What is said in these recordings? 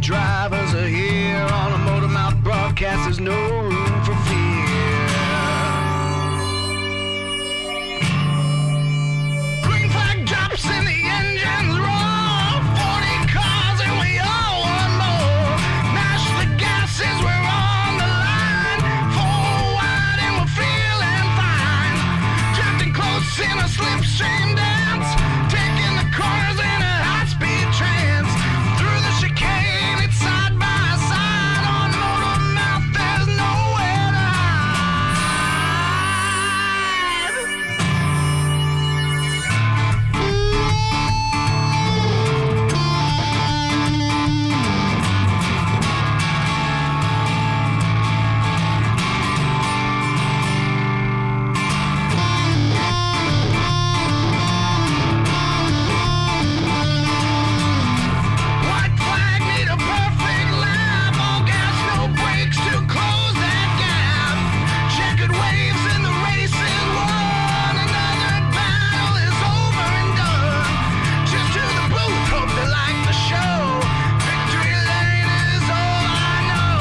drivers are here on a motor mouth broadcast. There's no room for fear. Green flag drops and the engines roar. 40 cars and we all want more. Mash the gases, we're on the line. Four wide and we're feeling fine. Drifting close in a slipstream dance. Taking the corners in a high-speed trance. Through the chicane, it's side by side. On motor mouth, there's nowhere to White flag, need a perfect lap. All gas, no brakes to close that gap. Checkered waves in the race is won. Another battle is over and done. Just to the booth, hope they like the show. Victory lane is all I know.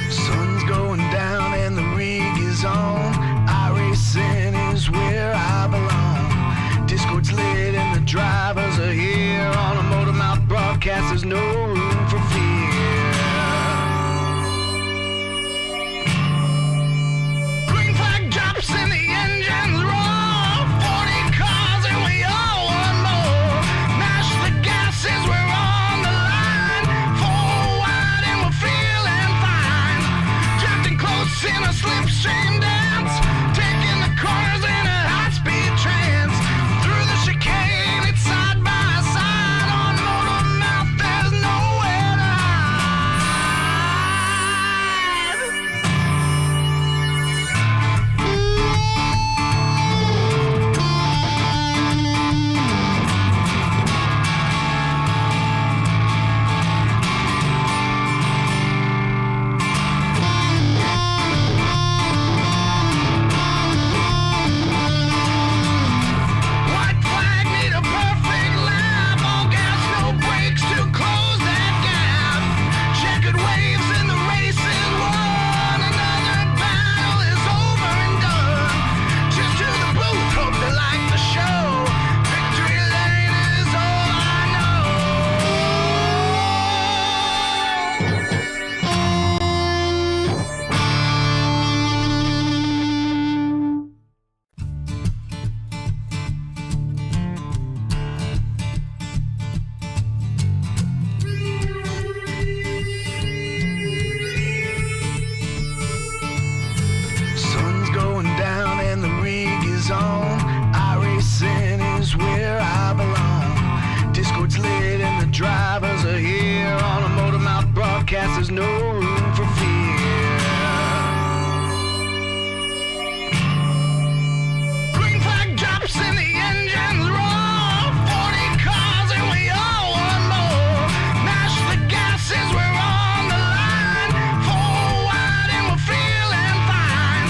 Sun's going down and the rig is on. iRacing is where I belong. Discord's lit and the drivers are here on a motor mouth broadcast. There's no room for fear. Green flag drops and the engines roar. 40 cars and we all want more. Mash the gases, we're on the line. Four wide and we're feeling fine. Drifting close in a slipstream dance. Taking the corners in a high-speed trance. Through the chicane, it's side by side. On motor mouth, there's nowhere to White flag, need a perfect lap. All gas, no brakes to close that gap. Checkered waves in the race is won. Another battle is over and done. Just to the booth, hope they like the show. Victory lane is all I know. Sun's going down and the rig is on. iRacing is where I belong. Discord's lit and the drivers are here on a motor mouth broadcast. There's no room for fear. Green flag drops and the engines roar. 40 cars and we all want more. Mash the gases, we're on the line. Four wide and we're feeling fine.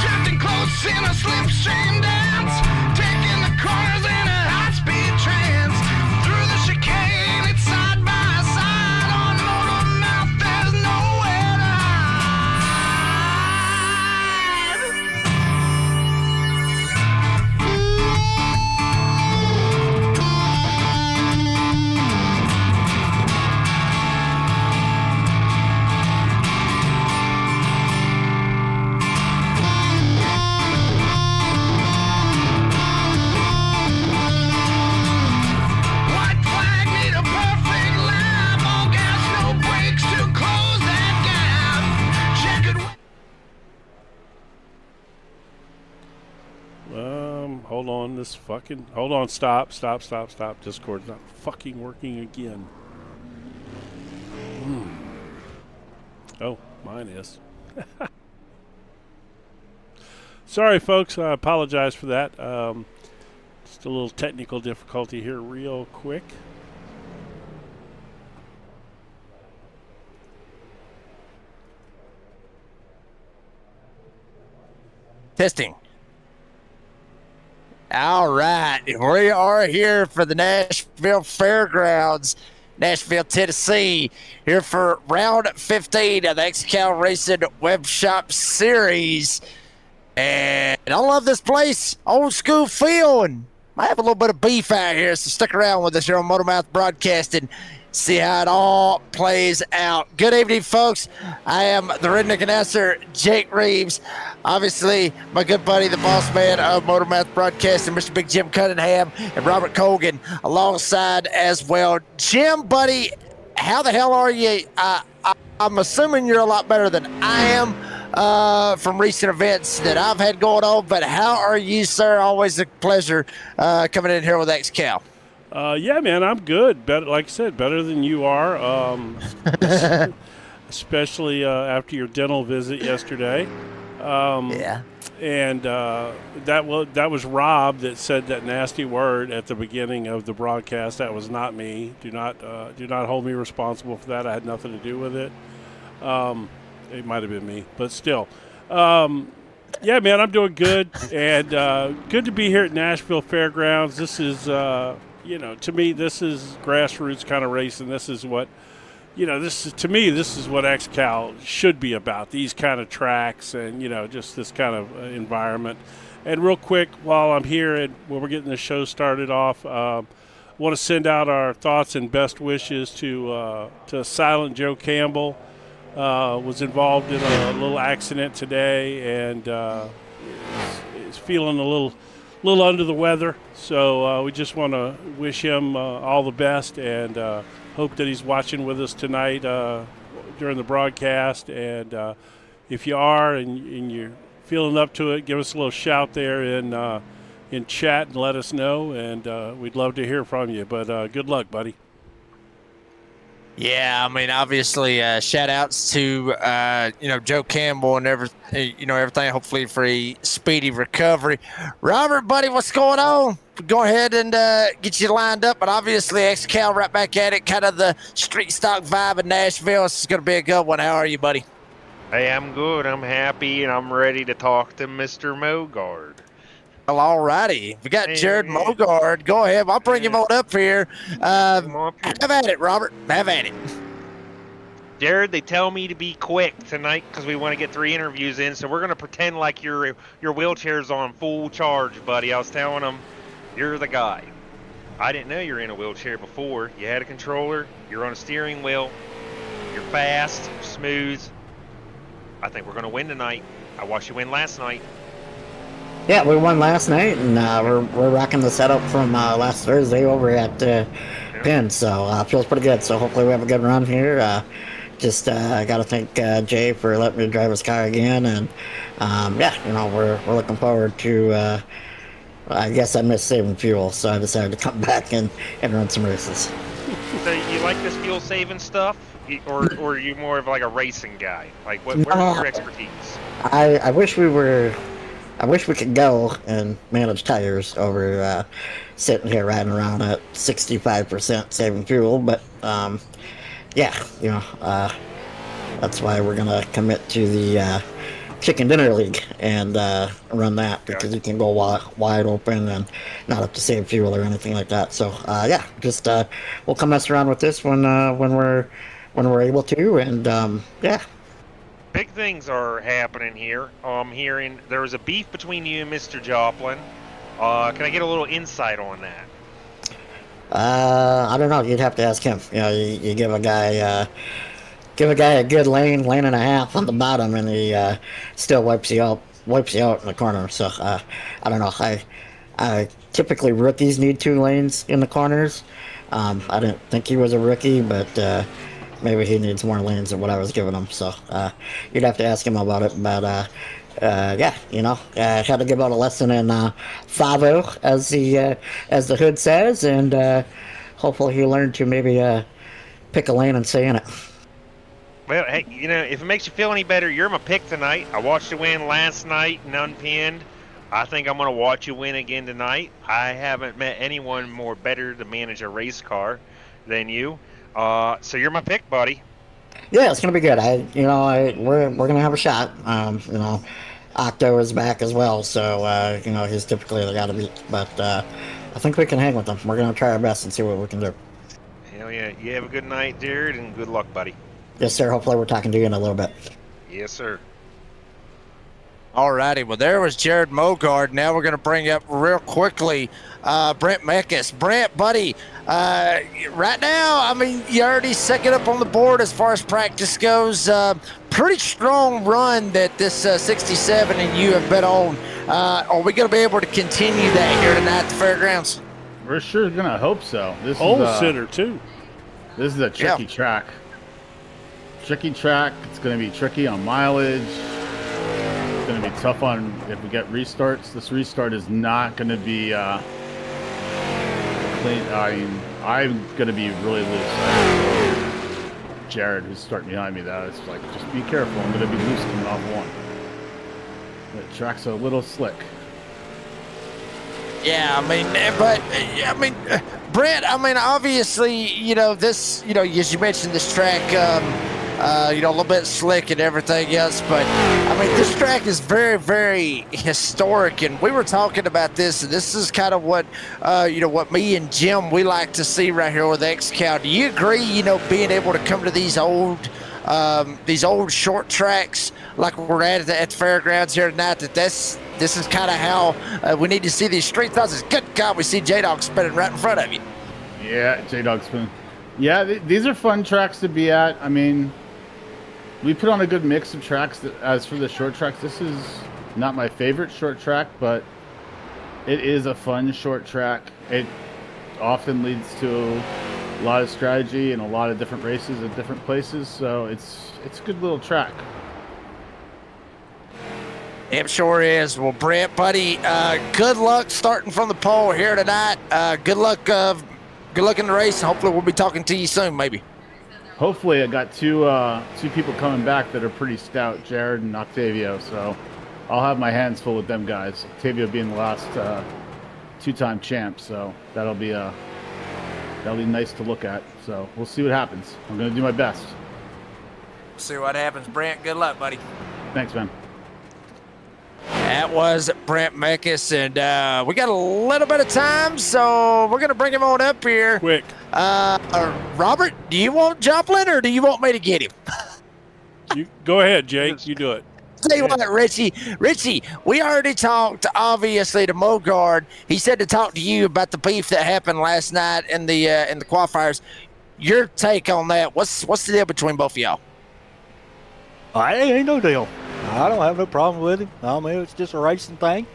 Drifting close in a slipstream dance. Taking the corners in a high-speed trance. Through the chicane, it's side by side. On motor mouth, there's nowhere to White flag, need a perfect lap. All gas, no brakes to close that gap. Checkered. Hold on, hold on, stop. Discord's not fucking working again. Oh, mine is. Sorry, folks. I apologize for that. Just a little technical difficulty here, real quick. Testing. All right. We are here for the Nashville Fairgrounds, Nashville, Tennessee, here for round 15 of the XCAL Racing Web Shop Series. And I love this place. Old school feel, and I have a little bit of beef out here, so stick around with us here on Motormouth Broadcasting. See how it all plays out. Good evening, folks. I am the redneck announcer, Jake Reeves. Obviously, my good buddy, the boss man of Motormouth Broadcasting, Mr. Big Jim Cunningham, and Robert Colgan alongside as well. Jim, buddy, how the hell are you? I'm assuming you're a lot better than I am from recent events that I've had going on, but how are you, sir? Always a pleasure coming in here with XCAL. Yeah, man, I'm good. Better, like I said, better than you are. Especially after your dental visit yesterday. Yeah. And that was Rob that said that nasty word at the beginning of the broadcast. That was not me. Do not hold me responsible for that. I had nothing to do with it. It might have been me, but still. Yeah, man, I'm doing good, and good to be here at Nashville Fairgrounds. This is, to me, this is grassroots kind of racing. This is what, this is what XCAL should be about. These kind of tracks and, just this kind of environment. And real quick, while I'm here and when we're getting the show started off, want to send out our thoughts and best wishes to Silent Joe Campbell. Was involved in a little accident today and is feeling a little under the weather. So we just want to wish him all the best and hope that he's watching with us tonight during the broadcast. And if you are and you're feeling up to it, give us a little shout there in chat and let us know. And we'd love to hear from you. But good luck, buddy. Yeah, I mean, obviously, shout outs to, Joe Campbell and everything, hopefully for a speedy recovery. Robert, buddy, what's going on? Go ahead and get you lined up, but obviously, XCAL right back at it, kind of the street stock vibe in Nashville. This is going to be a good one. How are you, buddy? Hey, I'm good. I'm happy, and I'm ready to talk to Mr. Mogard. Well, all righty. We got Jared Mogard. Go ahead. I'll bring him on up here. Have at it, Robert. Have at it. Jared, they tell me to be quick tonight because we want to get 3 interviews in, so we're going to pretend like your wheelchair's on full charge, buddy. I was telling them, you're the guy. I didn't know you were in a wheelchair before. You had a controller. You're on a steering wheel. You're fast. You're smooth. I think we're going to win tonight. I watched you win last night. Yeah, we won last night, and we're rocking the setup from last Thursday over at Penn, so feels pretty good. So hopefully we have a good run here. I got to thank Jay for letting me drive his car again, and we're looking forward to. I guess I missed saving fuel, so I decided to come back and run some races. So you like this fuel saving stuff, or are you more of like a racing guy? Like where's your expertise? I wish we could go and manage tires over sitting here riding around at 65% saving fuel, but that's why we're gonna commit to the Chicken Dinner League and run that because you can go wide open and not have to save fuel or anything like that. So we'll come mess around with this when we're able to, and Big things are happening here. I'm hearing there was a beef between you and Mr. Joplin. Can I get a little insight on that? I don't know. You'd have to ask him. You give a guy a good lane and a half on the bottom, and he still wipes you out in the corner. So I don't know. I typically rookies need 2 lanes in the corners. I didn't think he was a rookie, but maybe he needs more lanes than what I was giving him. So you'd have to ask him about it. But I had to give out a lesson in 5-0, as the hood says, and hopefully he learned to maybe pick a lane and stay in it. Well, hey, if it makes you feel any better, you're my pick tonight. I watched you win last night and unpinned. I think I'm going to watch you win again tonight. I haven't met anyone more better to manage a race car than you. So you're my pick, buddy. Yeah, it's gonna be good. We're gonna have a shot. Octo is back as well, so he's typically the guy to beat. But I think we can hang with him. We're gonna try our best and see what we can do. Hell yeah. You have a good night, Jared, and good luck, buddy. Yes, sir. Hopefully, we're talking to you in a little bit. Yes, sir. All righty. Well, there was Jared Mogard. Now we're going to bring up real quickly Brent Meckes. Brent, buddy, right now, I mean, you're already second up on the board as far as practice goes. Pretty strong run that this 67 and you have been on. Are we going to be able to continue that here tonight at the fairgrounds? We're sure going to hope so. This Pole is sitter, too. This is a tricky track. Tricky track. It's going to be tricky on mileage. It's going to be tough on if we get restarts. This restart is not going to be clean. I mean, I'm going to be really loose. Jared, who's starting behind me, that is like, just be careful. I'm going to be loose coming off one. The track's a little slick. Yeah, Brent, obviously, this, as you mentioned, this track, a little bit slick and everything else, but this track is very, very historic, and we were talking about this, and this is kind of what, what me and Jim, we like to see right here with XCAL. Do you agree, being able to come to these old short tracks like we're at the fairgrounds here tonight, this is kind of how we need to see these street thoughts. Good God, we see J-Dog spinning right in front of you. Yeah, J-Dog spinning. Yeah, these are fun tracks to be at. I mean, we put on a good mix of tracks. As for the short tracks, this is not my favorite short track, but it is a fun short track. It often leads to a lot of strategy and a lot of different races at different places, so it's a good little track. It sure is. Well, Brent, buddy, good luck starting from the pole here tonight. Good luck in the race. Hopefully we'll be talking to you soon, maybe. Hopefully, I got two people coming back that are pretty stout, Jared and Octavio, so I'll have my hands full with them guys. Octavio being the last two-time champ, so that'll be nice to look at. So we'll see what happens. I'm going to do my best. See what happens, Brent. Good luck, buddy. Thanks, man. That was Brent Meckes, and we got a little bit of time, so we're going to bring him on up here. Quick. Robert, do you want Joplin, or do you want me to get him? You go ahead, Jake. You do it. Tell you what, Richie, we already talked, obviously, to Mogard. He said to talk to you about the beef that happened last night in the qualifiers. Your take on that? What's the deal between both of y'all? Ain't no deal. I don't have no problem with him. I mean, it's just a racing thing.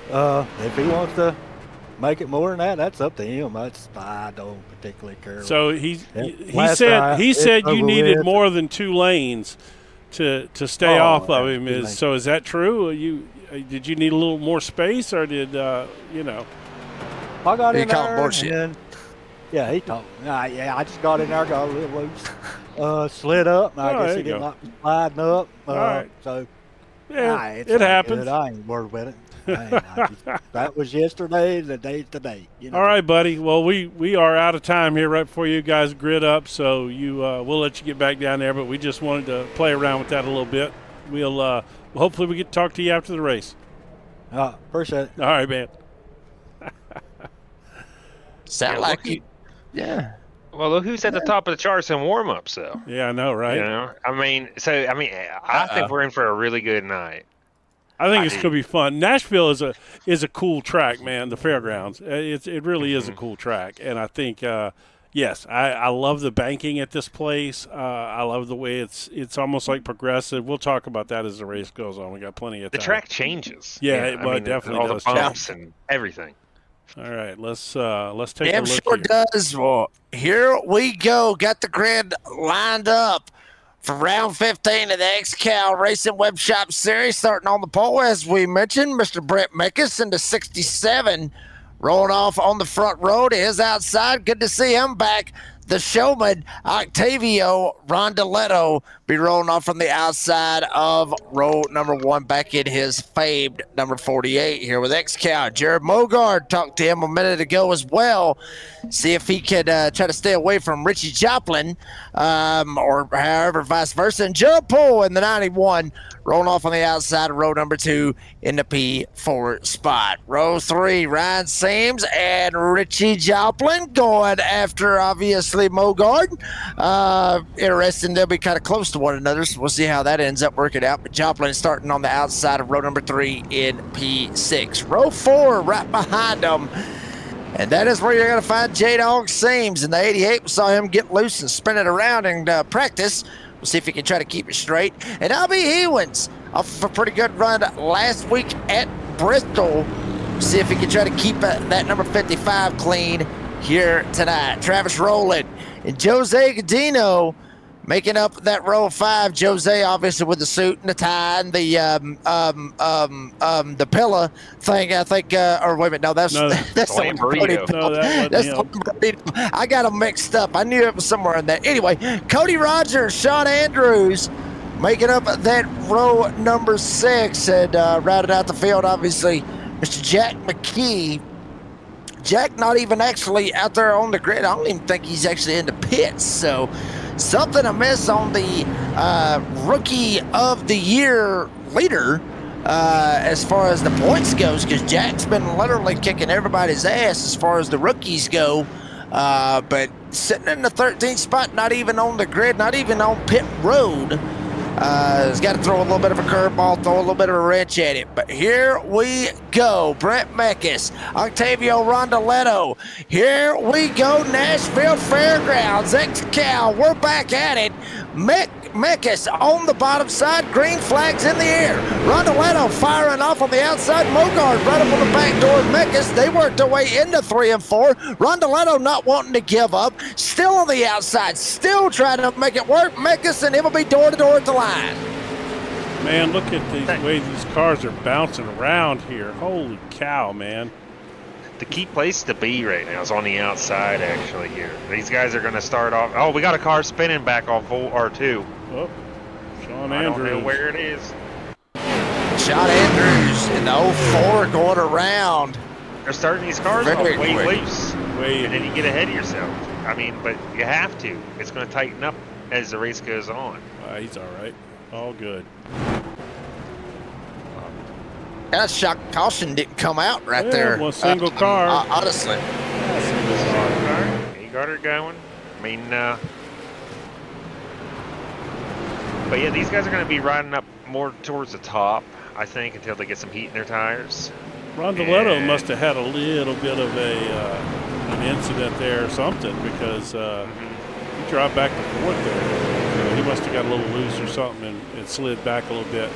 If he wants to make it more than that, that's up to him. I don't particularly care. So he said you needed more than 2 lanes to stay off of him. Is that true? Did you need a little more space, or did I got in there bullshit. And yeah, he talked. I just got in there, got a little loose, slid up. And I guess he didn't like me sliding up. All right. So yeah, it happens. Good. I ain't worried with it. That was yesterday. The day's today. All right, buddy. Well, we are out of time here right before you guys grid up, so we'll let you get back down there. But we just wanted to play around with that a little bit. We'll hopefully we get to talk to you after the race. Appreciate it. All right, man. Sound like you. Yeah. Well, look who's at the top of the charts in warm-ups, though. Yeah, I know, right? I think we're in for a really good night. I think it's going to be fun. Nashville is a cool track, man. The fairgrounds, it really is a cool track, and I think yes, I love the banking at this place. I love the way it's almost like progressive. We'll talk about that as the race goes on. We got plenty of time. The track changes. Yeah, it definitely all does. the bumps and everything. All right, let's take a look. Damn sure here. does. Well, here we go. Got the grid lined up for round 15 of the XCAL Racing Web Shop Series. Starting on the pole, as we mentioned, Mr. Brent Meckes in the 67. Rolling off on the front row to his outside. Good to see him back. the showman, Octavio Rondoletto, be rolling off from the outside of row number 1, back in his famed number 48 here with XCAL. Jared Mogard talked to him a minute ago as well. See if he could try to stay away from Richie Joplin, or however, vice versa. And Gerald Poole in the 91, rolling off on the outside of row number 2 in the P4 spot. Row 3, Ryan Sims and Richie Joplin going after, obviously, Mogard. Interesting, they'll be kind of close to one another, so we'll see how that ends up working out. But Joplin is starting on the outside of row number 3 in P6. Row 4, right behind them. And that is where you're going to find J-Dog Sims. In the 88, we saw him get loose and spin it around and practice. We'll see if he can try to keep it straight. And Albie Hewins, off of a pretty good run last week at Bristol. See if he can try to keep that number 55 clean here tonight. Travis Rowland and Jose Godino making up that row 5. Jose, obviously, with the suit and the tie and the pillow thing, I think. Or wait a minute, that's the Lamborghini. No, that that's wasn't him. Lamborghini. I got them mixed up. I knew it was somewhere in there. Anyway, Cody Rogers, Sean Andrews, making up that row number 6, and routed out the field, obviously, Mr. Jack McKee. Jack not even actually out there on the grid. I don't even think he's actually in the pits. So something amiss on the Rookie of the Year leader as far as the points goes, because Jack's been literally kicking everybody's ass as far as the rookies go. But sitting in the 13th spot, not even on the grid, not even on pit road. He's got to throw a little bit of a curveball, throw a little bit of a wrench at it. But here we go. Brent Meckes, Octavio Rondoletto. Here we go. Nashville Fairgrounds, XCAL. We're back at it. Meckes on the bottom side. Green flags in the air. Rondoletto firing off on the outside. Mogard right up on the back door of Meckes. They worked their way into 3 and 4. Rondoletto not wanting to give up. Still on the outside. Still trying to make it work. Meckes and him will be door to door at the line. Man, look at the way these cars are bouncing around here. Holy cow, man. The key place to be right now is on the outside, actually, here. These guys are going to start off. Oh, we got a car spinning back off R2. Oh, Sean I Andrews. don't know where it is. Sean Andrews in the 04 going around. They're starting these cars off Very way quick. loose. Way And then you get ahead of yourself. I mean, but you have to. It's going to tighten up as the race goes on. He's all right. All good. That shock caution didn't come out right Yeah, there. well, single car. Honestly. He got her going. I mean, but yeah, these guys are going to be riding up more towards the top, I think, until they get some heat in their tires. Rondoletto And- must have had a little bit of an incident there or something, because he dropped back and forth there. He must have got a little loose or something and slid back a little bit.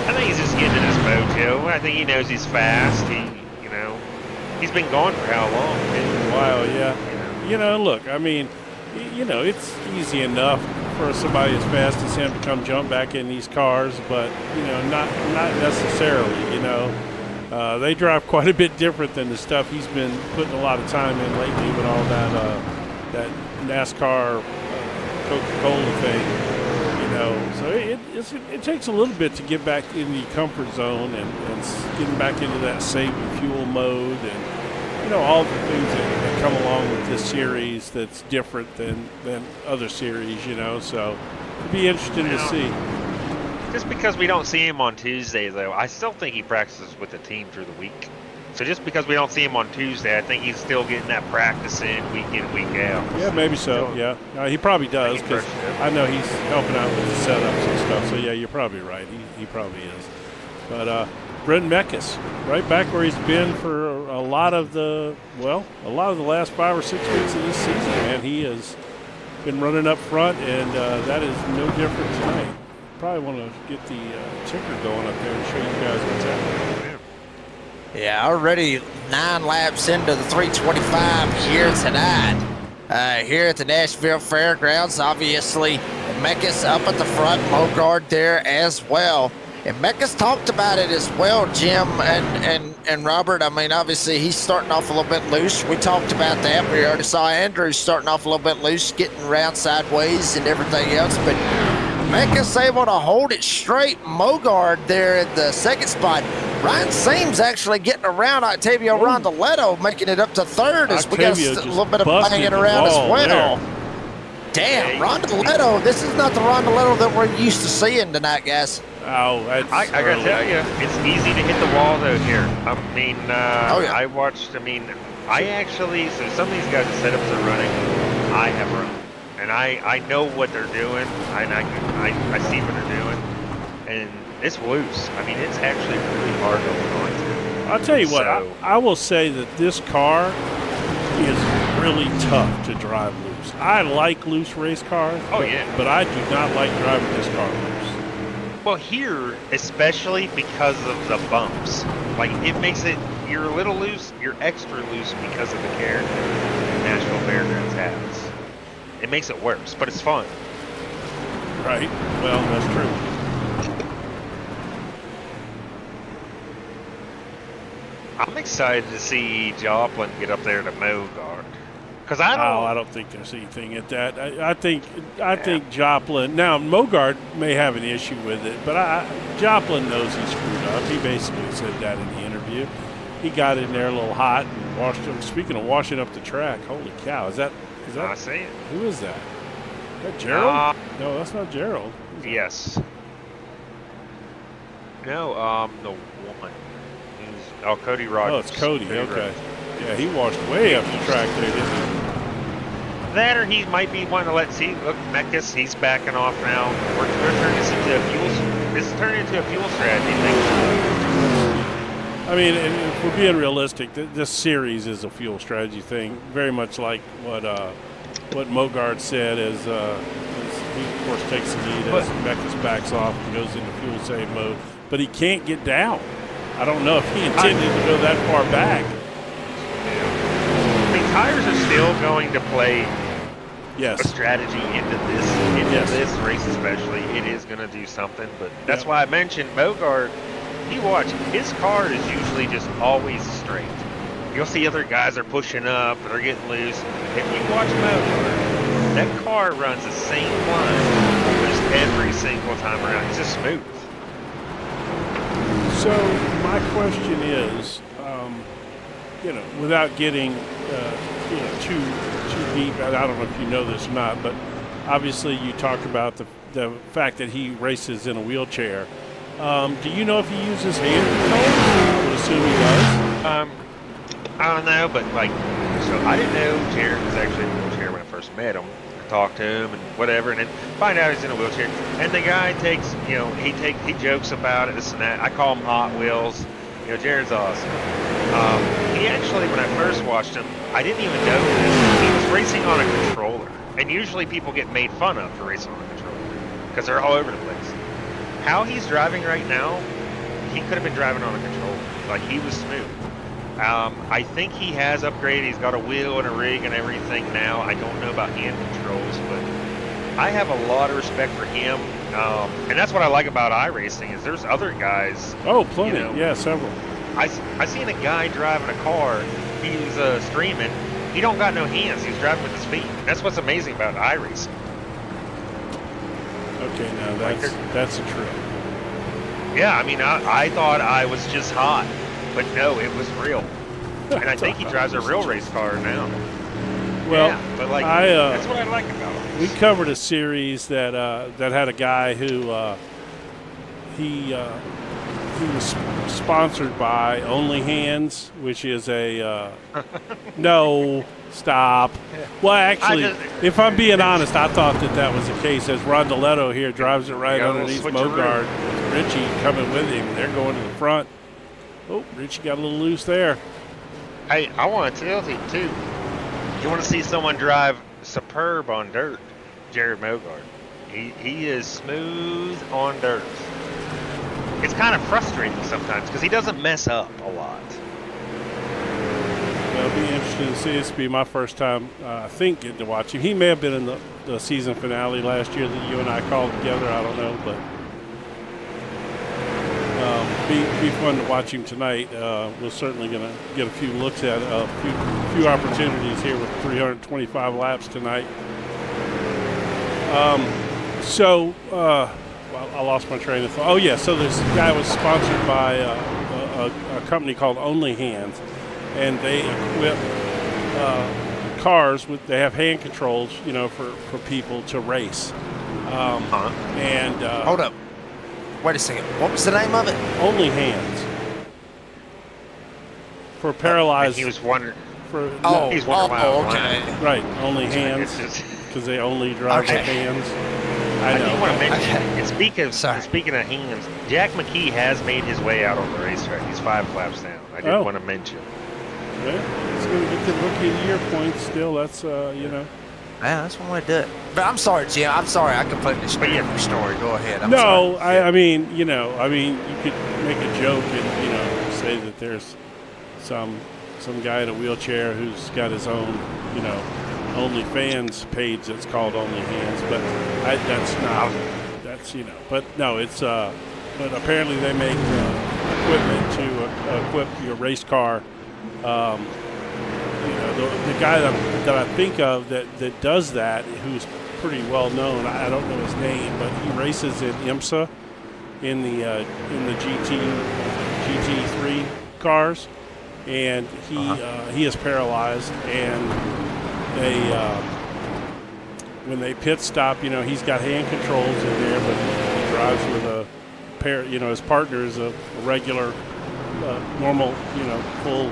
I think he's just getting in his mojo. I think he knows he's fast. He's been gone for how long? A while, yeah. Look, I mean, it's easy enough for somebody as fast as him to come jump back in these cars, but not necessarily. They drive quite a bit different than the stuff he's been putting a lot of time in lately with all that NASCAR Coca-Cola thing. So it takes a little bit to get back in the comfort zone and getting back into that saving fuel mode and all the things that come along with this series that's different than other series. So it'd be interesting to see. Just because we don't see him on Tuesday, though, I still think he practices with the team through the week. So just because we don't see him on Tuesday, I think he's still getting that practice in week out. Yeah, maybe so. Yeah, he probably does, because I know he's helping out with the setups and stuff. So yeah, you're probably right. He probably is. But Brent Meckes, right back where he's been for a lot of the last 5 or 6 weeks of this season. Man, he has been running up front, and that is no different tonight. Probably want to get the ticker going up there and show you guys what's happening. Yeah, already 9 laps into the 325 here tonight. Here at the Nashville Fairgrounds, obviously, Meckes up at the front, Mogard there as well. And Meckes talked about it as well, Jim, and And Robert, I mean, obviously he's starting off a little bit loose. We talked about that. We already saw Andrew starting off a little bit loose, getting around sideways and everything else. But Mecca's able to hold it straight. Mogard there at the second spot. Ryan Seams actually getting around Octavio Rondoletto, making it up to third as we got Octavio a just little bit of busted banging the around as wall well. there. Damn, Rondoletto. This is not the Rondoletto that we're used to seeing tonight, guys. Oh, that's I gotta early. tell you, it's easy to hit the wall though here. I mean, Oh, yeah. I watched. I mean, I actually. So some of these guys' setups are running. I have run, and I know what they're doing. I see what they're doing, and it's loose. I mean, it's actually really hard to hold on to. I'll tell you what, So- I will say that this car is really tough to drive loose. I like loose race cars. Oh, but, yeah. But I do not like driving this car loose. Well, here, especially because of the bumps, like it makes it, you're a little loose, you're extra loose because of the character Nashville Fairgrounds has. It makes it worse, but it's fun. Right. Well, that's true. I'm excited to see Joplin get up there to Mogard. Because I don't think there's anything at that. I think Joplin. Now Mogard may have an issue with it, but Joplin knows he screwed up. He basically said that in the interview. He got in there a little hot and washed him. Speaking of washing up the track, holy cow! Is that I see it. who is that? Is that Gerald? No, that's not Gerald. Yes. No, the one. Cody Rogers. Oh, it's Cody. Cody Okay. Rogers. Yeah, he washed way up the track there, didn't he? That or he might be wanting to let see. Look, Mekas, he's backing off now. We're turning this into a fuel. This is turning into a fuel strategy thing. I mean, if we're being realistic, this series is a fuel strategy thing, very much like what Mogard said. As he of course takes the lead as Mekas backs off and goes into fuel save mode, but he can't get down. I don't know if he intended to go that far back. The tires are still going to play Yes. a strategy into this race especially. It is going to do something, but that's why I mentioned Mogard. You watch, his car is usually just always straight. You'll see other guys are pushing up, they're getting loose. If you watch Mogard, that car runs the same line just every single time around. It's just smooth. So my question is, without getting too deep, I don't know if you know this or not, but obviously you talked about the fact that he races in a wheelchair. Do you know if he uses hand controls? I would assume he does. I don't know, but so I didn't know Jared was actually in a wheelchair when I first met him. I talked to him and whatever, and then find out he's in a wheelchair. And the guy takes, he jokes about it, this and that. I call him Hot Wheels. Jared's awesome. He actually, when I first watched him, I didn't even know this. He was racing on a controller, and usually people get made fun of for racing on a controller because they're all over the place. How he's driving right now, he could have been driving on a controller. Like, he was smooth. I think he has upgraded. He's got a wheel and a rig and everything now. I don't know about hand controls, but I have a lot of respect for him. And that's what I like about iRacing is there's other guys. Oh, plenty. Yeah, several. I seen a guy driving a car. He's streaming. He don't got no hands. He's driving with his feet. That's what's amazing about iRacing. Okay, now that's a trip. Yeah, I mean, I thought I was just hot, but no, it was real. And I think he drives a real race car now. Well, yeah, but that's what I like about him. We covered a series that had a guy who he was sponsored by Only Hands, which is a no. Stop. Well, actually, if I'm being honest, I thought that was the case. As Rondoletto here drives it right underneath Mogard, Richie coming with him. They're going to the front. Oh, Richie got a little loose there. Hey, I want to tell you, too. You want to see someone drive superb on dirt? Jared Mogard. He is smooth on dirt. It's kind of frustrating sometimes because he doesn't mess up a lot. It'll be interesting to see. This will be my first time, I think, getting to watch him. He may have been in the season finale last year that you and I called together. I don't know, but be fun to watch him tonight. We're certainly going to get a few looks at a few opportunities here with 325 laps tonight. Well, I lost my train of thought. Oh yeah, so this guy was sponsored by a company called Only Hands, and they equip cars with. They have hand controls, for people to race. And Hold up. Wait a second. What was the name of it? Only Hands for paralyzed. He was wondering. Oh, why. okay. Right, Only Hands It's just- because they only drive with hands. I I do want know. to mention, Okay. and speaking of hands, Jack McKee has made his way out on the racetrack. He's 5 laps down. I did Oh. want to mention. Well, it's going to get the Rookie of the Year points still. That's Yeah, that's one way to do it. But I'm sorry, Jim. I'm sorry. I completely screwed up your story. Go ahead. I'm No, sorry. I mean, you could make a joke and, say that there's some guy in a wheelchair who's got his own, OnlyFans page that's called Only Hands, but but no, it's, but apparently they make equipment to equip your race car. The guy that I think of that does that, who's pretty well known, I don't know his name, but he races in IMSA in the GT3 cars, and he is paralyzed, and they when they pit stop, he's got hand controls in there, but he drives with a pair. His partner is a regular, normal, full,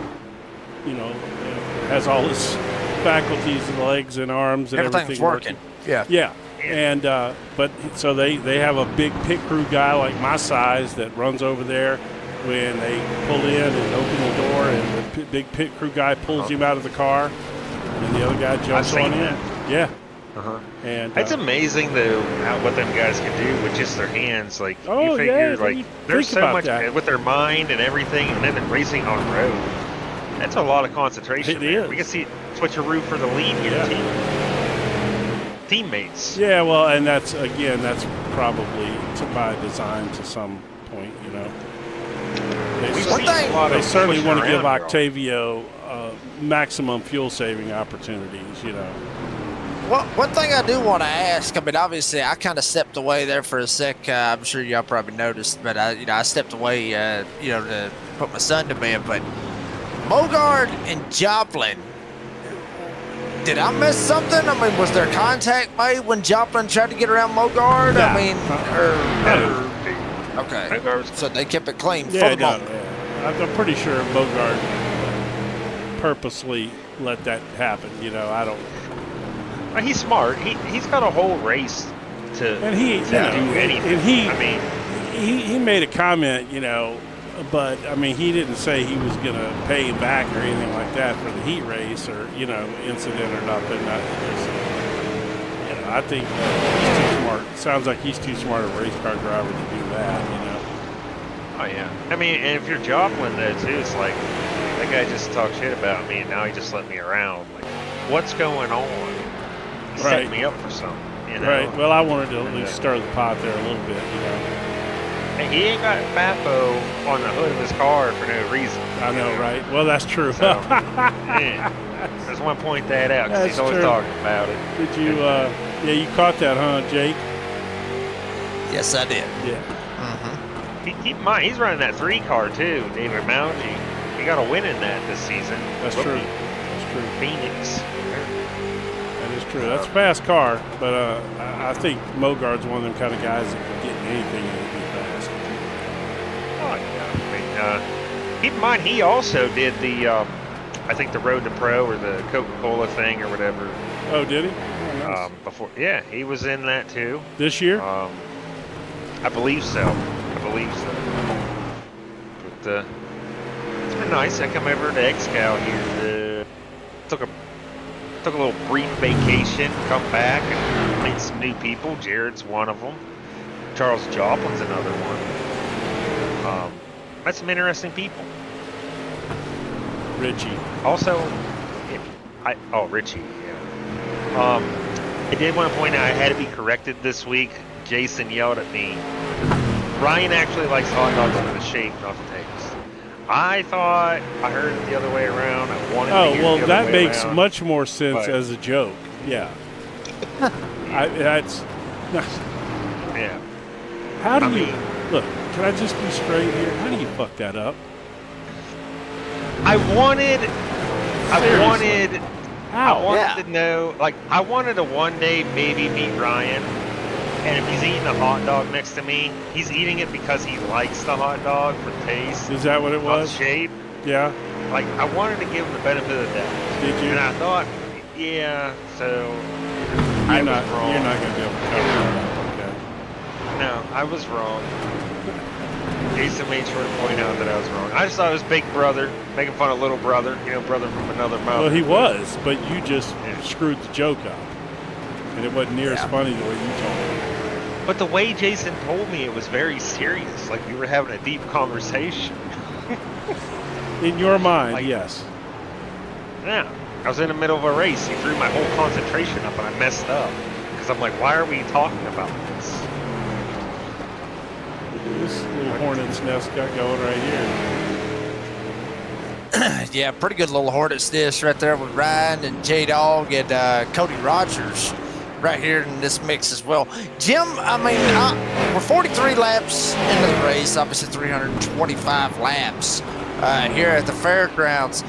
has all his faculties and legs and arms and Everything's everything working. Yeah. Yeah, and but so they have a big pit crew guy like my size that runs over there when they pull in and open the door, and the big pit crew guy pulls him out of the car, and the other guy jumps on in. Yeah. And It's amazing though what them guys can do with just their hands. Like Oh, you figure, yeah, like you there's think so about much that. with their mind and everything, and then racing on road. That's a lot of concentration. It man. is. We can see switcheroo for the lead here, teammates. Yeah, well, and that's probably by design to some point, They, We've cer- seen a lot they of certainly pushing want to give around here. Octavio maximum fuel saving opportunities, Well, one thing I do want to ask, I mean, obviously, I kind of stepped away there for a sec. I'm sure y'all probably noticed, but I stepped away, to put my son to bed. But Mogard and Joplin, did I miss something? I mean, was there contact made when Joplin tried to get around Mogard? Nah. I mean, okay, Mogart's- so they kept it clean for Yeah, the no, moment. I'm pretty sure Bogart purposely let that happen. I don't. Well, he's smart. He's got a whole race to And he, do anything. and he, I mean, he made a comment, but I mean, he didn't say he was going to pay him back or anything like that for the heat race or incident or nothing. I think he's too smart. Sounds like he's too smart a race car driver to do that. oh yeah. I mean, and if you're Joplin though too, it's like that guy just talked shit about me, and now he just let me around. Like, what's going on? He Right. set me up for something. Right. Well, I wanted to at least stir the pot there a little bit. And he ain't got FAFO on the hood of his car for no reason. I know, right? Well, that's true. So, yeah. Just want to point that out because That's he's always true. talking about it. Did you? Yeah, you caught that, huh, Jake? Yes, I did. Yeah. Keep in mind, he's running that 3 car too, David Mounty. He got a win in that this season. That's Rookie. true. That's true. Phoenix. That is true. That's a fast car, but I think Mogard's one of them kind of guys that can get anything and be fast. Oh, yeah. I mean, keep in mind, he also did the, I think the Road to Pro or the Coca-Cola thing or whatever. Oh, did he? Oh, nice. Before, yeah, he was in that too. This year? I believe so. But it's been nice. I come over to XCAL here. Took a little brief vacation, come back and meet some new people. Jared's one of them. Charles Joplin's another one. Met some interesting people. Richie. Also, Richie, yeah. I did want to point out I had to be corrected this week. Jason yelled at me Ryan actually likes hot dogs for the shape, not the taste. I thought I heard it the other way around. I wanted to hear well, the other that way makes around. much more sense But- as a joke. Yeah. That's. Yeah. How do I you mean- look? Can I just be straight here? How do you fuck that up? I wanted How? to know, like, I wanted to one day maybe meet Ryan, and if he's eating a hot dog next to me, he's eating it because he likes the hot dog for taste, Is that what it not was? shape. Yeah. Like, I wanted to give him the benefit of the doubt. Did you? And I thought, yeah, so You're I not. was wrong. You're not gonna be able to cover that up. Okay. No, I was wrong. Jason made sure to point out that I was wrong. I just thought it was Big Brother, making fun of little brother, brother from another mother. Well, he was, but you just screwed the joke up, and it wasn't near as funny the way you told it. But the way Jason told me, it was very serious. Like we were having a deep conversation. In your mind, Like- yes. Yeah. I was in the middle of a race. He threw my whole concentration up and I messed up. Because I'm like, why are we talking about this? This little hornet's nest got going right here. Yeah, pretty good little hornet's nest right there with Ryan and J-Dog and Cody Rogers right here in this mix as well. Jim, I mean, we're 43 laps into the race, obviously 325 laps here at the fairgrounds.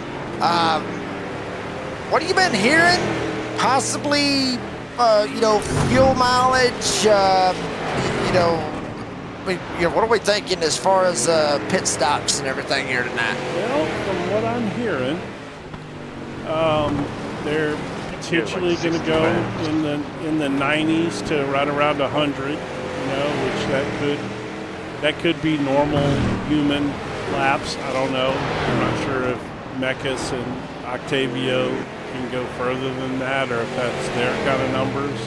What have you been hearing? Possibly, fuel mileage, what are we thinking as far as pit stops and everything here tonight? Well, from what I'm hearing, they're potentially going to go in the 90s to right around 100. Which that could be normal human laps. I don't know. I'm not sure if Mekis and Octavio can go further than that, or if that's their kind of numbers.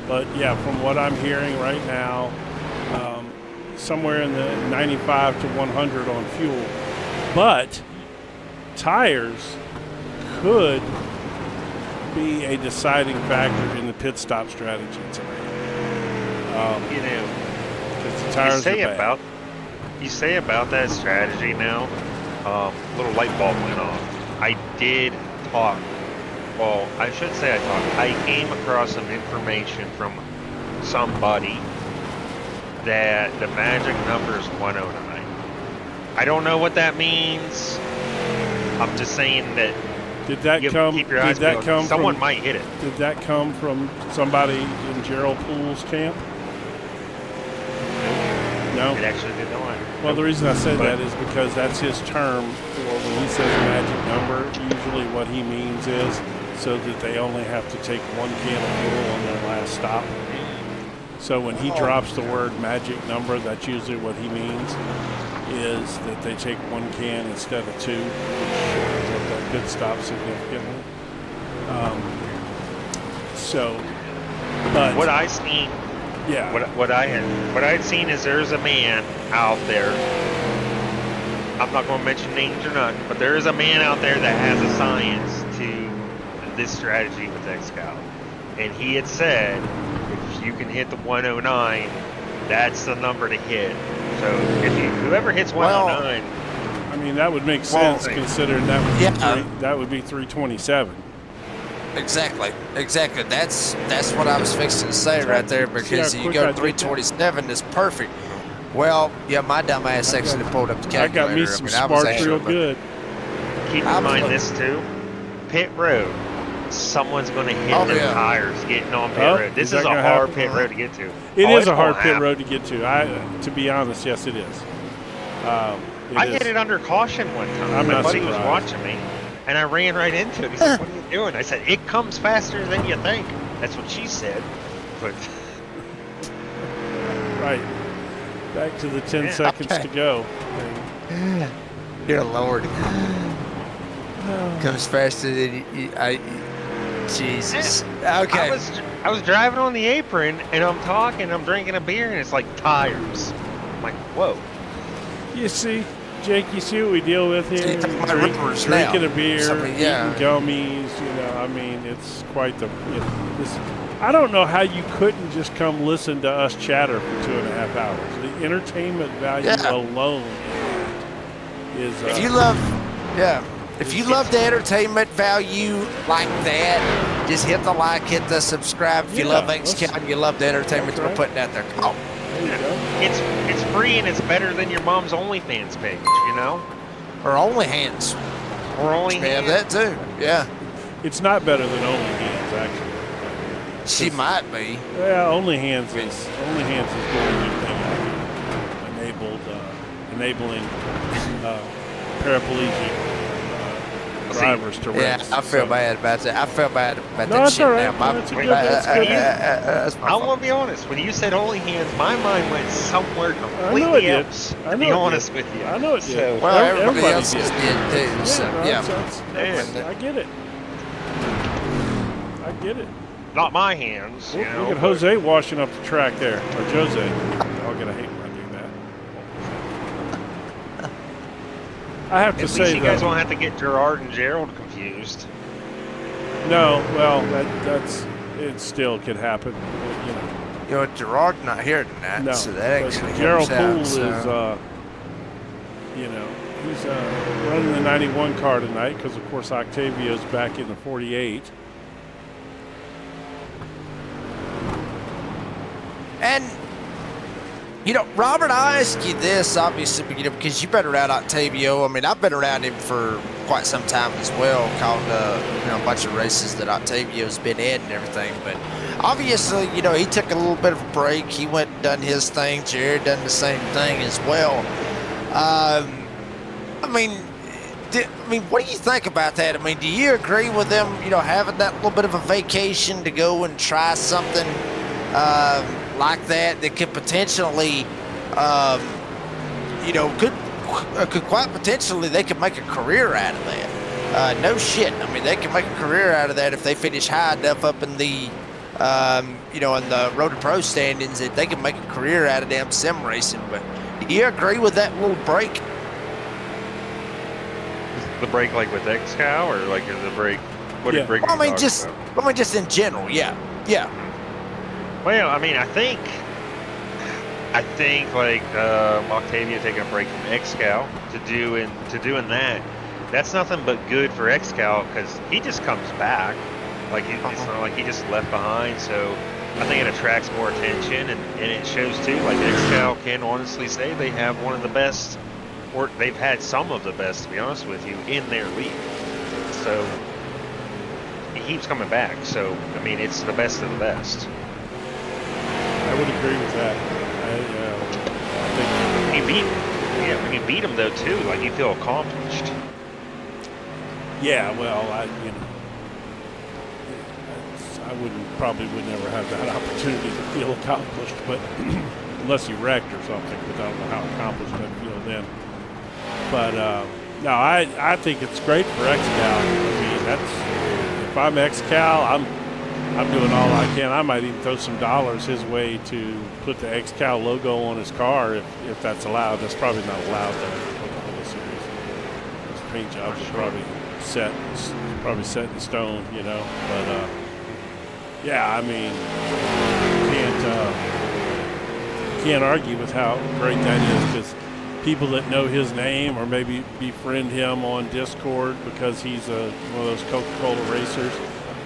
But yeah, from what I'm hearing right now, somewhere in the 95 to 100 on fuel. But tires could be a deciding factor in the pit stop strategy tonight. Because the tires are bad. You say about that strategy now, little light bulb went off. I did talk. Well, I should say I talked. I came across some information from somebody that the magic number is 109. I don't know what that means. I'm just saying that Did that you come? keep your Did eyes that peeled. come Someone from? might hit it. Did that come from somebody in Gerald Poole's camp? No. It actually did not. Well, the reason I said that is because that's his term for when he says a magic number. Usually, what he means is so that they only have to take one can of fuel on their last stop. So when he drops the word magic number, that's usually what he means is that they take one can instead of two, which shortens up that pit stop significantly. But What I seen, yeah, what I had seen is there's a man out there. I'm not going to mention names or nothing, but there is a man out there that has a science to this strategy with XCAL, and he had said if you can hit the 109, that's the number to hit. So if whoever hits 109, I mean that would make sense considering that would be that would be 327. Exactly. That's what I was fixing to say right there, because how you quick go I did that. 327 is perfect. Well, yeah, my dumb ass actually pulled up the I calculator. got me some I was sparks actually- real good. keep I in was mind like- this too. Pit road. Someone's going to hit Oh, their yeah. tires getting on pit Oh, road. This is that is a gonna hard happen? pit road to get to. It Oh, is it's a hard gonna pit happen. road to get to. To be honest, yes, it is. I hit it under caution one time. I'm My not buddy was surprised. watching me, and I ran right into it. He said, "What are you doing?" I said, "It comes faster than you think." That's what she said. But Right. Back to the 10 Yeah. seconds to go. Dear Lord. Comes faster than Jesus. Okay. I was driving on the apron, and I'm talking, I'm drinking a beer, and it's like tires. I'm like, whoa. You see, Jake, you see what we deal with here? You're talking about rippers Drinking now. a beer, Something, yeah. eating gummies, I mean, it's quite the, this I don't know how you couldn't just come listen to us chatter for 2.5 hours. The entertainment value alone is. If you love, if you love the entertainment value like that, just hit the like, hit the subscribe. If you love XCAL and you love the entertainment we're putting out there, come on. There you go. It's free and it's better than your mom's OnlyFans page, you know? Or OnlyHands. Or We have that too. Yeah. It's not better than OnlyHands, actually. She might be. Yeah, OnlyHands is doing everything enabling paraplegic drivers to Yeah, race. I feel bad about that. I feel bad about No, that it's shit all right. now. That's good. That's good. That's my I fault. want to be honest. When you said OnlyHands, my mind went somewhere I know it completely did. else. I To know be it honest did. with you. I know it did. So, Well, everybody Everybody else did too. So, no, yeah. that's- I get it. I get it. not my hands. You know, Look at Jose washing up the track there. Or Jose. Y'all gonna hate when I do that. I have to At say least you guys though, won't have to get Gerard and Gerald confused. no, well, it still could happen. You know, You know, Gerard's not here tonight, no. so that But actually Gerald helps out. Poole So. is, you know, he's running the 91 car tonight because, of course, Octavio's back in the 48. And, you know, Robert, I ask you this, obviously, you know, because you've been around Octavio. I mean, I've been around him for quite some time as well, called, you know, a bunch of races that Octavio's been in and everything. But obviously, you know, he took a little bit of a break. He went and done his thing. Jared done the same thing as well. I mean, what do you think about that? I mean, do you agree with them, you know, having that little bit of a vacation to go and try something like that could potentially, you know, could quite potentially they could make a career out of that. No shit. I mean, they can make a career out of that if they finish high enough up in the, you know, in the Road to Pro standings that they can make a career out of them sim racing. But do you agree with that little break? The break like with XCAL or like the break? What Yeah. break? Well, are you talking about? just in general, yeah. Well, I mean, I think like Octavia taking a break from XCAL to doing that. That's nothing but good for XCAL because he just comes back. Like it's not like he just left behind. So I think it attracts more attention and it shows too. Like XCAL can honestly say they have one of the best, or they've had some of the best, to be honest with you, in their league. So he keeps coming back. So I mean, it's the best of the best. I would agree with that. I think When you beat him though too, like you feel accomplished. yeah, well, I probably would never have that opportunity to feel accomplished, but unless you wrecked or something, but I don't know how accomplished I'd feel then. But no, I think it's great for XCAL. I mean, if I'm XCAL, I'm doing all I can. I might even throw some dollars his way to put the XCAL logo on his car if that's allowed. That's probably not allowed there for the whole series. Those paint jobs are probably set in stone, you know. But yeah, I mean, can't argue with how great that is because people that know his name or maybe befriend him on Discord because he's one of those Coca-Cola racers.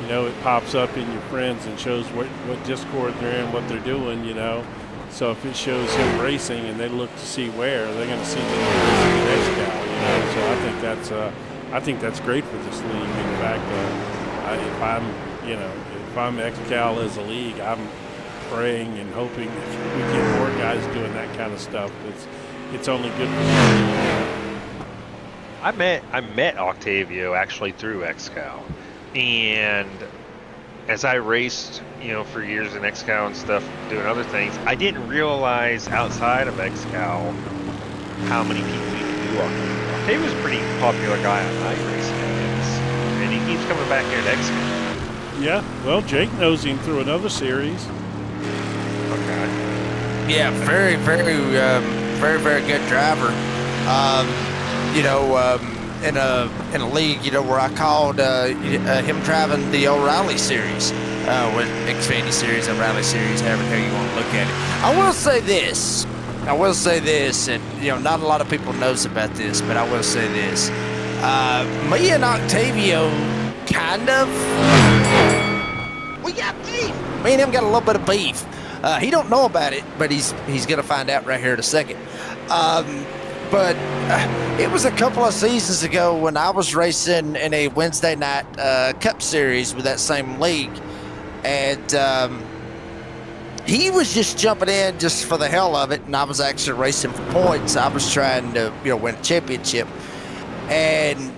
You know, it pops up in your friends and shows what Discord they're in, what they're doing, you know. So if it shows him racing and they look to see where, they're going to see that he's racing at XCAL, you know. So I think that's great for this league. In fact, if I'm XCAL as a league, I'm praying and hoping that we get more guys doing that kind of stuff. It's only good for me. I met Octavio actually through XCAL. And as I raced, you know, for years in XCAL and stuff, doing other things, I didn't realize outside of XCAL how many people even knew Octavio. Octavio's a pretty popular guy on iRacing, I guess. And he keeps coming back here to XCAL. Yeah, well, Jake knows him through another series. Okay. Yeah, very, very good driver. You know, in a league, where I called him driving the O'Reilly series, with Xfinity series, O'Reilly series, however the hell you want to look at it. I will say this, and not a lot of people knows about this, but I will say this. Me and Octavio kind of, we got beef. Me and him got a little bit of beef. He don't know about it, but he's gonna find out right here in a second. But it was a couple of seasons ago when I was racing in a Wednesday night Cup series with that same league, and he was just jumping in just for the hell of it, and I was actually racing for points. I was trying to win a championship, and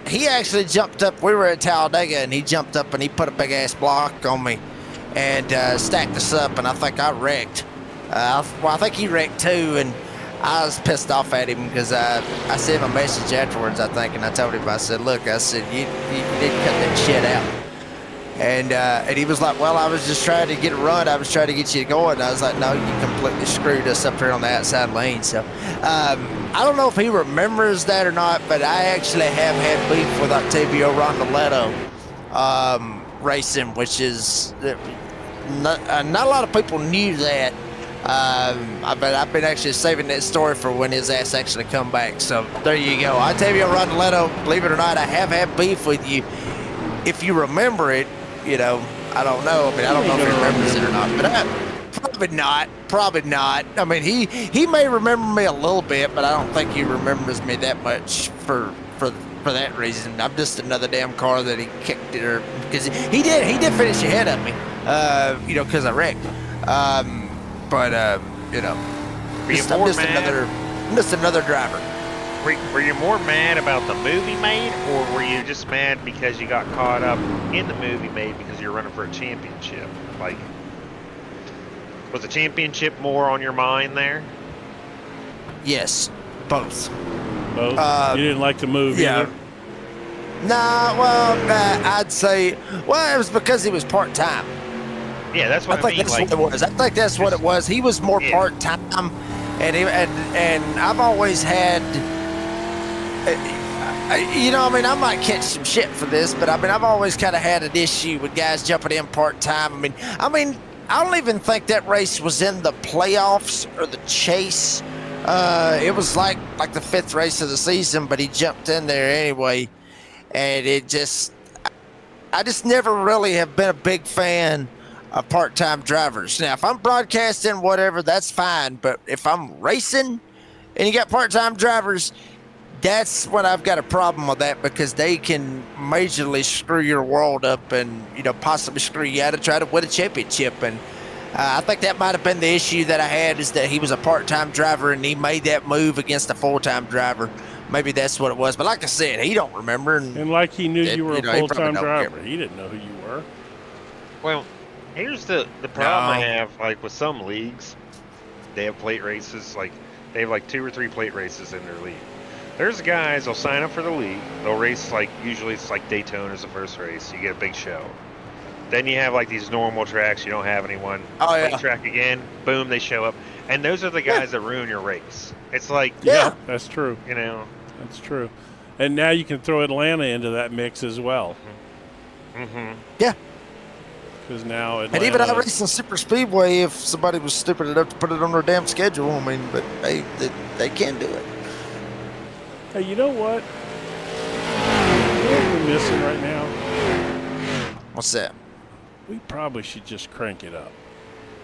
he actually jumped up. We were at Talladega, and he jumped up and he put a big ass block on me and stacked us up, and I think I wrecked. I think he wrecked too, and I was pissed off at him because I sent him a message afterwards, I think, and I told him, I said, look, I said, you need to cut that shit out. And he was like, well, I was just trying to get a run. I was trying to get you going. I was like, no, you completely screwed us up here on the outside lane. So I don't know if he remembers that or not, but I actually have had beef with Octavio Rondoletto racing, which is not a lot of people knew that. But I've been actually saving that story for when his ass actually come back. So there you go. Octavio Rondoletto, believe it or not, I have had beef with you. If you remember it, I don't know. I mean, I don't know if he remembers it or not, but probably not. I mean, he may remember me a little bit, but I don't think he remembers me that much for that reason. I'm just another damn car that he kicked it, or because he did finish ahead of me, because I wrecked. But I'm just another driver. Were you more mad about the movie made, or were you just mad because you got caught up in the movie made because you're running for a championship? Like, was the championship more on your mind there? Yes, both. Both? You didn't like the movie? Yeah. Either? Nah, I'd say, it was because he was part-time. Yeah, that's what I mean. That's what it was. I think that's what it was. He was more part-time, and I've always had, I might catch some shit for this, but I've always kind of had an issue with guys jumping in part-time. I don't even think that race was in the playoffs or the chase. It was like the 5th race of the season, but he jumped in there anyway, and I just never really have been a big fan of part-time drivers. Now, if I'm broadcasting, whatever, that's fine. But if I'm racing and you got part-time drivers, that's when I've got a problem with that, because they can majorly screw your world up and, possibly screw you out of trying to win a championship. And I think that might have been the issue that I had, is that he was a part-time driver and he made that move against a full-time driver. Maybe that's what it was. But like I said, he don't remember. And like he knew you were a full-time driver. Care. He didn't know who you were. Well, here's the problem I have, like with some leagues, they have plate races, like they have like 2 or 3 plate races in their league. There's guys, they'll sign up for the league, they'll race, like usually it's like Daytona's the first race, you get a big show. Then you have like these normal tracks, you don't have anyone. Plate track again, boom, they show up. And those are the guys that ruin your race. It's like, yeah, that's true. That's true. And now you can throw Atlanta into that mix as well. Mm-hmm. Yeah. Because now Atlanta, and even I race in Super Speedway, if somebody was stupid enough to put it on their damn schedule, but they can do it. Hey, you know what? You know what we're missing right now? What's that? We probably should just crank it up.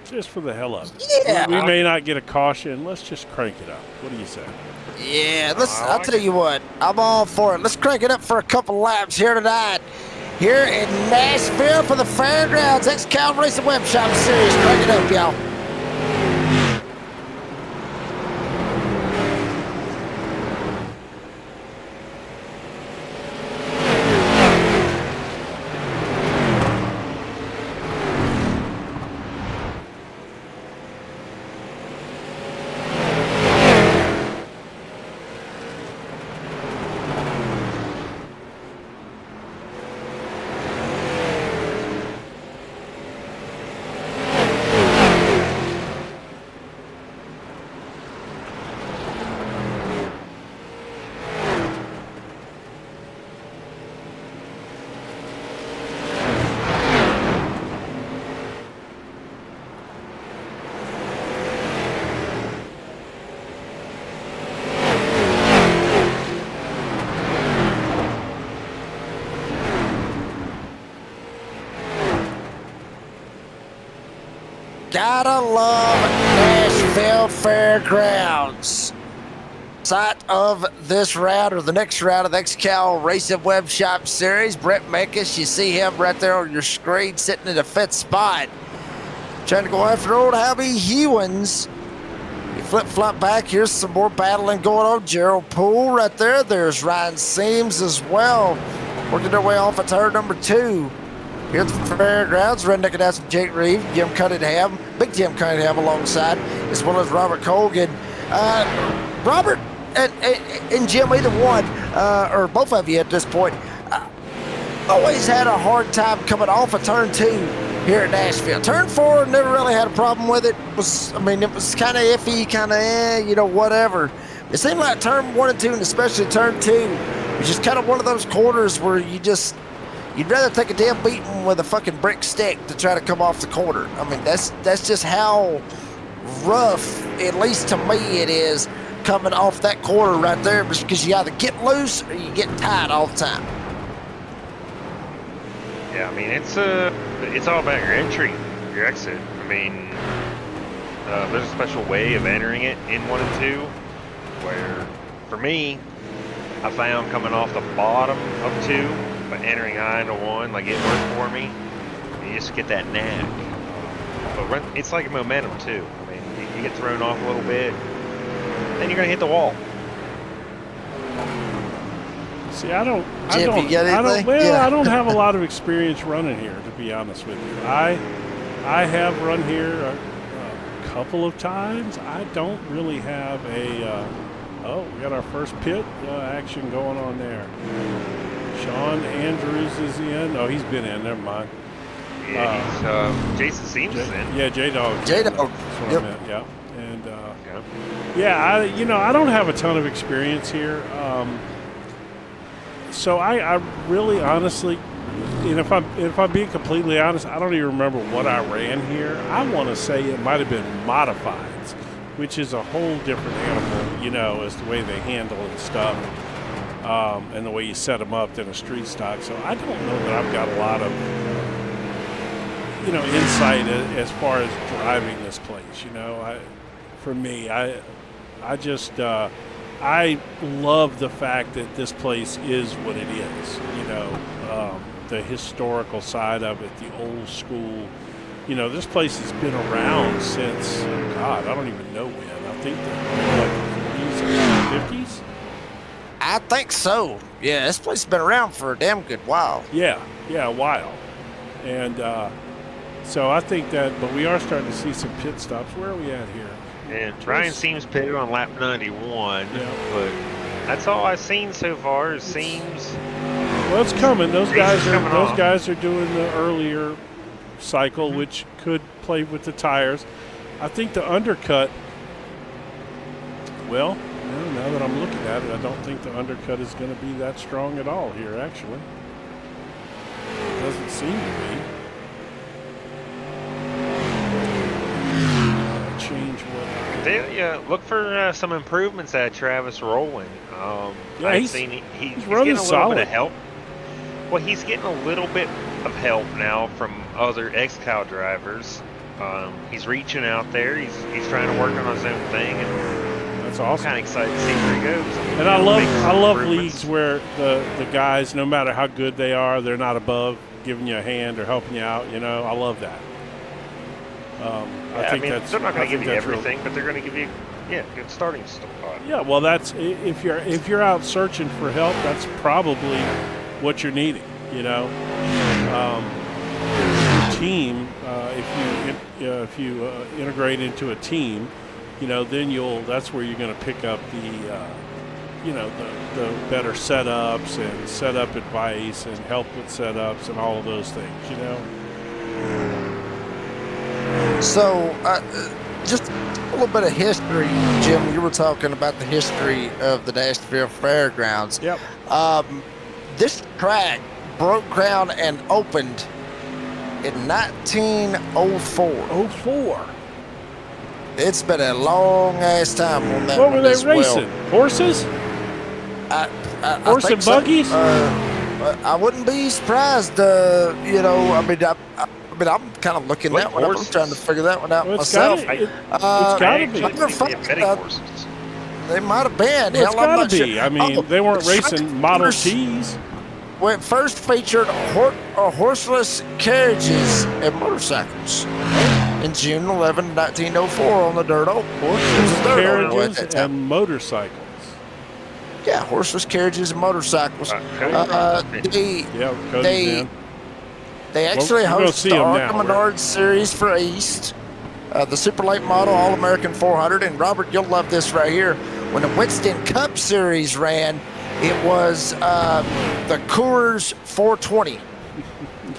Just for the hell of it. Yeah. We may not get a caution. Let's just crank it up. What do you say? Yeah, I'll tell you what. I'm all for it. Let's crank it up for a couple laps here tonight. Here in Nashville for the Fairgrounds XCAL Racing Web Shop Series. Crank it up, y'all. Gotta love Nashville Fairgrounds. Site of this round, or the next round of the XCAL Racing Web Shop Series. Brett Meckes, you see him right there on your screen, sitting in the fifth spot, trying to go after old Hobby Hewins. You flip-flop back. Here's some more battling going on. Gerald Poole right there. There's Ryan Seams as well, working their way off at turn number 2. Here at the Fairgrounds, redneck announcer Jake Reeves, Jim Cunningham, Big Jim Cunningham alongside, as well as Robert Colgan. Robert and Jim, either one, or both of you at this point, always had a hard time coming off of turn 2 here at Nashville. Turn 4, never really had a problem with it. It was kind of iffy, kind of, whatever. It seemed like turn 1 and 2, and especially turn 2, was just kind of one of those corners where you'd rather take a damn beating with a fucking brick stick to try to come off the corner. I mean, that's just how rough, at least to me, it is coming off that corner right there, because you either get loose or you get tight all the time. Yeah, I mean, it's all about your entry, your exit. I mean, there's a special way of entering it in 1 and 2, where, for me, I found coming off the bottom of 2, but entering high into 1, like, it worked for me. You just get that knack. But it's like a momentum, too. I mean, you get thrown off a little bit, then you're gonna hit the wall. See, I don't have a lot of experience running here, to be honest with you. I have run here a couple of times. I don't really have a. We got our first pit action going on there. Sean Andrews is in. Oh, he's been in. Never mind. Yeah, he's Jason Seams is in. Yeah, J-Dog. J-Dog. That's what I meant. Yeah, and I don't have a ton of experience here. So I really, honestly, and if I'm being completely honest, I don't even remember what I ran here. I want to say it might have been modifieds, which is a whole different animal, as the way they handle and stuff, and the way you set them up than a street stock. So I don't know that I've got a lot of, insight as far as driving this place. For me, I just. I love the fact that this place is what it is, the historical side of it, the old school. This place has been around since, God, I don't even know when. I think the 40s, 50s? I think so. Yeah, this place has been around for a damn good while. Yeah, a while. And so I think that, but we are starting to see some pit stops. Where are we at here? And Ryan Seams pitted on lap 91, but that's all I've seen so far is Seams. Well, it's coming. Those guys are doing the earlier cycle, which could play with the tires. I think the undercut. Well, now that I'm looking at it, I don't think the undercut is going to be that strong at all here. Actually, it doesn't seem to be. Change what. Look for some improvements at Travis Rowland. He's getting running a little solid. bit of help. Well, he's getting a little bit of help now from other XCAL drivers. He's reaching out there. He's trying to work on his own thing, and that's awesome. I'm kind of excited to see where he goes. And I love leagues where the guys, no matter how good they are, they're not above giving you a hand or helping you out. I love that. I think they're not going to give you everything, but they're going to give you, good starting spot. Yeah, well, that's if you're out searching for help, that's probably what you're needing. Your team, if you integrate into a team, then that's where you're going to pick up the better setups and setup advice and help with setups and all of those things. So, just a little bit of history, Jim. You were talking about the history of the Nashville Fairgrounds. Yep. This track broke ground and opened in 1904. 04. It's been a long ass time on that. What were they Well. racing? Horses? Horse and buggies? I wouldn't be surprised. I mean, I'm kind of looking What that one up. I'm horses? trying to figure that one out Well, it's myself. gotta, it's gotta be. matter of fact, betting horses. They might have been. Well, it's Hell, I'm gotta not be. sure. I mean, Oh, they weren't racing Model first- Ts. When it first featured horseless carriages and motorcycles in June 11, 1904 on the dirt oak. Horses, Dirt oak at carriages, that time. and motorcycles. Yeah, horseless carriages and motorcycles. Okay. Yeah, Cody's They- in. They actually we're gonna host see the 'em ARCA now. Menard Series for East, the Super Late Model All-American 400. And Robert, you'll love this right here. When the Winston Cup Series ran, it was the Coors 420.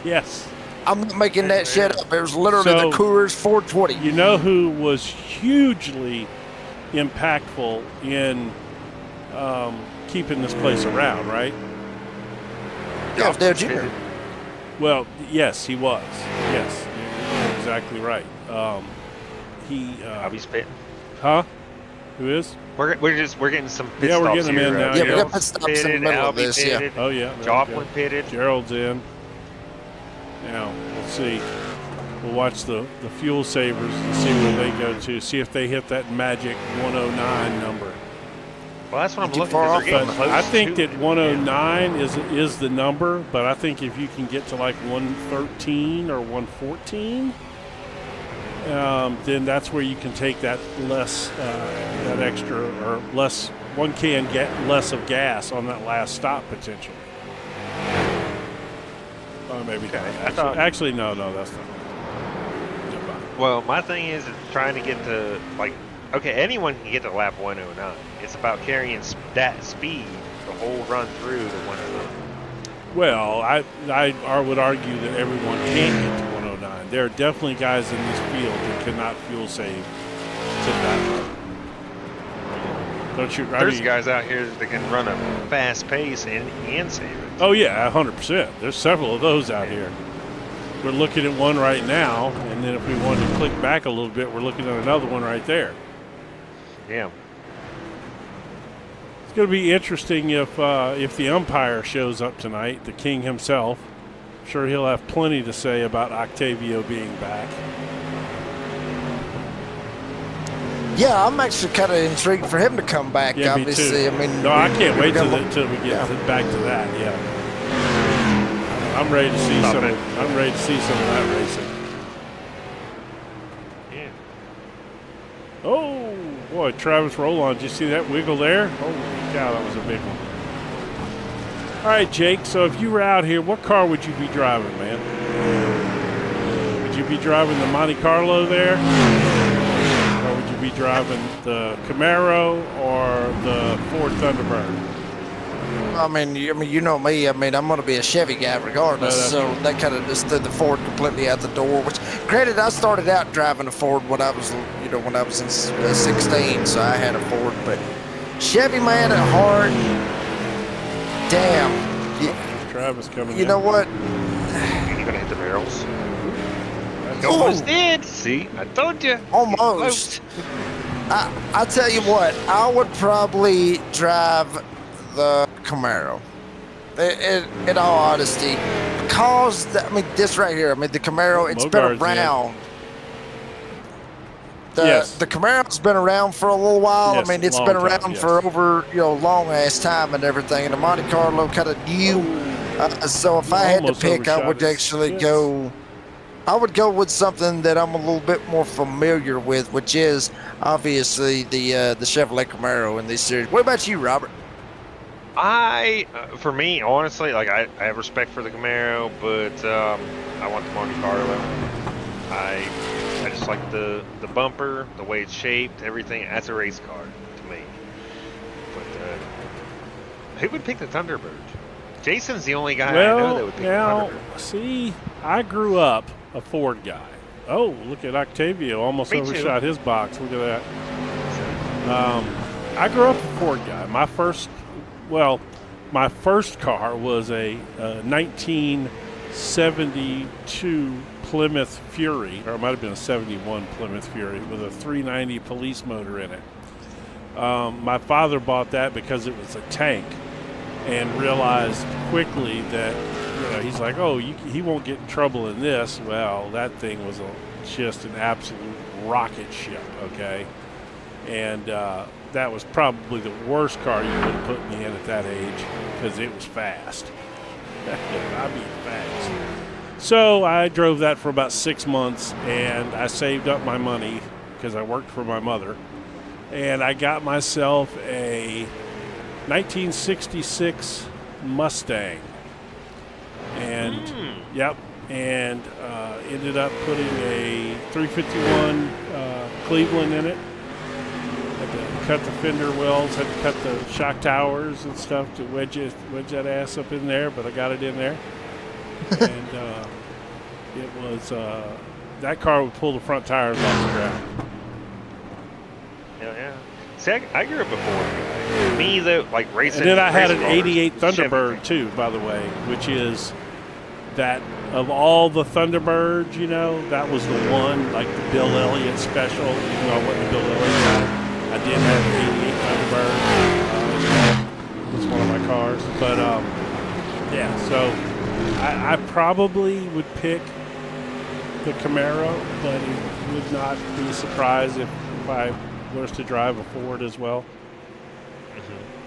Yes. I'm not making that shit up. It was literally So- the Coors 420. You know who was hugely impactful in keeping this place around, right? Yeah, Dale Jr. Well, yes, he was. Yes, you're exactly right. I'll be spitting. Huh? Who is? We're getting some pit Yeah, we're stops getting them here. in now, Yeah, we yeah. got pit stops in the Pitted, middle of Albie this, yeah. pitted, Oh, yeah. there we Joplin go. pitted. Gerald's in. Now, let's see. We'll watch the fuel savers and see where they go to. See if they hit that magic 109 number. Well, that's what I'm Too looking far for. off But Close I think to that it. 109 is the number, but I think if you can get to like 113 or 114, then that's where you can take that less, that extra or less, one can get less of gas on that last stop potentially. Oh, maybe not. Actually, no, that's not. Never mind. Well, my thing is trying to get to, like, okay, anyone can get to lap 109. It's about carrying that speed the whole run through the 109. Well, I would argue that everyone can't get to 109. There are definitely guys in this field that cannot fuel save to that level. Don't you? I There's mean, guys out here that can run a fast pace and save it. oh yeah, 100%. There's several of those out here. We're looking at one right now, and then if we wanted to click back a little bit, we're looking at another one right there. Yeah. It's going to be interesting if the umpire shows up tonight, the king himself. I'm sure he'll have plenty to say about Octavio being back. Yeah, I'm actually kind of intrigued for him to come back. Yeah, obviously, me too. I mean, No, I can't wait till got- we get yeah. back to that. Yeah, I'm ready to see Stop some. it. I'm ready to see some of that racing. Yeah. Oh boy, Travis Rowland, did you see that wiggle there? Holy cow, that was a big one. All right, Jake. So if you were out here, what car would you be driving, man? Would you be driving the Monte Carlo there, or would you be driving the Camaro or the Ford Thunderbird? I mean, you know me. I mean, I'm going to be a Chevy guy regardless. No, So that kind of just threw the Ford completely out the door. Which, granted, I started out driving a Ford when I was, when I was in 16, so I had a Ford. But Chevy man at heart, damn. Travis coming. You in. know what? You're gonna hit the barrels. Ooh. Almost did. See, I told you. Almost. I tell you what, I would probably drive the Camaro. In all honesty, because this right here. I mean, the Camaro. It's been Mogards, around. Yes. The Camaro's been around for a little while. Yes, I mean, it's long been time, around yes. for over long ass time and everything. And the Monte Carlo kind of new. So if I had to almost pick, I overshot would his actually skis. go. I would go with something that I'm a little bit more familiar with, which is obviously the Chevrolet Camaro in this series. What about you, Robert? For me, honestly, like I have respect for the Camaro, but I want the Monte Carlo. I just like the bumper, the way it's shaped, everything. That's a race car to me. But who would pick the Thunderbird? Jason's the only guy I know that Well, would pick now, the Thunderbird. see, I grew up a Ford guy. Oh, look at Octavio. Almost Me too. overshot his box. Look at that. I grew up a Ford guy. My first car was a 1972 Plymouth Fury, or it might have been a 71 Plymouth Fury with a 390 police motor in it. My father bought that because it was a tank and realized quickly that he's like, oh, he won't get in trouble in this. Well, that thing was just an absolute rocket ship, okay? And that was probably the worst car you would have put me in at that age because it was fast. I mean, fast. So I drove that for about 6 months, and I saved up my money because I worked for my mother. And I got myself a 1966 Mustang. And, yep, and ended up putting a 351 Cleveland in it. Had to cut the fender wells, had to cut the shock towers and stuff to wedge that ass up in there, but I got it in there. And it was, that car would pull the front tires off the ground. Yeah. See, I grew up before. Me, though, like racing. And then I had an racing cars, 88 Thunderbird, Chevy. too, by the way, which is that of all the Thunderbirds, that was the one, like the Bill Elliott special, even though I wasn't a Bill Elliott guy. I did have an 88 Thunderbird. It was one of my cars. But, yeah, so I probably would pick the Camaro, but it would not be surprised if I was to drive a Ford as well.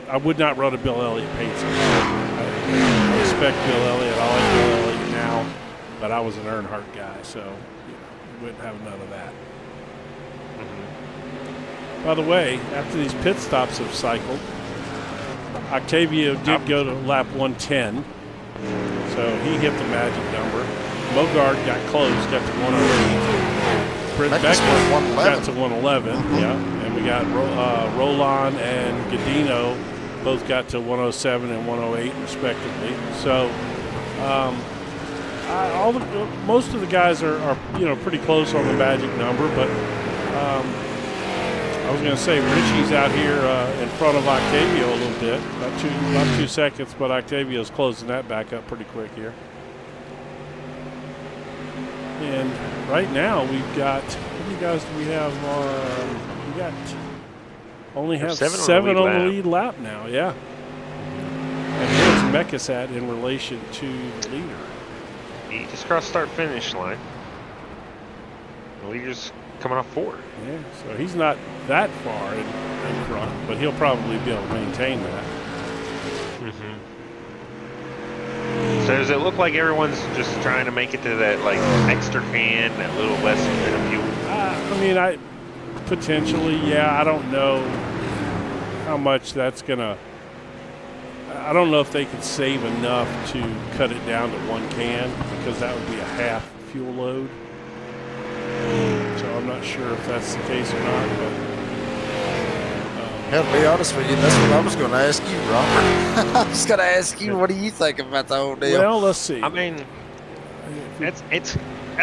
I would not run a Bill Elliott paint scheme. I respect Bill Elliott. I like Bill Elliott now, but I was an Earnhardt guy, so wouldn't have none of that. By the way, after these pit stops have cycled, Octavio did go to lap 110, so he hit the magic number. Mogard got close, got to 108. Britt Beckus Beckus went got to 111, yeah. And we got Roland and Godino both got to 107 and 108 respectively. So most of the guys are pretty close on the magic number, but I was going to say Richie's out here in front of Octavio a little bit, about 2 seconds, but Octavio's closing that back up pretty quick here. And right now we've got, how many guys do we have on? We got only have seven on the lead lap now, yeah. And where's Mekis at in relation to the leader? He just crossed start-finish line. The leader's coming off 4. Yeah, so he's not that far in front, but he'll probably be able to maintain that. So does it look like everyone's just trying to make it to that like extra can, that little less bit of fuel? Potentially, yeah. I don't know how much that's gonna. I don't know if they could save enough to cut it down to 1 can because that would be a half fuel load. So I'm not sure if that's the case or not. But Hell, to be honest with you, that's what I was going to ask you, Robert. I was going to ask you, what do you think about the whole deal? well, let's see. I mean, that's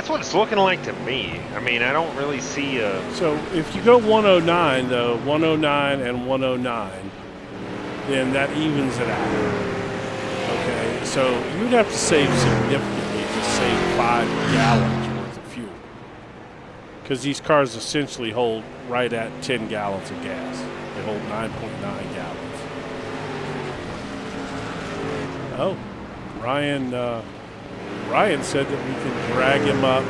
what it's looking like to me. I mean, I don't really see a. So if you go 109 though, 109 and 109, then that evens it out. Okay, so you'd have to save significantly to save 5 gallons worth of fuel, because these cars essentially hold right at 10 gallons of gas. They hold 9.9 gallons. Oh, Ryan said that we can drag him up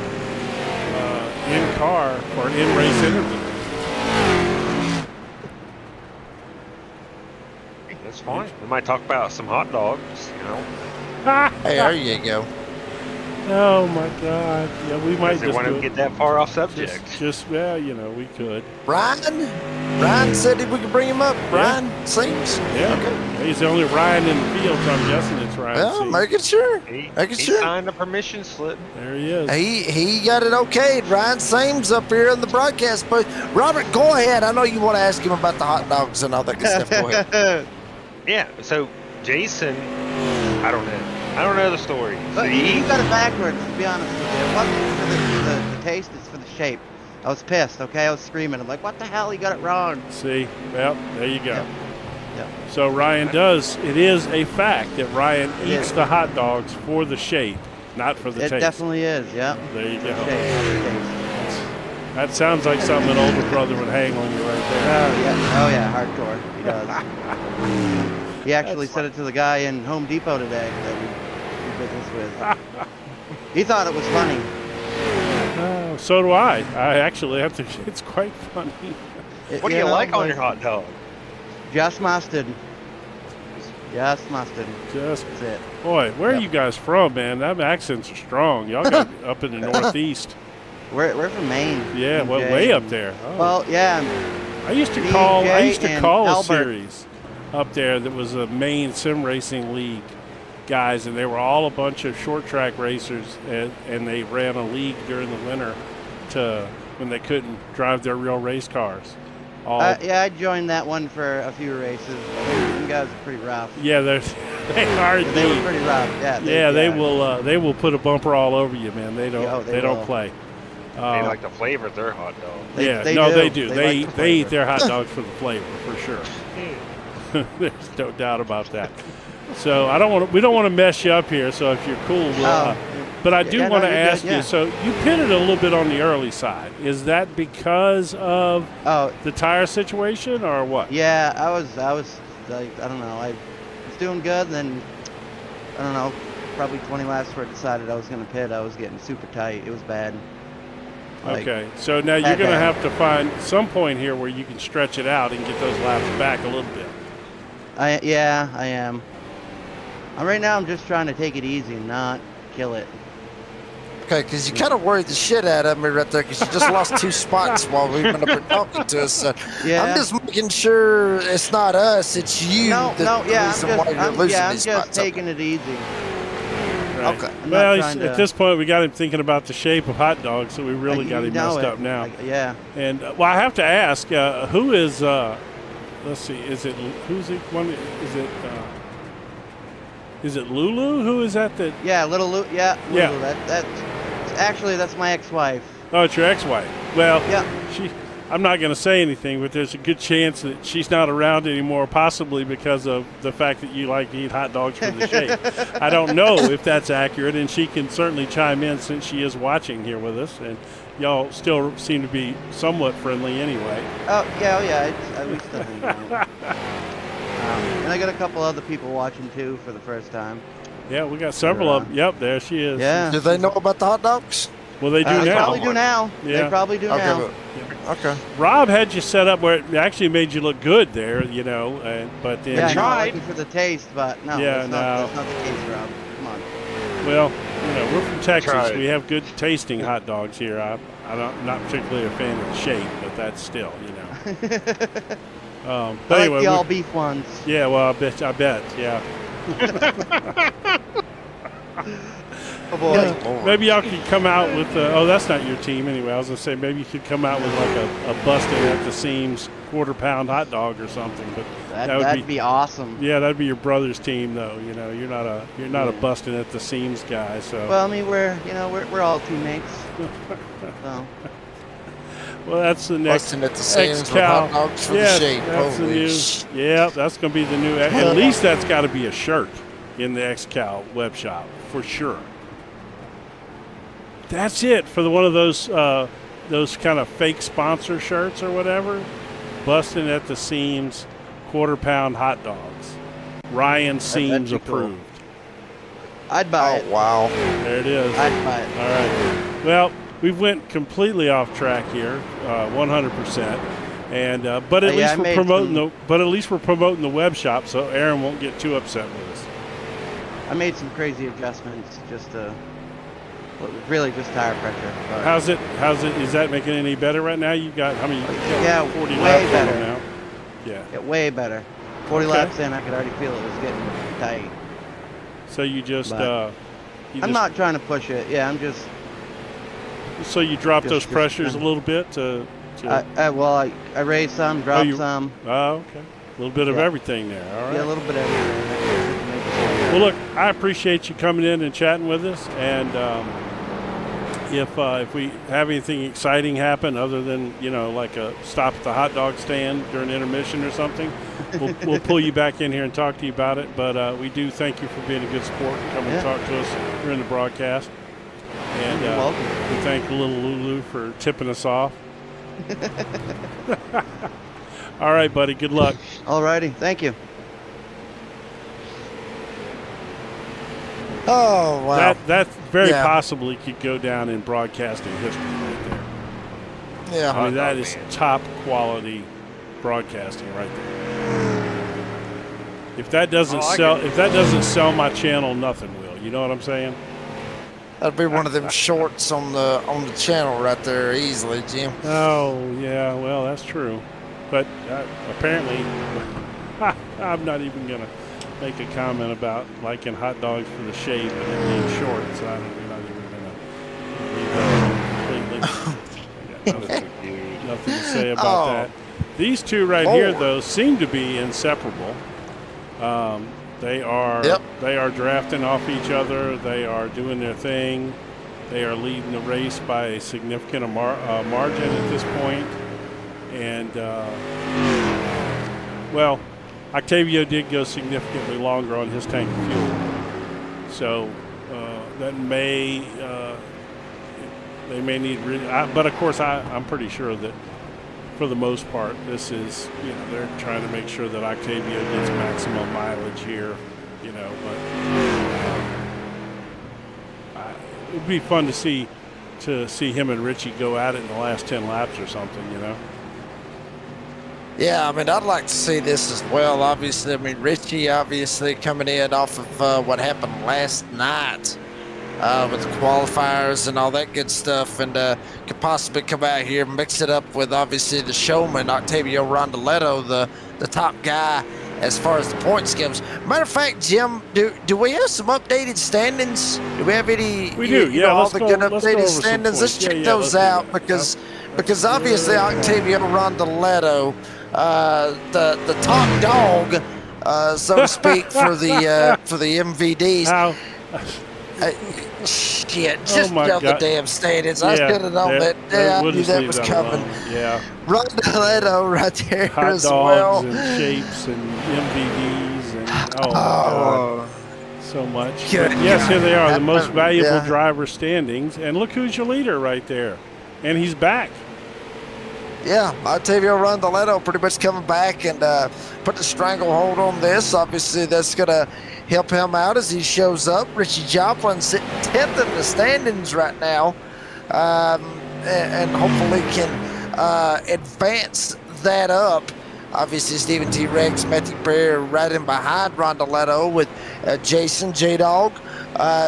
in car for an in-race interview. That's fine. We might talk about some hot dogs, Hey, there you go. Oh my God! Yeah, we might If they just want do to it. get that far off subject. We could. Ryan said if we could bring him up. Ryan seems. Yeah. Okay. He's the only Ryan in the field, so I'm guessing it's Ryan. Well, C. making sure. He Making sure. signed a permission slip. There he is. He got it okayed. Ryan Sames up here in the broadcast booth. Robert, go ahead. I know you want to ask him about the hot dogs and all that good stuff. Go ahead. Yeah. So Jason, I don't know the story. So But you got it backwards, to be honest with you. It wasn't for the taste, it's for the shape. I was pissed, okay? I was screaming. I'm like, what the hell? You got it wrong. See, well, there you go. Yep. So Ryan does. It is a fact that Ryan eats is. the hot dogs for the shape, not for the It taste. definitely is, yeah. There you go. Taste. That sounds like something an older brother would hang on you right there. Oh yeah, hardcore. He does. He actually said it to the guy in Home Depot today that we do business with. He thought it was funny. So do I. I actually have to. It's quite funny. What do you like on your hot dog? Just mustard. Just mustard. Just That's it. boy, where are Yep. you guys from, man? Them accents are strong. Y'all got up in the Northeast. We're from Maine. Yeah, Me, well, Jay, way up and- there. Oh. Well, yeah. I used to me, call. I Jay, used to and call a Albert. series up there that was a Maine Sim Racing League guys, and they were all a bunch of short track racers, and they ran a league during the winter to when they couldn't drive their real race cars. All Yeah, I joined that one for a few races. Them guys are pretty rough. yeah, they are. They were indeed. pretty rough. Yeah. Yeah, they will put a bumper all over you, man. They don't Yeah, they, they don't will. play. They like to flavor their hot dog. They- Yeah, they no, do. they do. They They like eat, the they eat flavor. their hot dogs for the flavor, for sure. There's no doubt about that. So we don't want to mess you up here. So if you're cool, we'll, but I do Yeah, no, want to you're good, ask you. yeah. So you pitted a little bit on the early side. Is that because of Oh, the tire situation or what? yeah. I was like, I don't know. I was doing good. Then I don't know. Probably 20 laps before I decided I was going to pit. I was getting super tight. It was bad. Like, Okay, so now you're bad, going to bad. have to find some point here where you can stretch it out and get those laps back a little bit. I am. Right now, I'm just trying to take it easy and not kill it. Okay, because you kind of worried the shit out of me right there because you just lost 2 spots while we've been up and talking to us. So Yeah. I'm just making sure it's not us, it's you. No, that's yeah. the reason why you're losing I'm these just spots. taking it easy. Right. Okay. I'm Well, not trying at to- this point, we got him thinking about the shape of hot dogs, so we really got You him know messed it. up now. Yeah. And well, I have to ask, who is? Let's see, is it who's it? One is it Lulu? Who is that? That Yeah, little Lou. Yeah. Yeah. Lulu, that's my ex-wife. oh, it's your ex-wife. Well, Yeah. I'm not going to say anything, but there's a good chance that she's not around anymore, possibly because of the fact that you like to eat hot dogs for the shape. I don't know if that's accurate, and she can certainly chime in since she is watching here with us, and y'all still seem to be somewhat friendly anyway. Oh yeah. We still hang out. And I got a couple other people watching too for the first time. Yeah, we got several of them. Yep, there she is. Yeah. Do they know about the hot dogs? Well, they do They now. probably do now. Yeah. They probably do now. Okay. Okay. Rob had you set up where it actually made you look good there, but then Yeah, I know, tried. looking for the taste, but no, Yeah, that's not the case, Rob. Come on. well, we're from Texas. Tried. We have good tasting hot dogs here. I'm not particularly a fan of the shape, but that's still, But I anyway, like the all beef ones. yeah. Well, I bet, yeah. Oh boy. Maybe y'all could come out with. That's not your team anyway. I was gonna say maybe you could come out with like a busted at the seams quarter-pound hot dog or something. But that would That'd be awesome. yeah, that'd be your brother's team though. You're not a busted at the seams guy. So Well, I mean, we're all teammates. So well, that's the next. Busting at the seams with XCAL. hot dogs for Yes, the shape. that's the Holy new. sh- Yeah, that's gonna be the new. At least that's got to be a shirt in the XCAL web shop for sure. That's it for one of those kind of fake sponsor shirts or whatever. Busting at the seams, quarter-pound hot dogs. Ryan Seams be cool. approved. I'd buy Oh, it. wow. There it is. I'd buy it. All right. Well, we went completely off track here, 100%. And but at Yeah, least I we're made promoting some- the promoting the web shop, so Aaron won't get too upset with us. I made some crazy adjustments just to, really just tire pressure. But How's it? Is that making it any better right now? You got how many? You got Yeah, 40 way laps on better. them now. Yeah. get way better. 40 Okay. laps in, I could already feel it was getting tight. So you just But I'm not trying to push it. Yeah, I'm just. So you drop just- those just pressures a kinda- little bit to. I raised some, dropped some. Oh, okay. A little bit of Yeah. everything there. All right. Yeah, a little bit of everything. Well, look, I appreciate you coming in and chatting with us, and if we have anything exciting happen other than like a stop at the hot dog stand during intermission or something, we'll pull you back in here and talk to you about it. But we do thank you for being a good sport and coming Yeah. and talk to us during the broadcast. And You're welcome. we thank little Lulu for tipping us off. All right, buddy. Good luck. Alrighty, thank you. Oh, wow. That very Yeah. possibly could go down in broadcasting history right there. Yeah. I mean, that is top quality broadcasting right there. If that doesn't sell my channel, nothing will. You know what I'm saying? That'd be one of them shorts on the channel right there easily, Jim. Oh yeah, well that's true, but apparently I'm not even gonna make a comment about liking hot dogs for the shape and it being short. So I'm not even gonna leave that completely. I got nothing to say about that. These two right here, though, seem to be inseparable. They are drafting off each other. They are doing their thing. They are leading the race by a significant margin at this point. And well, Octavio did go significantly longer on his tank of fuel, so that may they may need. But of course, I'm pretty sure that for the most part, this is, they're trying to make sure that Octavio gets maximum mileage here, but it would be fun to see him and Richie go at it in the last 10 laps or something, Yeah, I mean, I'd like to see this as well. Obviously, I mean, Richie obviously coming in off of what happened last night with the qualifiers and all that good stuff, and could possibly come out here, mix it up with obviously the showman, Octavio Rondoletto, the top guy as far as the points goes. Matter of fact, Jim, do we have some updated standings? Do we have any? We do, yeah. All the good let's updated go over some standings. Let's points. check Yeah, those let's do out that. because obviously Octavio Rondoletto, the top dog, so to speak, for the MVDs. Shit, just know the damn standings. I should have known that. Yeah, I knew that was coming. Yeah. Rondoletto right there Hot as dogs well. and shapes and MVDs and God, so much. Good But yes, God. here they are, the most Yeah. valuable driver standings, and look who's your leader right there, and he's back. Yeah, Octavio Rondoletto pretty much coming back and put the stranglehold on this. Obviously, that's going to help him out as he shows up. Richie Joplin sitting 10th in the standings right now, and hopefully can advance that up. Obviously, Stephen T. Rex, Matthew Perry right in behind Rondoletto with Jason J-Dog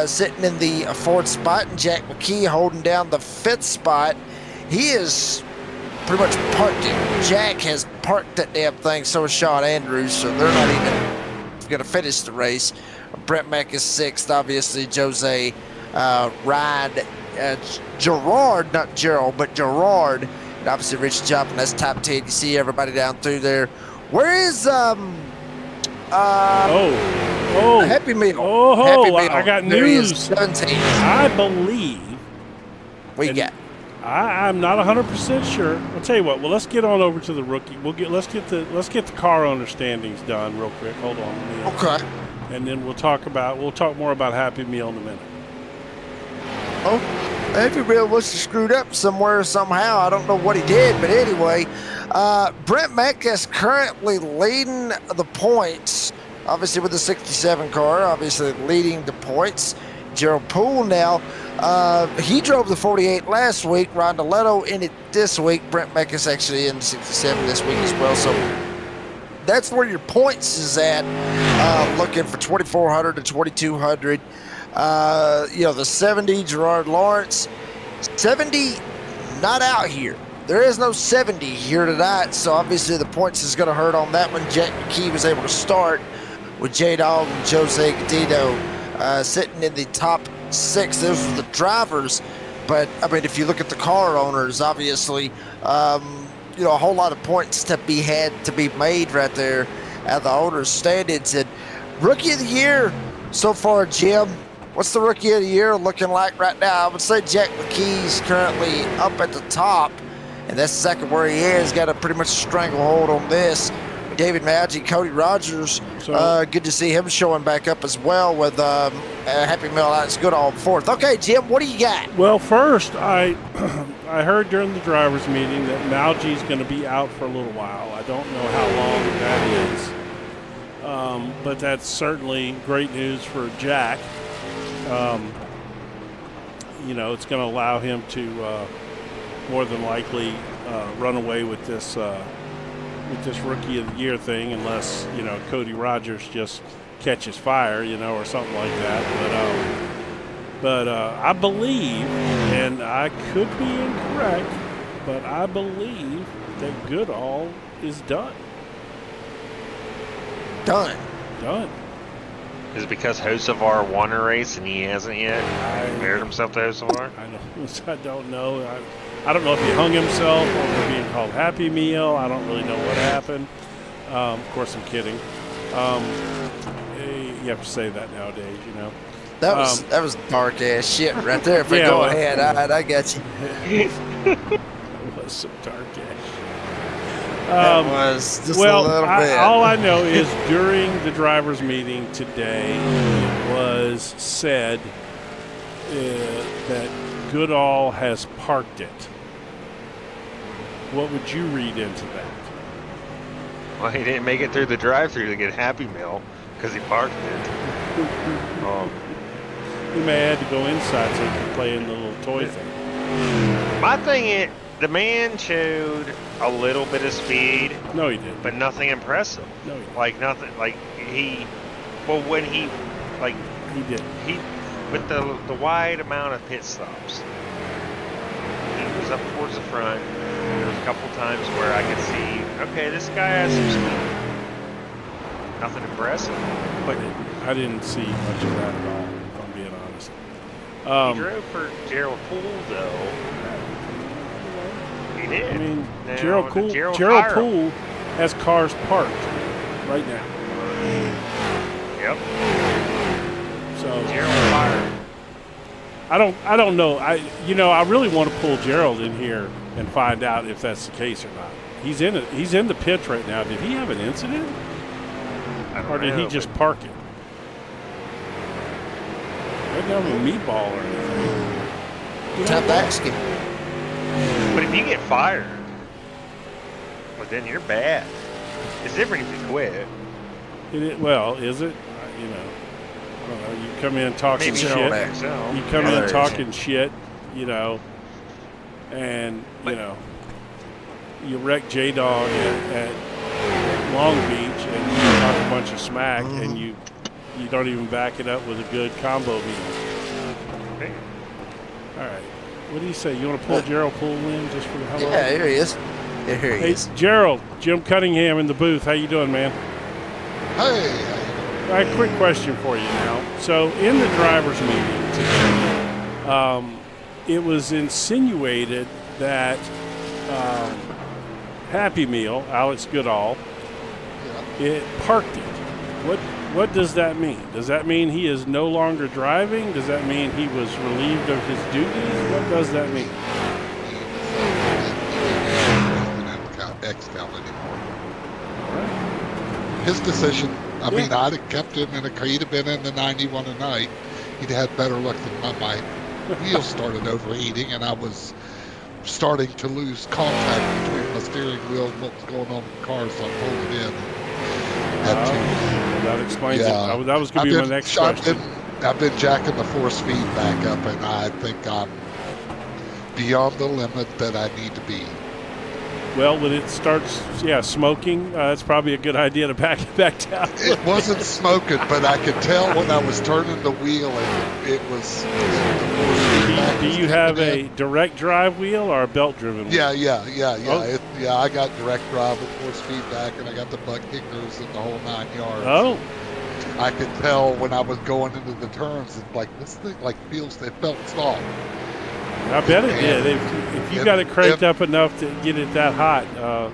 sitting in the 4th spot, and Jack McKee holding down the 5th spot. He is pretty much parked it. Jack has parked that damn thing, so is Sean Andrews, so they're not even going to finish the race. Brent Mack is 6th, obviously. Jose Ryan, Gerard, not Gerald, but Gerard, and obviously Rich Joplin. That's top 10. You see everybody down through there. Where is Happy Meal? Happy Meal. I got There he is, news. 17. I believe. We got. I'm not 100% sure. I'll tell you what. Well, let's get on over to the rookie. Let's get the car owner standings done real quick. Hold on. Okay. And then we'll talk more about Happy Meal in a minute. Oh, Happy Meal must have screwed up somewhere somehow. I don't know what he did, but anyway, Brent Mack is currently leading the points. Obviously with the 67 car, obviously leading the points. Gerald Poole now. He drove the 48 last week. Rondoletto in it this week. Brent Mack is actually in the 67 this week as well. So that's where your points is at. Looking for 2,400 to 2,200. The 70, Gerard Lawrence. 70, not out here. There is no 70 here tonight. So obviously the points is going to hurt on that one. Jack McKee was able to start with J-Dog and Jose Gadito sitting in the top 6. Those are the drivers, but I mean, if you look at the car owners, obviously, a whole lot of points to be made right there at the owners' standings. And rookie of the year so far, Jim. What's the rookie of the year looking like right now? I would say Jack McKee's currently up at the top, and that's exactly where he is. Got a pretty much stranglehold on this. David Maggi, Cody Rogers, good to see him showing back up as well with Happy Meal out. It's good on 4th. Okay, Jim, what do you got? Well, first, I heard during the drivers' meeting that Malji's going to be out for a little while. I don't know how long that is, but that's certainly great news for Jack. You know, it's going to allow him to more than likely run away with this Rookie of the Year thing, unless, you know, Cody Rogers just catches fire, you know, or something like that. But I believe, and I could be incorrect, but I believe that Goodall is done. Done. Is it because Hocevar won a race and he hasn't yet compared himself to Hocevar? I don't know. I don't know if he hung himself or we're being called Happy Meal. I don't really know what happened. Of course, I'm kidding. You have to say that nowadays, you know. That was dark ass shit right there. If we go ahead, I got you. That was some dark ass. That was just a little bit. All I know is during the drivers' meeting today, it was said that Goodall has parked it. What would you read into that? Well, he didn't make it through the drive-thru to get Happy Meal because he parked it. He may have had to go inside so he could play in the little toy thing. My thing is, the man showed a little bit of speed. No, he didn't. But nothing impressive. No, he didn't. Like nothing. Like when he, like he did. He with the wide amount of pit stops. He was up towards the front. There was a couple times where I could see, okay, this guy has some speed. Nothing impressive. But I didn't see much of that at all, if I'm being honest. He drove for Gerald Poole, though. He did. I mean, now, Gerald Poole has cars parked right now. Yep. So Gerald fired. I don't know. I really want to pull Gerald in here and find out if that's the case or not. He's in it. He's in the pits right now. Did he have an incident? Or did he just park it? He didn't have a meatball or anything. Tough asking. But if you get fired, well, then you're bad. It's different if you quit. Well, is it? You know, you come in talking shit. You come in talking shit, you know, and, you know, you wreck J-Dog at Long Beach and you talk a bunch of smack and you don't even back it up with a good combo meal. All right. What do you say? You want to pull Gerald Poole in just for the hell of it? Yeah, here he is. Yeah, here he is. Gerald, Jim Cunningham in the booth. How you doing, man? Hey. All right, quick question for you now. So in the drivers' meeting today, it was insinuated that Happy Meal, Alex Goodall, it parked it. What does that mean? Does that mean he is no longer driving? Does that mean he was relieved of his duties? What does that mean? XCAL anymore. His decision. I mean, I'd have kept him, and he'd have been in the 91 tonight. He'd had better luck than my wheels started overheating, and I was starting to lose contact between my steering wheel and what was going on with the car, so I pulled it in. That explains it. That was going to be my next question. I've been jacking the force feed back up, and I think I'm beyond the limit that I need to be. Well, when it starts, smoking, that's probably a good idea to back it back down. It wasn't smoking, but I could tell when I was turning the wheel, and it was. Do you have a direct drive wheel or a belt-driven wheel? Yeah. Oh. I got direct drive with force feedback, and I got the butt kickers and the whole 9 yards. Oh. I could tell when I was going into the turns, and like this thing, it felt soft. I bet it did. If you got it cranked up enough to get it that hot,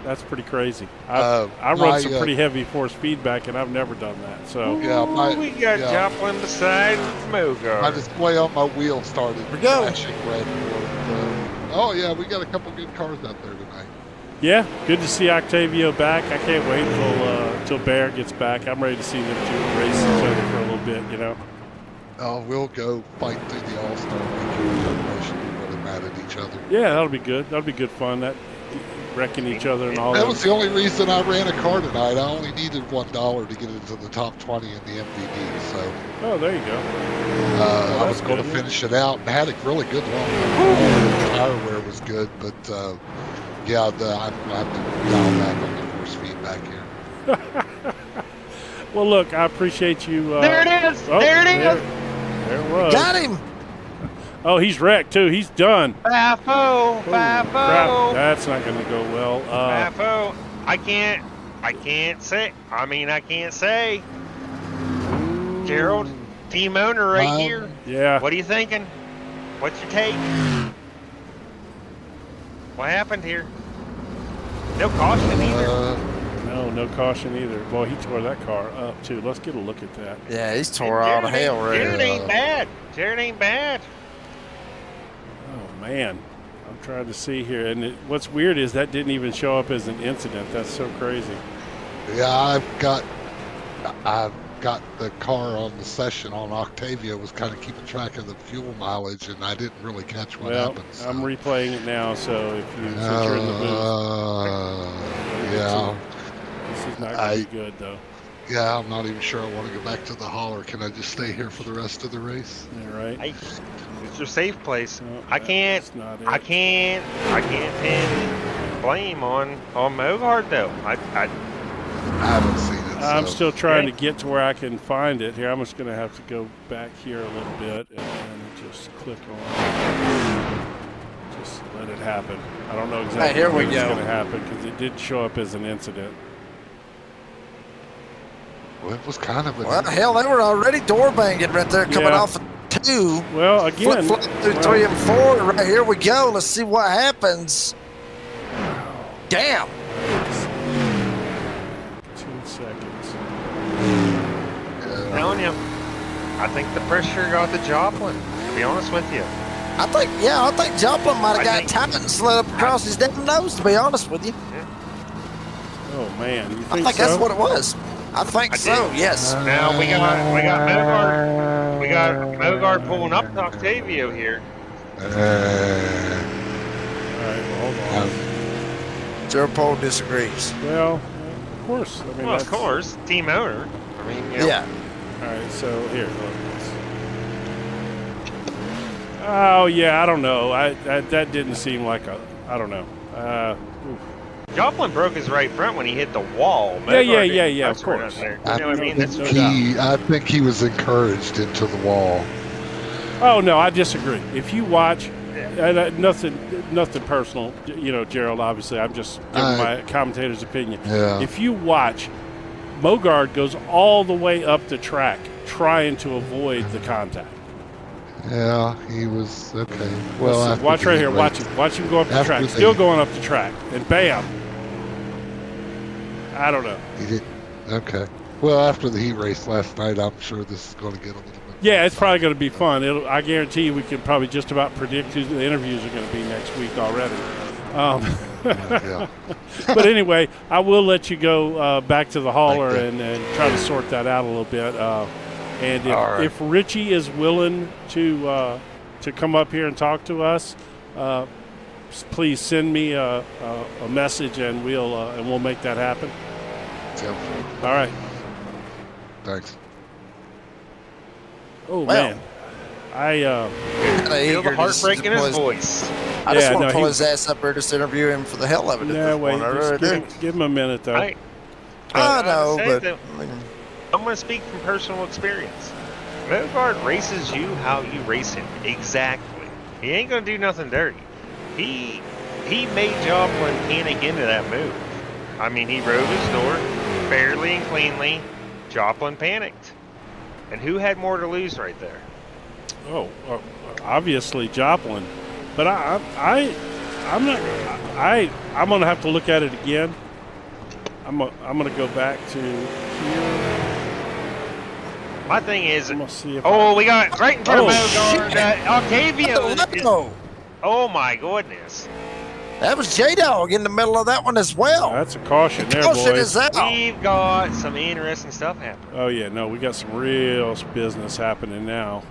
that's pretty crazy. I run some pretty heavy force feedback, and I've never done that. So we got Joplin beside Mogar. My display on my wheel started go. flashing red. We got a couple good cars out there tonight. Yeah, good to see Octavio back. I can't wait till Bear gets back. I'm ready to see them two race each other for a little bit, you know. Oh, we'll go fight through the All-Star weekend. Really mad at each other. Yeah, that'll be good. That'll be good fun. That wrecking each other and all That that. was the only reason I ran a car tonight. I only needed $1 to get into the top 20 in the MVD. So Oh, there you go. I was that's going to good. finish it out and had a really good long run. The tire wear was good, but yeah, I'm dialed back on the force feedback here. Well, look, I appreciate you. There it is. Oh, there it is. There it was. Got him. Oh, he's wrecked too. He's done. FIFO. Crap, FIFO. that's not going to go well. FIFO. I can't say. I can't say. Gerald, team owner right here. Yeah. What are you thinking? What's your take? What happened here? No caution either. No caution either. Boy, he tore that car up too. Let's get a look at that. Yeah, he's tore all to hell right Jared here. ain't bad. Jared ain't bad. Oh man, I'm trying to see here, and what's weird is that didn't even show up as an incident. That's so crazy. Yeah, I've got the car on the session on Octavia, was kind of keeping track of the fuel mileage, and I didn't really catch what Well, happened. So. I'm replaying it now, so if you since you're in the booth, yeah. this is not going to be good though. Yeah, I'm not even sure I want to go back to the holler. Can I just stay here for the rest of the race? Yeah, right. It's your safe place. No, I can't. that's not it. I can't pin blame on Mogard though. I haven't seen it. I'm so. still trying to get to where I can find it. Here, I'm just going to have to go back here a little bit and just click on. Just let it happen. I don't know exactly here we when it's go. going to happen because it did show up as an incident. Well, it was kind of Well, hell, they were already door banging right there, coming Yeah. off of 2. Well, again, Flip through 3 and 4. Right here we go. Let's see what happens. Damn. 2 seconds. I'm telling you, I think the pressure got the Joplin. To be honest with you. I think Joplin might have I got think- tight and slid up across his damn nose, to be honest with you. Oh man, you I think think so? that's what it was. I think I so, did. yes. Now we got Mogard. We got Mogard pulling up to Octavio here. All right, well, hold on. Joe Pole disagrees. Well, of course. I mean, Well, of that's- course, team owner. I mean, you know, Yeah. All right, so here. Look. Oh yeah, I don't know. That didn't seem like a. I don't know. Oof. Joplin broke his right front when he hit the wall. Yeah, Mogard yeah, didn't of touch right course. there. You know what I mean? That's I think he was encouraged into the wall. Oh no, I disagree. If you watch, nothing personal, Gerald. Obviously, I'm just giving my commentator's opinion. Yeah. If you watch, Mogard goes all the way up the track trying to avoid the contact. Yeah, he was okay. Well, Listen, after watch the right heat here. race- Watch him go up the After track. the- Still going up the track, and bam. I don't know. He did. Okay. Well, after the heat race last night, I'm sure this is going to get a little bit. Yeah, it's probably going to be fun. I guarantee you we can probably just about predict who the interviews are going to be next week already. Yeah. But anyway, I will let you go back to the hauler Thank you. and try to sort that out a little bit. And All right. if Richie is willing to come up here and talk to us, please send me a message and we'll make that happen. Yeah. All right. Thanks. Oh Well, man, I Feel the heartbreak in his voice. I just Yeah, want no, to pull he- his ass up here just to interview him for the hell of it. at no this wait. point. I Just really do. give him a minute though. I I know, say but that- I mean, I'm going to speak from personal experience. Mogard races you how you race him. Exactly. He ain't going to do nothing dirty. He made Joplin panic into that move. I mean, he rode his door fairly and cleanly. Joplin panicked. And who had more to lose right there? Oh, obviously Joplin, but I'm gonna have to look at it again. I'm gonna go back to here. My thing is, I'm gonna see if we got right in front of Oh, Mogard. Octavio is, no, oh my goodness. that was J-Dog in the middle of that one as well. that's a caution there, Caution boys. is out. We've got some interesting stuff happening. Oh yeah, no, we got some real business happening now.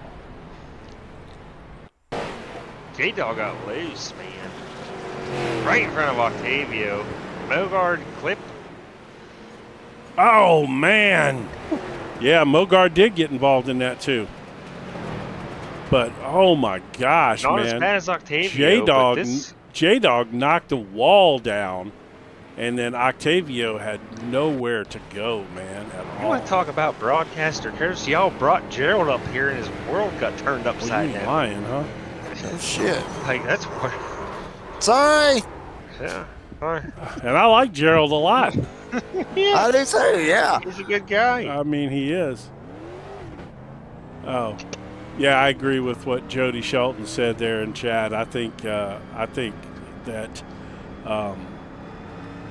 J-Dog got loose, man. right in front of Octavio. Mogard clipped. Oh, man. Yeah, Mogard did get involved in that, too. But, oh, my gosh, Not man. as bad as Octavio. J-Dog knocked the wall down, and then Octavio had nowhere to go, man, at all. You want to talk about broadcaster curse? Y'all brought Gerald up here, and his world got turned upside you down. lying, huh? Oh, shit. Like, that's what. Sorry. Yeah. All right. And I like Gerald a lot. I do too, yeah. He's a good guy. I mean, he is. Oh, yeah, I agree with what Jody Shelton said there in chat. I think that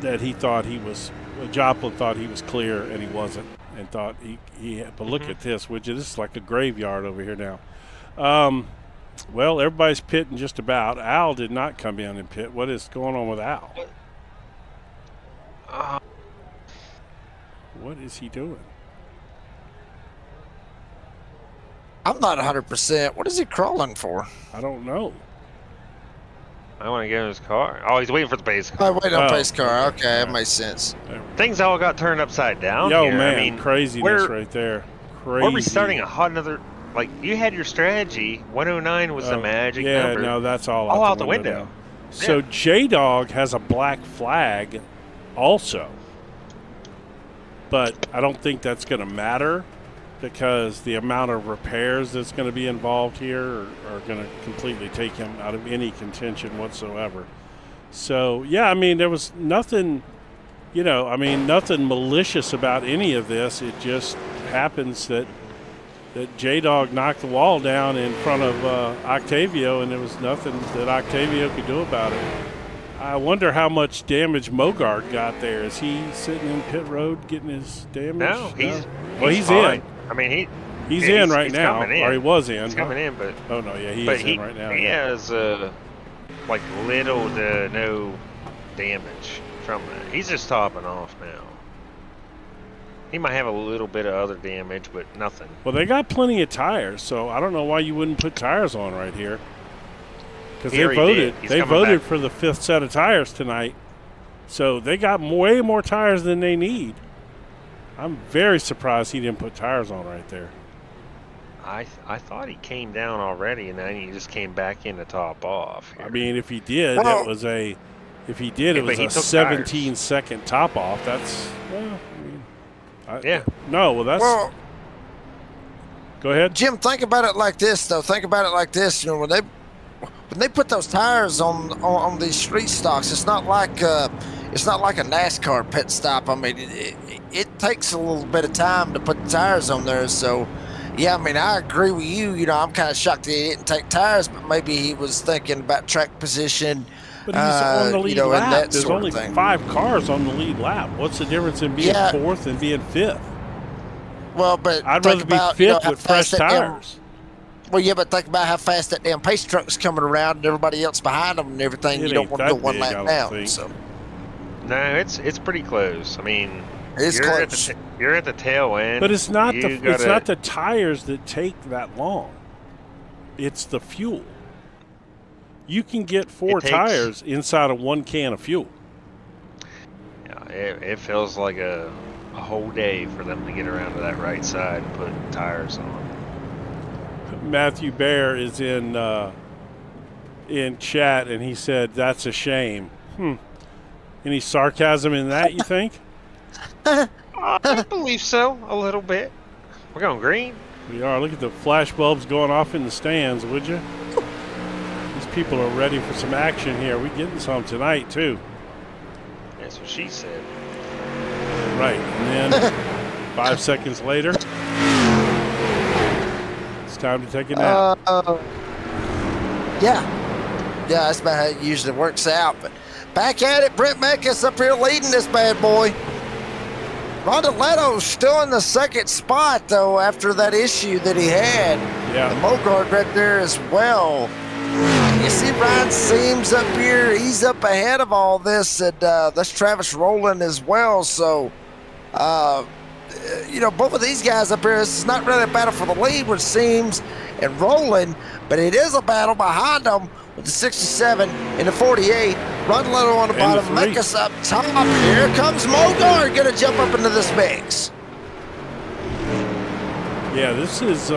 that he thought he was Joplin thought he was clear and he wasn't, and thought he had. But look at this, would you? This is like a graveyard over here now. Well, everybody's pitting just about. Al did not come in and pit. What is going on with Al? What is he doing? I'm not 100%. What is he crawling for? I don't know. I want to get in his car. Oh, he's waiting for the base car. Oh, wait on pace car. Okay, that makes sense. Things all got turned upside down. Yo, here. man, I mean, craziness right there. Crazy. We're restarting a hot another. Like, you had your strategy. 109 was the magic number. Yeah, no, that's all out the window. now. So J-Dog has a black flag also. But I don't think that's going to matter because the amount of repairs that's going to be involved here are going to completely take him out of any contention whatsoever. So, yeah, I mean, there was nothing, nothing malicious about any of this. It just happens that J-Dog knocked the wall down in front of Octavio, and there was nothing that Octavio could do about it. I wonder how much damage Mogard got there. Is he sitting in pit road getting his damage? No, he's in. fine. I mean, he's in right now, in. or he was in. He's coming in, but he is in right now. He has like little to no damage from that. He's just topping off now. He might have a little bit of other damage, but nothing. Well, they got plenty of tires, so I don't know why you wouldn't put tires on right here. Because they voted. They voted for the 5th set of tires tonight, so they got way more tires than they need. I'm very surprised he didn't put tires on right there. I thought he came down already, and then he just came back in to top off. Here. I mean, if he did, it was a 17-second top off. That's that's. Go ahead, Jim. Think about it like this, though. Think about it like this. When they put those tires on these street stocks, it's not like a NASCAR pit stop. I mean, it takes a little bit of time to put the tires on there. So, yeah, I mean, I agree with you. I'm kind of shocked that he didn't take tires, but maybe he was thinking about track position. But he's on the lead lap. And that There's sort only of thing. 5 cars on the lead lap. What's the difference in being 4th and being 5th? Well, but I'd rather be 5th with fresh tires. Well, yeah, but think about how fast that damn pace truck's coming around and everybody else behind them and everything. You don't want to go one lap down. So. No, it's pretty close. I mean, it's close. You're at the tail end. But it's not it's not the tires that take that long. It's the fuel. You can get 4 tires inside of 1 can of fuel. Yeah, it feels like a whole day for them to get around to that right side and put tires on. Matthew Bear is in chat, and he said, "That's a shame." Any sarcasm in that, you think? I believe so, a little bit. We're going green. We are. Look at the flash bulbs going off in the stands, would you? These people are ready for some action here. We're getting some tonight, too. That's what she said. Right. And then 5 seconds later, it's time to take a nap. Yeah, that's about how it usually works out. But back at it, Brent Meckes up here leading this bad boy. Rondoleto's still in the 2nd spot, though, after that issue that he had. Yeah. The Mogard right there as well. You see Ryan Seams up here. He's up ahead of all this, and that's Travis Rowland as well. So, both of these guys up here, this is not really a battle for the lead with Seams and Rowland, but it is a battle behind them with the 67 and the 48. Rondeletto on the And bottom, the three. Mekas up top. Here comes Mogard, gonna jump up into this mix. Yeah, this is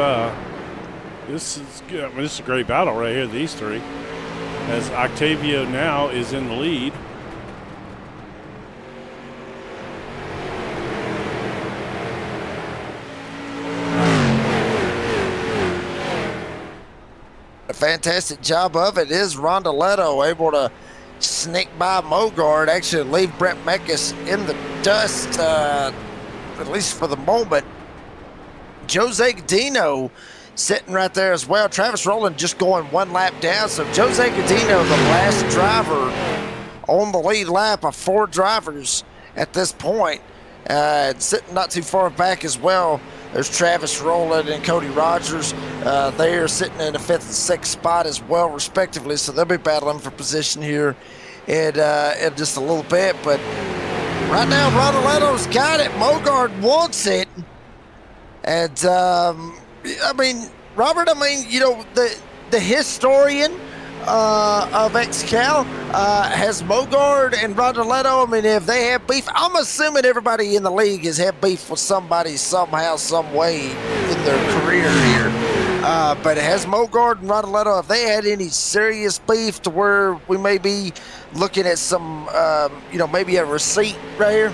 good. I mean, this is a great battle right here. These three, as Octavio now is in the lead. A fantastic job of it is Rondeletto able to sneak by Mogard, actually leave Brett Mekas in the dust, at least for the moment. Jose Godino sitting right there as well. Travis Rowland just going one lap down. So Jose Godino, the last driver on the lead lap of 4 drivers at this point, sitting not too far back as well. There's Travis Rowland and Cody Rogers. They are sitting in the 5th and 6th spot as well, respectively. So they'll be battling for position here in just a little bit. But right now, Rondeletto's got it. Mogard wants it. And, I mean, Robert, you know, the historian of XCAL has Mogard and Rondeletto. I mean, if they have beef, I'm assuming everybody in the league has had beef with somebody somehow, some way in their career here. But has Mogard and Rondeletto, have they had any serious beef to where we may be looking at some, you know, maybe a receipt right here?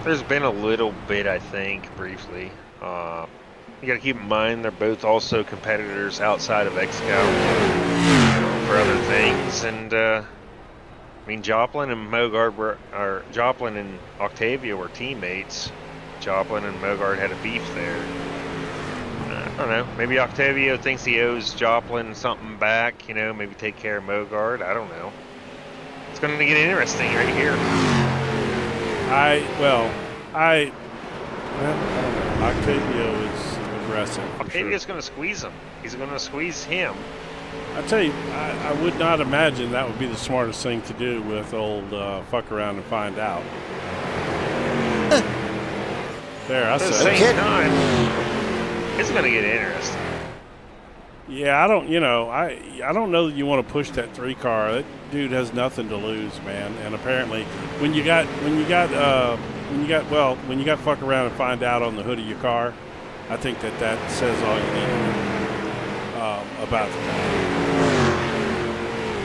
There's been a little bit, I think, briefly. You got to keep in mind they're both also competitors outside of XCAL, you know, for other things. And I mean, Joplin and Joplin and Octavia were teammates. Joplin and Mogard had a beef there. I don't know. Maybe Octavio thinks he owes Joplin something back. You know, maybe take care of Mogard. I don't know. It's going to get interesting right here. I don't know. Octavio is aggressive. Octavio's going to squeeze him. He's going to squeeze him. I tell you, I would not imagine that would be the smartest thing to do with old fuck around and find out. There, I At the said. same time, it's going to get interesting. Yeah, I don't know that you want to push that 3 car. That dude has nothing to lose, man. And apparently, when you got fuck around and find out on the hood of your car, I think that says all you need to know about that.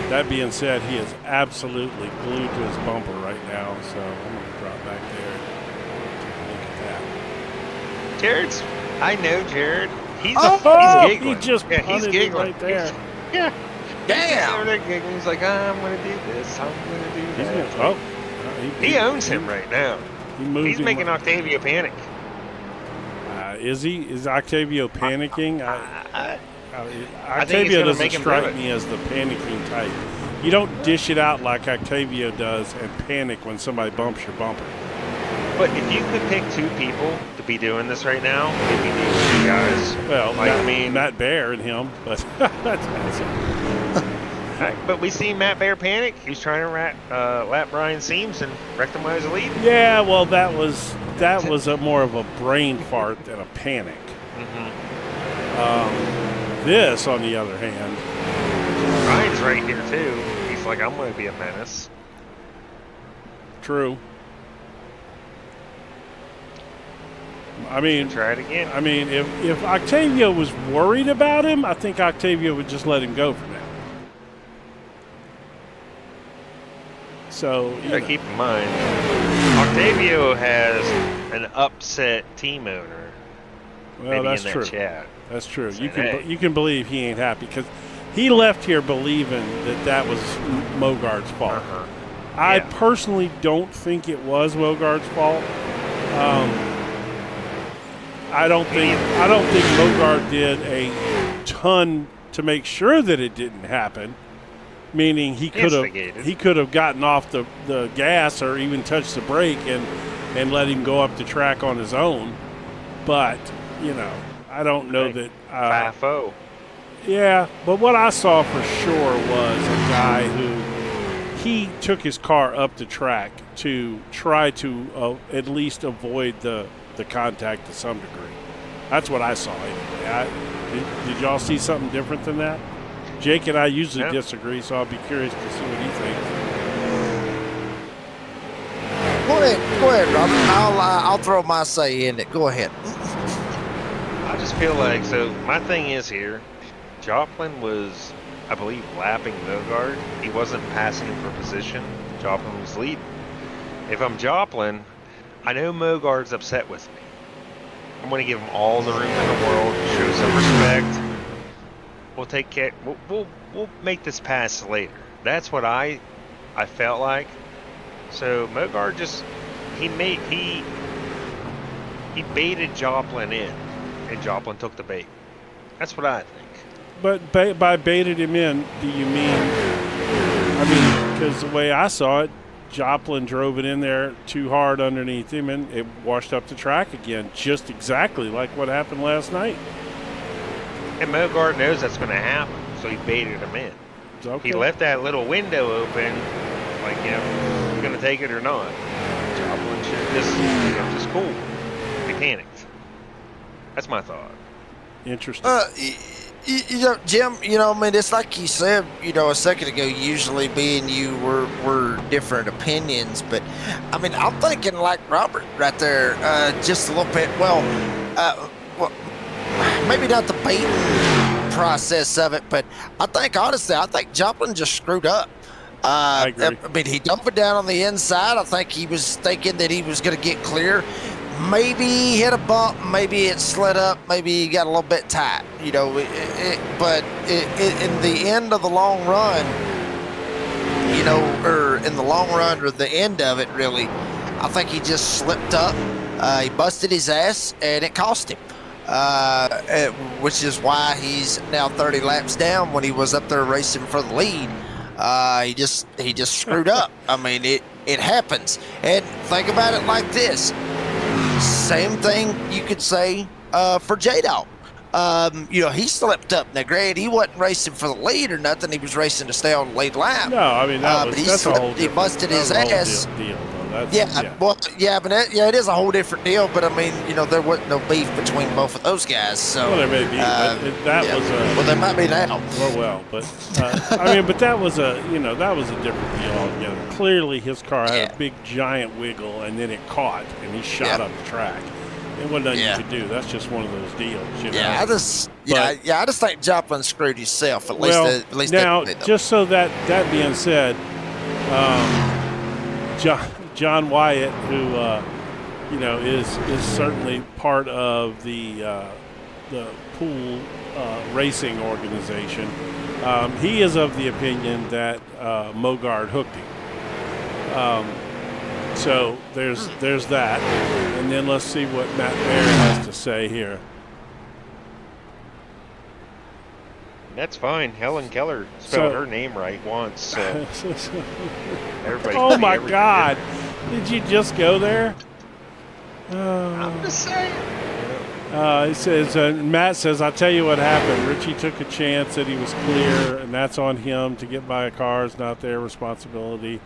That being said, he is absolutely glued to his bumper right now. So I'm going to drop back there and take a look at that. I know Jared. He's giggling. He just he's punted it giggling right there. Yeah. Damn. Over there giggling. He's like, I'm going to do this. I'm going to do He's that. gonna, He owns him right now. He moved He's him making Octavio panic. Is he? Is Octavio panicking? I think he's Octavio gonna doesn't make him strike do it. me as the panicking type. You don't dish it out like Octavio does and panic when somebody bumps your bumper. But if you could pick 2 people to be doing this right now, it'd be these 2 guys. Well, Like, Matt Bear and him, but that's But we see Matt Bear panic. He was trying to lap Brian Seams and wrecked him while he was leading. yeah. Well, that was more of a brain fart than a panic. This, on the other hand, Brian's right here too. He's like, I'm going to be a menace. true. I mean, Try it again. I mean, if Octavio was worried about him, I think Octavio would just let him go for now. So You gotta keep in mind, Octavio has an upset team owner. well, maybe that's in that true. chat. That's true. Saying, hey. You can believe he ain't happy because he left here believing that was Mogard's fault. I Yeah. personally don't think it was Mogard's fault. I don't think Mogard did a ton to make sure that it didn't happen. Meaning he could have gotten off the gas or even touched the brake and let him go up the track on his own. But you know, I don't know that. FIFO. Yeah, but what I saw for sure was a guy who he took his car up the track to try to at least avoid the contact to some degree. That's what I saw. Anyway. Did y'all see something different than that? Jake and I usually Yeah. disagree, so I'll be curious to see what he thinks. Go ahead, Robert. I'll throw my say in it. Go ahead. I just feel like, so my thing is here, Joplin was, I believe, lapping Mogard. He wasn't passing him for position. Joplin was leading. If I'm Joplin, I know Mogard's upset with me. I'm going to give him all the room in the world, show some respect. We'll take care. We'll make this pass later. That's what I felt like. So Mogard just he baited Joplin in, and Joplin took the bait. That's what I think. But by baited him in, do you mean? I mean, because the way I saw it, Joplin drove it in there too hard underneath him, and it washed up the track again, just exactly like what happened last night. And Mogard knows that's going to happen, so he baited him in. Okay. He left that little window open, like, you know, you going to take it or not. Joplin should just cool. Mechanics. That's my thought. Interesting. You know, Jim, you know, I mean, it's like you said, you know, a second ago, usually me and you were different opinions, but I mean, I'm thinking like Robert right there, just a little bit, well, maybe not the baiting process of it, but I think, honestly, Joplin just screwed up. I agree. I mean, he dumped it down on the inside. I think he was thinking that he was going to get clear. Maybe he hit a bump, maybe it slid up, maybe he got a little bit tight, you know. But in the end of the long run, you know, or in the long run or the end of it, really, I think he just slipped up. He busted his ass, and it cost him, which is why he's now 30 laps down when he was up there racing for the lead. He just screwed up. I mean, it happens. And think about it like this. Same thing you could say for J-Dog. You know, he slipped up. Now, granted, he wasn't racing for the lead or nothing. He was racing to stay on the lead lap. No, I mean, but he that's a whole slipped. He busted his ass. deal, though. That's, Yeah, well, yeah, but it is a whole different deal. But I mean, you know, there wasn't no beef between both of those guys. So Well, there may be, but that yeah. was a. Well, there might be now. But I mean, but that was a different deal altogether. Clearly, his car had a big giant wiggle, and then it caught, and he shot up the track. It wasn't nothing you could do. That's just one of those deals, you know. Yeah, I just think Joplin screwed himself. At least now, that, just so that being said, John Wyatt, who you know is certainly part of the pool racing organization. He is of the opinion that Mogard hooked him. So there's that, and then let's see what Matt Baer has to say here. That's fine. Helen Keller spelled her name right once. So everybody. Oh my God! Did you just go there? I'm just saying. He says, Matt says, I'll tell you what happened. Richie took a chance that he was clear, and that's on him to get by a car. It's not their responsibility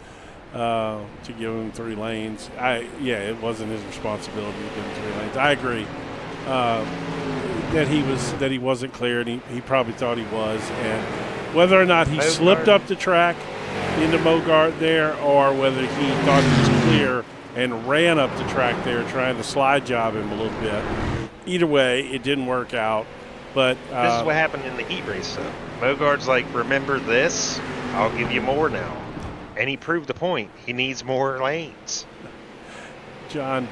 to give him 3 lanes. It wasn't his responsibility to give him 3 lanes. I agree that he wasn't clear, and he probably thought he was. And whether or not he slipped up the track into Mogart there, or whether he thought he was clear and ran up the track there trying to slide job him a little bit. Either way, it didn't work out. But this is what happened in the heat race, though. Mogard's like, remember this? I'll give you more now. And he proved the point. He needs more lanes. John.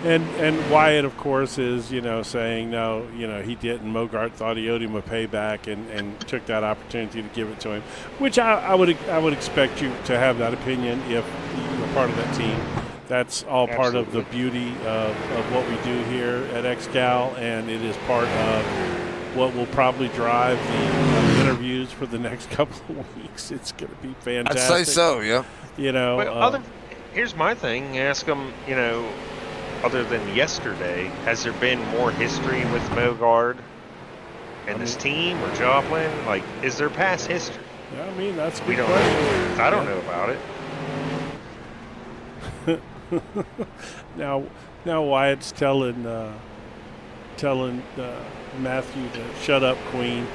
And Wyatt, of course, is, saying no, he didn't. Mogart thought he owed him a payback and took that opportunity to give it to him, which I would expect you to have that opinion if you're part of that team. That's all part of the beauty of what we do here at XCAL, and it is part of what will probably drive the interviews for the next couple of weeks. It's going to be fantastic. I'd say so, yeah. Here's my thing. Ask them, other than yesterday, has there been more history with Mogard and this team or Joplin? Like, is there past history? Yeah, I mean, that's a we good don't question. know. I don't know about it. Now Wyatt's telling telling Matthew to shut up, Queen.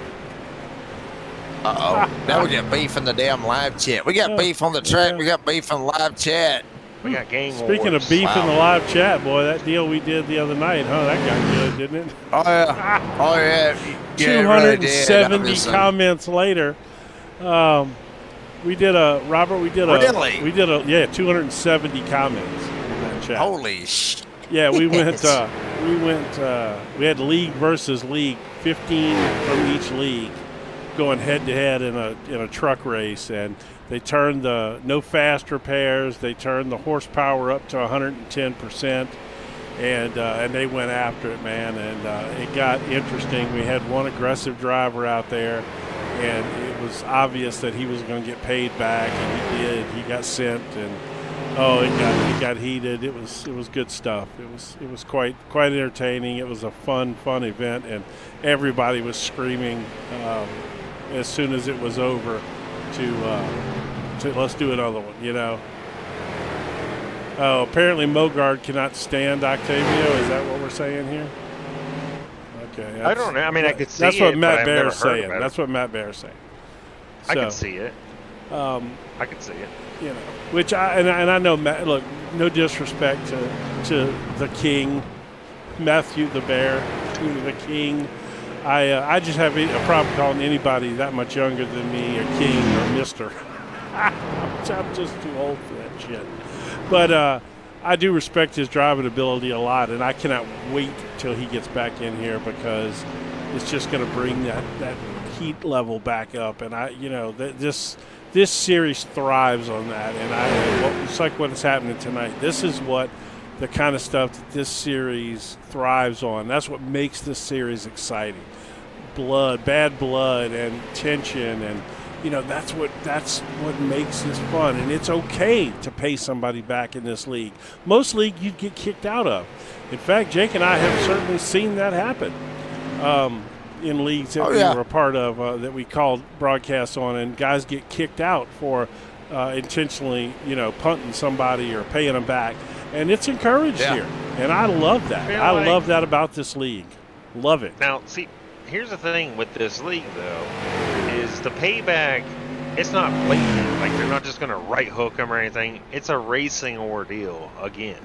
Now we got beef in the damn live chat. We got beef on the track. We got beef in the live chat. We got gang Speaking wars. of beef in the live chat, boy, that deal we did the other night, that got good, didn't it? Oh yeah. Oh yeah. 270 comments later. We did a 270 comments in that chat. Holy sh! Yeah, we went. We had league versus league, 15 from each league, going head to head in a truck race, and they turned the no fast repairs. They turned the horsepower up to 110%, and they went after it, man. And it got interesting. We had one aggressive driver out there, and it was obvious that he was going to get paid back, and he did. He got sent, and it got heated. It was good stuff. It was quite entertaining. It was a fun event, and everybody was screaming as soon as it was over to let's do another one. Oh, apparently Mogard cannot stand Octavio. Is that what we're saying here? Okay. I don't know. I mean, I could see that's what it, Matt but I've Bear's never heard saying. about it. That's what Matt Bear's saying. I can see it. I can see it. Which I know, Matt, look, no disrespect to the King, Matthew the Bear, the King. I just have a problem calling anybody that much younger than me a king or mister. I'm just too old for that shit. But I do respect his driving ability a lot, and I cannot wait till he gets back in here because it's just going to bring that heat level back up. And this series thrives on that, and it's like what's happening tonight. This is what the kind of stuff that this series thrives on. That's what makes this series exciting. Bad blood, and tension, and that's what makes this fun. And it's okay to pay somebody back in this league. Most leagues you'd get kicked out of. In fact, Jake and I have certainly seen that happen in leagues that we were a part of that we called broadcasts on, and guys get kicked out for intentionally, punting somebody or paying them back. And it's encouraged here, and I love that. I love that about this league. Love it. Now, see, here's the thing with this league, though, is the payback, it's not blatant. Like, they're not just going to right hook them or anything. It's a racing ordeal again.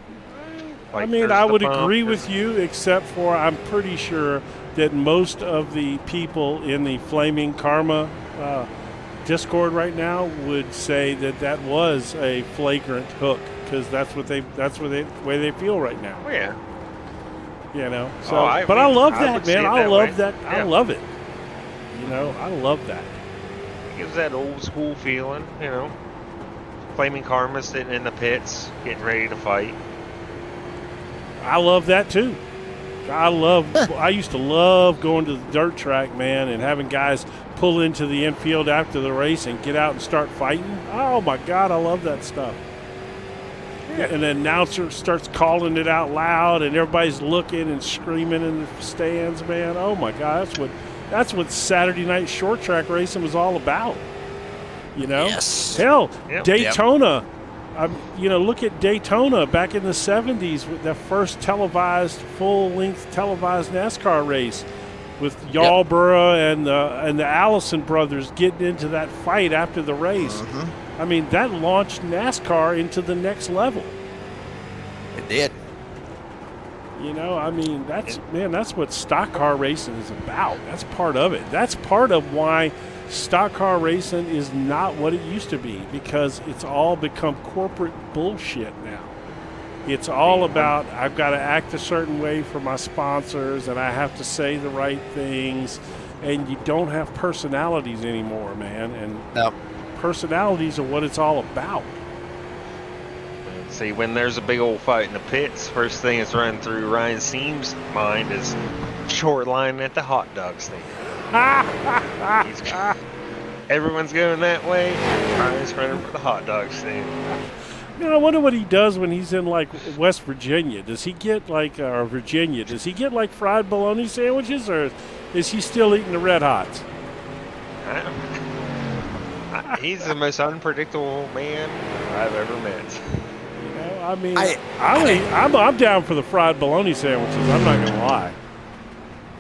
I mean, I would agree with you, except for I'm pretty sure that most of the people in the Flaming Karma Discord right now would say that was a flagrant hook, because that's the way they feel right now. Oh, yeah. So, I love that, man. I love that. I love it. I love that. It gives that old school feeling, Flaming Karma sitting in the pits, getting ready to fight. I love that too. I used to love going to the dirt track, man, and having guys pull into the infield after the race and get out and start fighting. Oh my God, I love that stuff. And the announcer starts calling it out loud, and everybody's looking and screaming in the stands, man. Oh my God, that's what Saturday night short track racing was all about. Yes. Hell, Daytona. Look at Daytona back in the 70s with that first full-length televised NASCAR race with Yarborough and the Allison brothers getting into that fight after the race. I mean, that launched NASCAR into the next level. It did. That's what stock car racing is about. That's part of it. That's part of why stock car racing is not what it used to be, because it's all become corporate bullshit now. It's all about, I've got to act a certain way for my sponsors, and I have to say the right things, and you don't have personalities anymore, man. And personalities are what it's all about. See, when there's a big old fight in the pits, first thing that's running through Ryan Seam's mind is short line at the hot dog stand. Everyone's going that way. Ryan's running for the hot dog stand. I wonder what he does when he's in like West Virginia. Does he get like Virginia? Does he get like fried bologna sandwiches, or is he still eating the Red Hots? He's the most unpredictable man I've ever met. I'm down for the fried bologna sandwiches. I'm not gonna lie.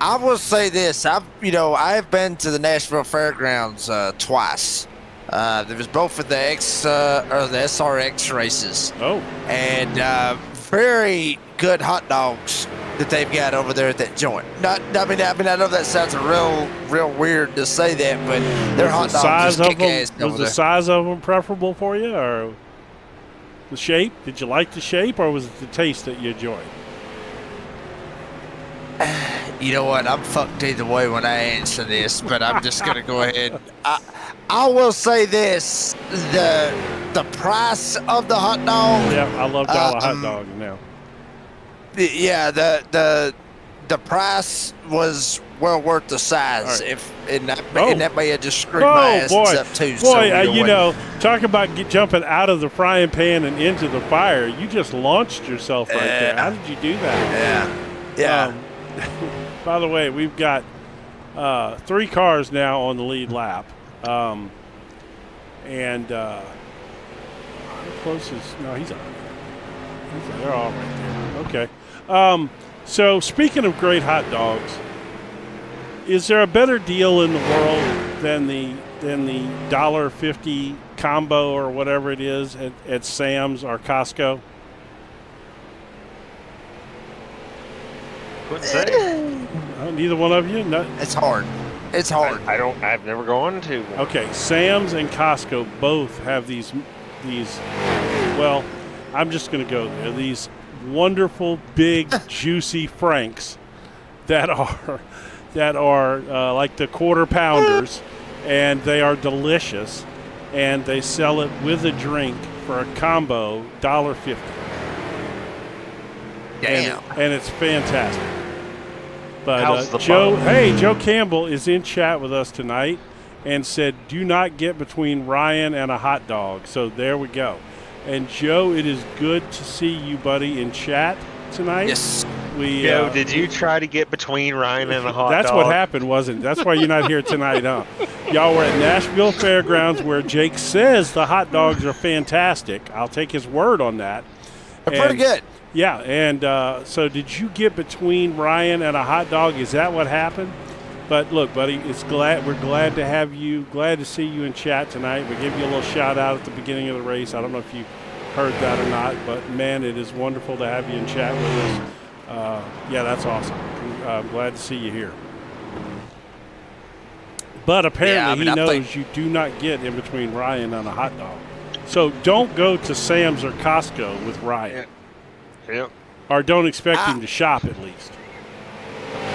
I will say this. I've been to the Nashville Fairgrounds twice. There was both of the the SRX races. Oh. And very good hot dogs that they've got over there at that joint. I know that sounds real weird to say that, but their hot dogs just kick ass over there. Was the size of them preferable for you, or the shape? Did you like the shape, or was it the taste that you enjoyed? You know what? I'm fucked either way when I answer this, but I'm just gonna go ahead. I will say this: the price of the hot dog. Yeah, I love dollar hot dogs now. Yeah, the price was well worth the size. Right. And that may have just screwed my ass up too. Talk about jumping out of the frying pan and into the fire. You just launched yourself right there. How did you do that? Yeah. By the way, we've got 3 cars now on the lead lap. How close is... No, they're all right there. Okay. So speaking of great hot dogs, is there a better deal in the world than the $1.50 combo or whatever it is at Sam's or Costco? Couldn't say. Neither one of you? No. It's hard. It's hard. I've never gone to one. Okay, Sam's and Costco both have these. Well, I'm just going to go there. These wonderful, big, juicy Franks that are like the quarter pounders, and they are delicious, and they sell it with a drink for a combo $1.50. Damn. And it's fantastic. But How's the Joe Campbell is in chat with us tonight and said, do not get between Ryan and a hot dog. So there we go. And Joe, it is good to see you, buddy, in chat tonight. Yes. Joe, did you try to get between Ryan and a hot dog? That's what happened, wasn't it? That's why you're not here tonight, huh? Y'all were at Nashville Fairgrounds where Jake says the hot dogs are fantastic. I'll take his word on that. They're pretty good. Yeah, and so did you get between Ryan and a hot dog? Is that what happened? But look, buddy, we're glad to have you, glad to see you in chat tonight. We gave you a little shout out at the beginning of the race. I don't know if you heard that or not, but man, it is wonderful to have you in chat with us. Yeah, that's awesome. I'm glad to see you here. But apparently he knows you do not get in between Ryan and a hot dog. So don't go to Sam's or Costco with Ryan. Yep. Or don't expect him to shop at least.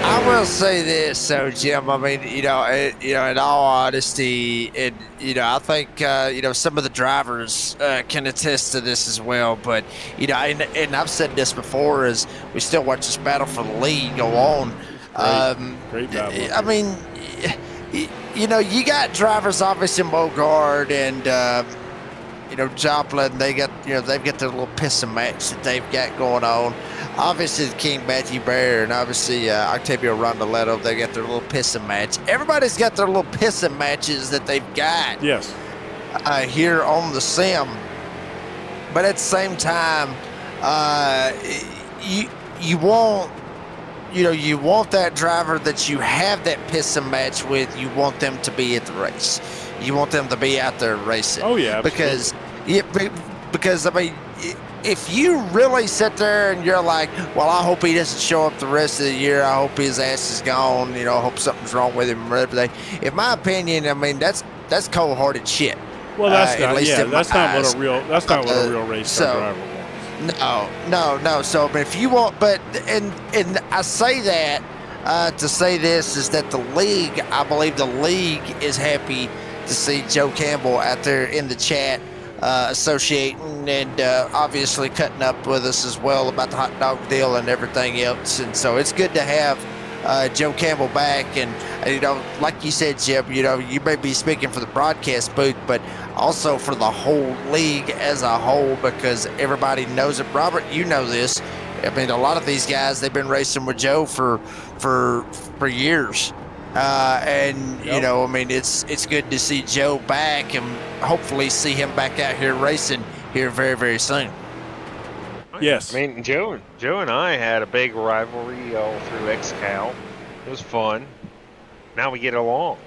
I will say this, so Jim. I mean, in all honesty, and I think some of the drivers can attest to this as well. But and I've said this before, is we still watch this battle for the lead go on. Great battle. I mean, you got drivers obviously Mogard and Joplin. They've got their little pissing match that they've got going on. Obviously, the King Matthew Bear and obviously Octavio Rondoletto, they got their little pissing match. Everybody's got their little pissing matches that they've got. Yes. Here on the sim. But at the same time, you want that driver that you have that pissing match with. You want them to be at the race. You want them to be out there racing. Oh yeah, because I mean, if you really sit there and you're like, well, I hope he doesn't show up the rest of the year. I hope his ass is gone. I hope something's wrong with him or everything. In my opinion, I mean that's cold-hearted shit. Well, that's not what a real race car driver wants. No. So, but if you want, and I say that to say this is that the league, I believe the league is happy to see Joe Campbell out there in the chat, associating and obviously cutting up with us as well about the hot dog deal and everything else. And so it's good to have Joe Campbell back. And like you said, Jim, you may be speaking for the broadcast booth, but also for the whole league as a whole, because everybody knows it. Robert, you know this. I mean, a lot of these guys, they've been racing with Joe for years. I mean, it's good to see Joe back and hopefully see him back out here racing here very, very soon. Yes. I mean, Joe and I had a big rivalry all through XCAL. It was fun. Now we get along.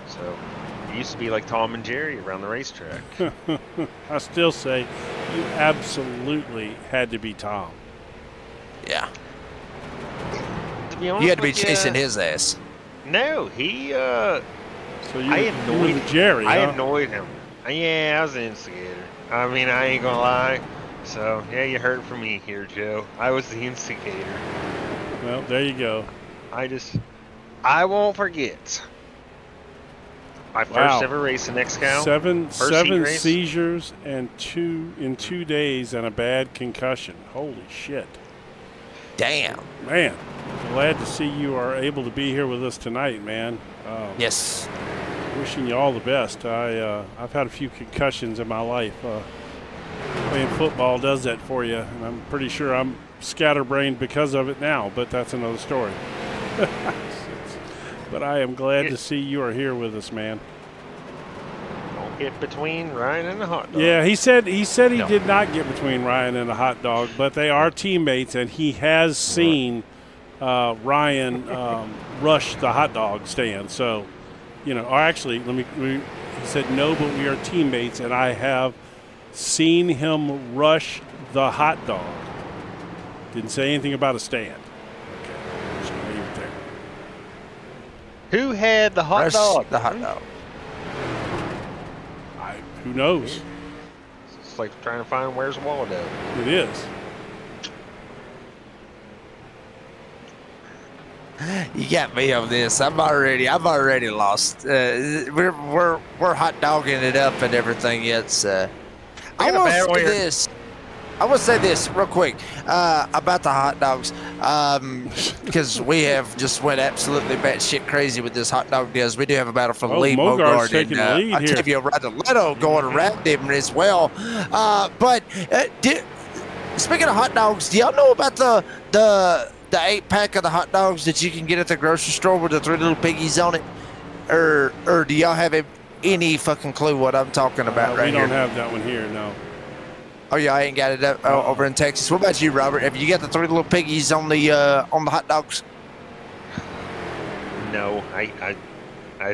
So, it used to be like Tom and Jerry around the racetrack. I still say you absolutely had to be Tom. Yeah. To be honest You had to be with ya, chasing his ass. No, he, So you, I you annoyed were Jerry, I huh? annoyed him. Yeah, I was the instigator. I mean, I ain't gonna lie. So, yeah, you heard from me here, Joe. I was the instigator. Well, there you go. I won't forget. My Wow. first ever race in XCAL. Seven heat race. seizures and in 2 days and a bad concussion. Holy shit. Damn. Man, glad to see you are able to be here with us tonight, man. Yes. Wishing you all the best. I've had a few concussions in my life. Playing football does that for you, and I'm pretty sure I'm scatterbrained because of it now, but that's another story. But I am glad to see you are here with us, man. Don't get between Ryan and the hot dog. Yeah, he said he No. did not get between Ryan and a hot dog, but they are teammates, and he has seen Ryan rush the hot dog stand. So, or actually, he said no, but we are teammates, and I have seen him rush the hot dog. Didn't say anything about a stand. Okay, just gonna leave it there. Who had the hot Rush dog? the hot dog. Who knows? It's like trying to find where's Waldo. It is. You got me on this. I've already lost. We're hot dogging it up and everything. It's I got a will bad say way- this. I will say this real quick about the hot dogs, because we have just went absolutely batshit crazy with this hot dog deals. We do have a battle for the lead. Mogart's Mogard taking the lead here. Octavio Radoletto going around him as well. But speaking of hot dogs, do y'all know about the 8-pack of the hot dogs that you can get at the grocery store with the 3 little piggies on it? Or do y'all have any fucking clue what I'm talking about right we here? don't have that one here, no. Oh, yeah, I ain't got it up over in Texas. What about you, Robert? Have you got the 3 little piggies on the hot dogs? No, I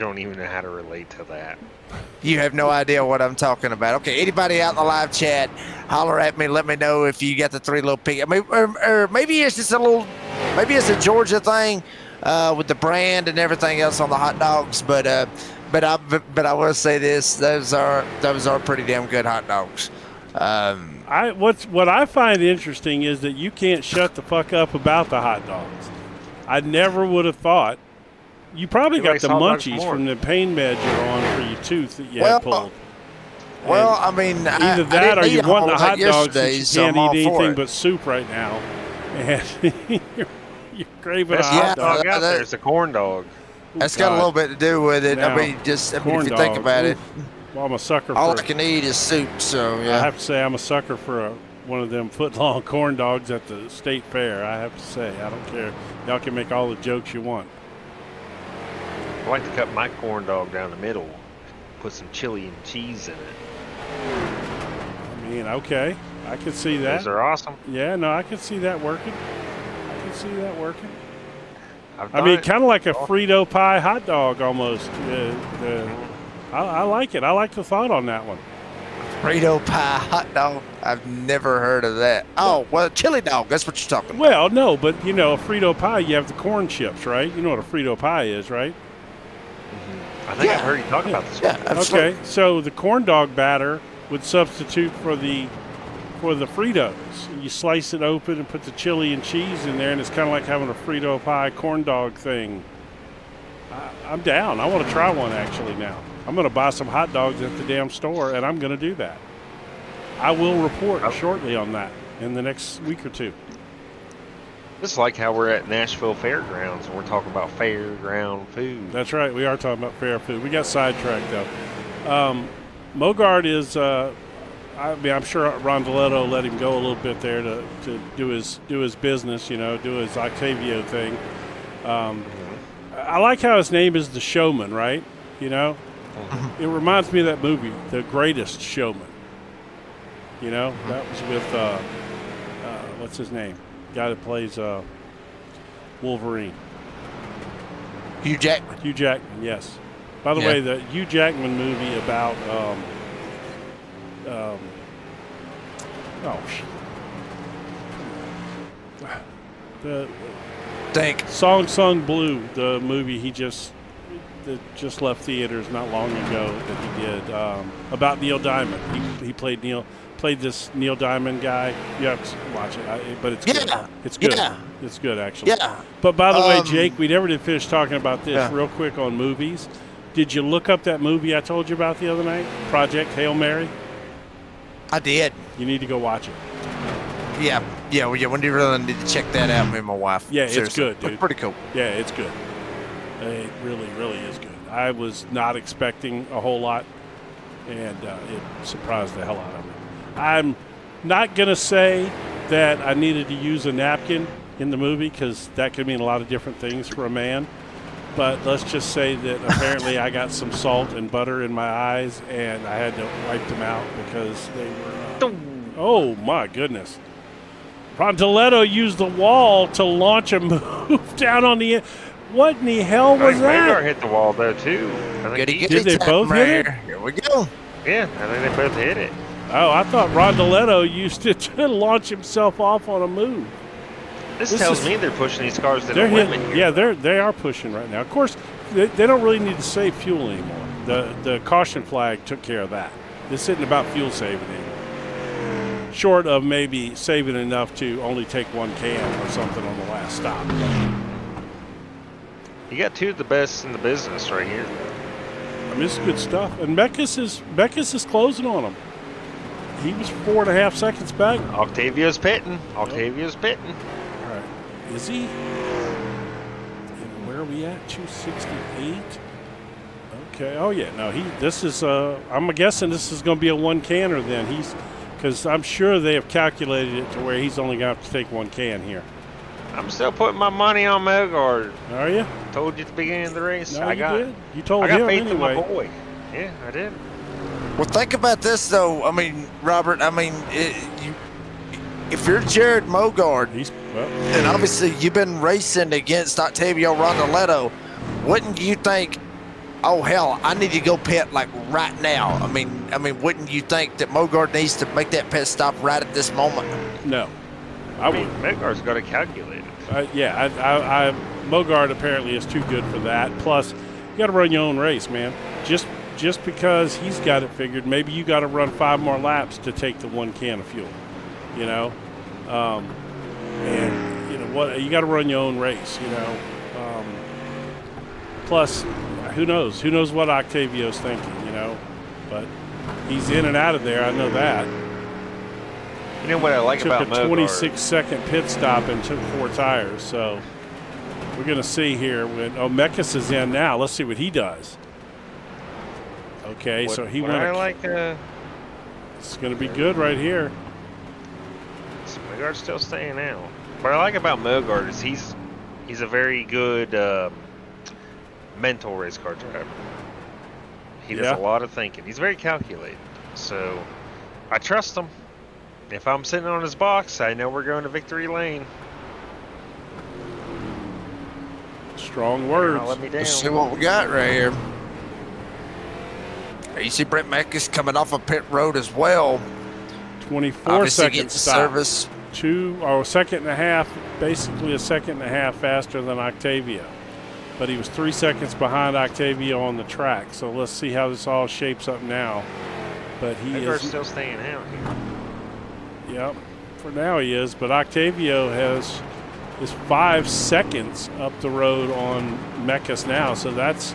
don't even know how to relate to that. You have no idea what I'm talking about. Okay, anybody out in the live chat, holler at me. Let me know if you got the 3 little piggies. I mean, or maybe it's just maybe it's a Georgia thing with the brand and everything else on the hot dogs. But I will say this: those are pretty damn good hot dogs. What I find interesting is that you can't shut the fuck up about the hot dogs. I never would have thought. You probably He got likes the hot dogs munchies more. from the pain med you're on for your tooth that you had pulled. Well, I mean, Either that or you want the hot dogs that you so can't I'm all eat for anything it. but soup right now. And you're craving a Best hot hot dog. dog out that- there is a corn dog. That's got a little bit to do with it. Now, I mean, if corn you think dogs, about it, oof. Well, I'm a sucker all for I can eat is soup. So I yeah. have to say I'm a sucker for one of them foot-long corn dogs at the state fair. I have to say, I don't care. Y'all can make all the jokes you want. I like to cut my corn dog down the middle, put some chili and cheese in it. I mean, okay, I can see that. Those are awesome. Yeah, no, I can see that working. I've I done mean, it. kind of like a Frito pie hot dog almost. I like it. I like the thought on that one. Frito pie hot dog. I've never heard of that. Oh, well, chili dog. That's what you're talking about. Well, no, but a Frito pie, you have the corn chips, right? You know what a Frito pie is, right? I think I've Yeah. heard you talk about this. Yeah, absolutely. Okay, so the corn dog batter would substitute for the Fritos. You slice it open and put the chili and cheese in there, and it's kind of like having a Frito pie corn dog thing. I'm down. I want to try one actually now. I'm going to buy some hot dogs at the damn store, and I'm going to do that. I will report shortly on that in the next week or two. This is like how we're at Nashville Fairgrounds and we're talking about fairground food. That's right. We are talking about fair food. We got sidetracked, though. Mogard is, I'm sure Rondeletto let him go a little bit there to do his business, do his Octavio thing. I like how his name is The Showman, right? It reminds me of that movie, The Greatest Showman. That was with, what's his name? Guy that plays Wolverine. Hugh Jackman. Hugh Jackman, yes. By the Yeah. way, the Hugh Jackman movie about the Think. Song Sung Blue, the movie that just left theaters not long ago that he did about Neil Diamond. He played this Neil Diamond guy. You have to watch it, but it's good. Yeah. It's good. Yeah. It's good, actually. Yeah. But by the way, Jake, we never did finish talking about this Yeah. real quick on movies. Did you look up that movie I told you about the other night? Project Hail Mary? I did. You need to go watch it. Yeah. Yeah. We really need to check that out, me and my wife. Yeah, it's Seriously. good, dude. It's pretty cool. Yeah, it's good. It really, really is good. I was not expecting a whole lot, and it surprised the hell out of me. I'm not going to say that I needed to use a napkin in the movie because that could mean a lot of different things for a man. But let's just say that apparently I got some salt and butter in my eyes, and I had to wipe them out because they were. Oh, my goodness. Rontoletto used the wall to launch a move down on the end. What in the hell was Magar that? hit the wall though too. I think Goody, Did they both hit it? Here we go. yeah, I think they both hit it. Oh, I thought Rontoletto used it to launch himself off on a move. This This tells is- me they're pushing these cars to the They're limit hitting, here. yeah, they are pushing right now. Of course, they don't really need to save fuel anymore. The caution flag took care of that. This isn't about fuel saving anymore. Short of maybe saving enough to only take one can or something on the last stop. You got two of the best in the business right here. I mean, this is good stuff. And Mekas is closing on him. He was 4.5 seconds back. Octavio's pitting. Octavio's pitting. All right. Is he? And where are we at? 268? Okay. Oh, yeah. No, this is, I'm guessing this is going to be a one canner then. Because I'm sure they have calculated it to where he's only going to have to take one can here. I'm still putting my money on Mogard. Are you? Told you at the beginning of the race. No, I you got did. You told I got him faith anyway. in my boy. Yeah, I did. Well, think about this, though. I mean, Robert, if you're Jared Mogard, and obviously you've been racing against Octavio Rontoletto, wouldn't you think, oh, hell, I need to go pit, like, right now? I mean, wouldn't you think that Mogard needs to make that pit stop right at this moment? No. I mean, Mogard's got to calculate it. Mogard apparently is too good for that. Plus, you got to run your own race, man. Just because he's got it figured, maybe you got to run 5 more laps to take the one can of fuel. You know, and you know what? You got to run your own race. You know. Plus, who knows? Who knows what Octavio's thinking? You know, but he's in and out of there. I know that. You know what I like about Took a Mogard? 26-second pit stop and took 4 tires. So we're going to see here when Mekas is in now. Let's see what he does. Okay, so he went. It's going to be good right here. So Mogard's still staying out. What I like about Mogard is he's a very good mental race car driver. He does a lot of thinking. He's very calculated. So I trust him. If I'm sitting on his box, I know we're going to victory lane. Strong words. Don't let me down. Let's see what we got right here. You see Brent Mekas coming off of pit road as well. 24 Obviously second getting stop. service. 2 second and a half, basically a second and a half faster than Octavio. But he was 3 seconds behind Octavio on the track. So let's see how this all shapes up now. But he Mogard's is. still staying out here. Yep, for now he is. But Octavio is 5 seconds up the road on Mekas now. So that's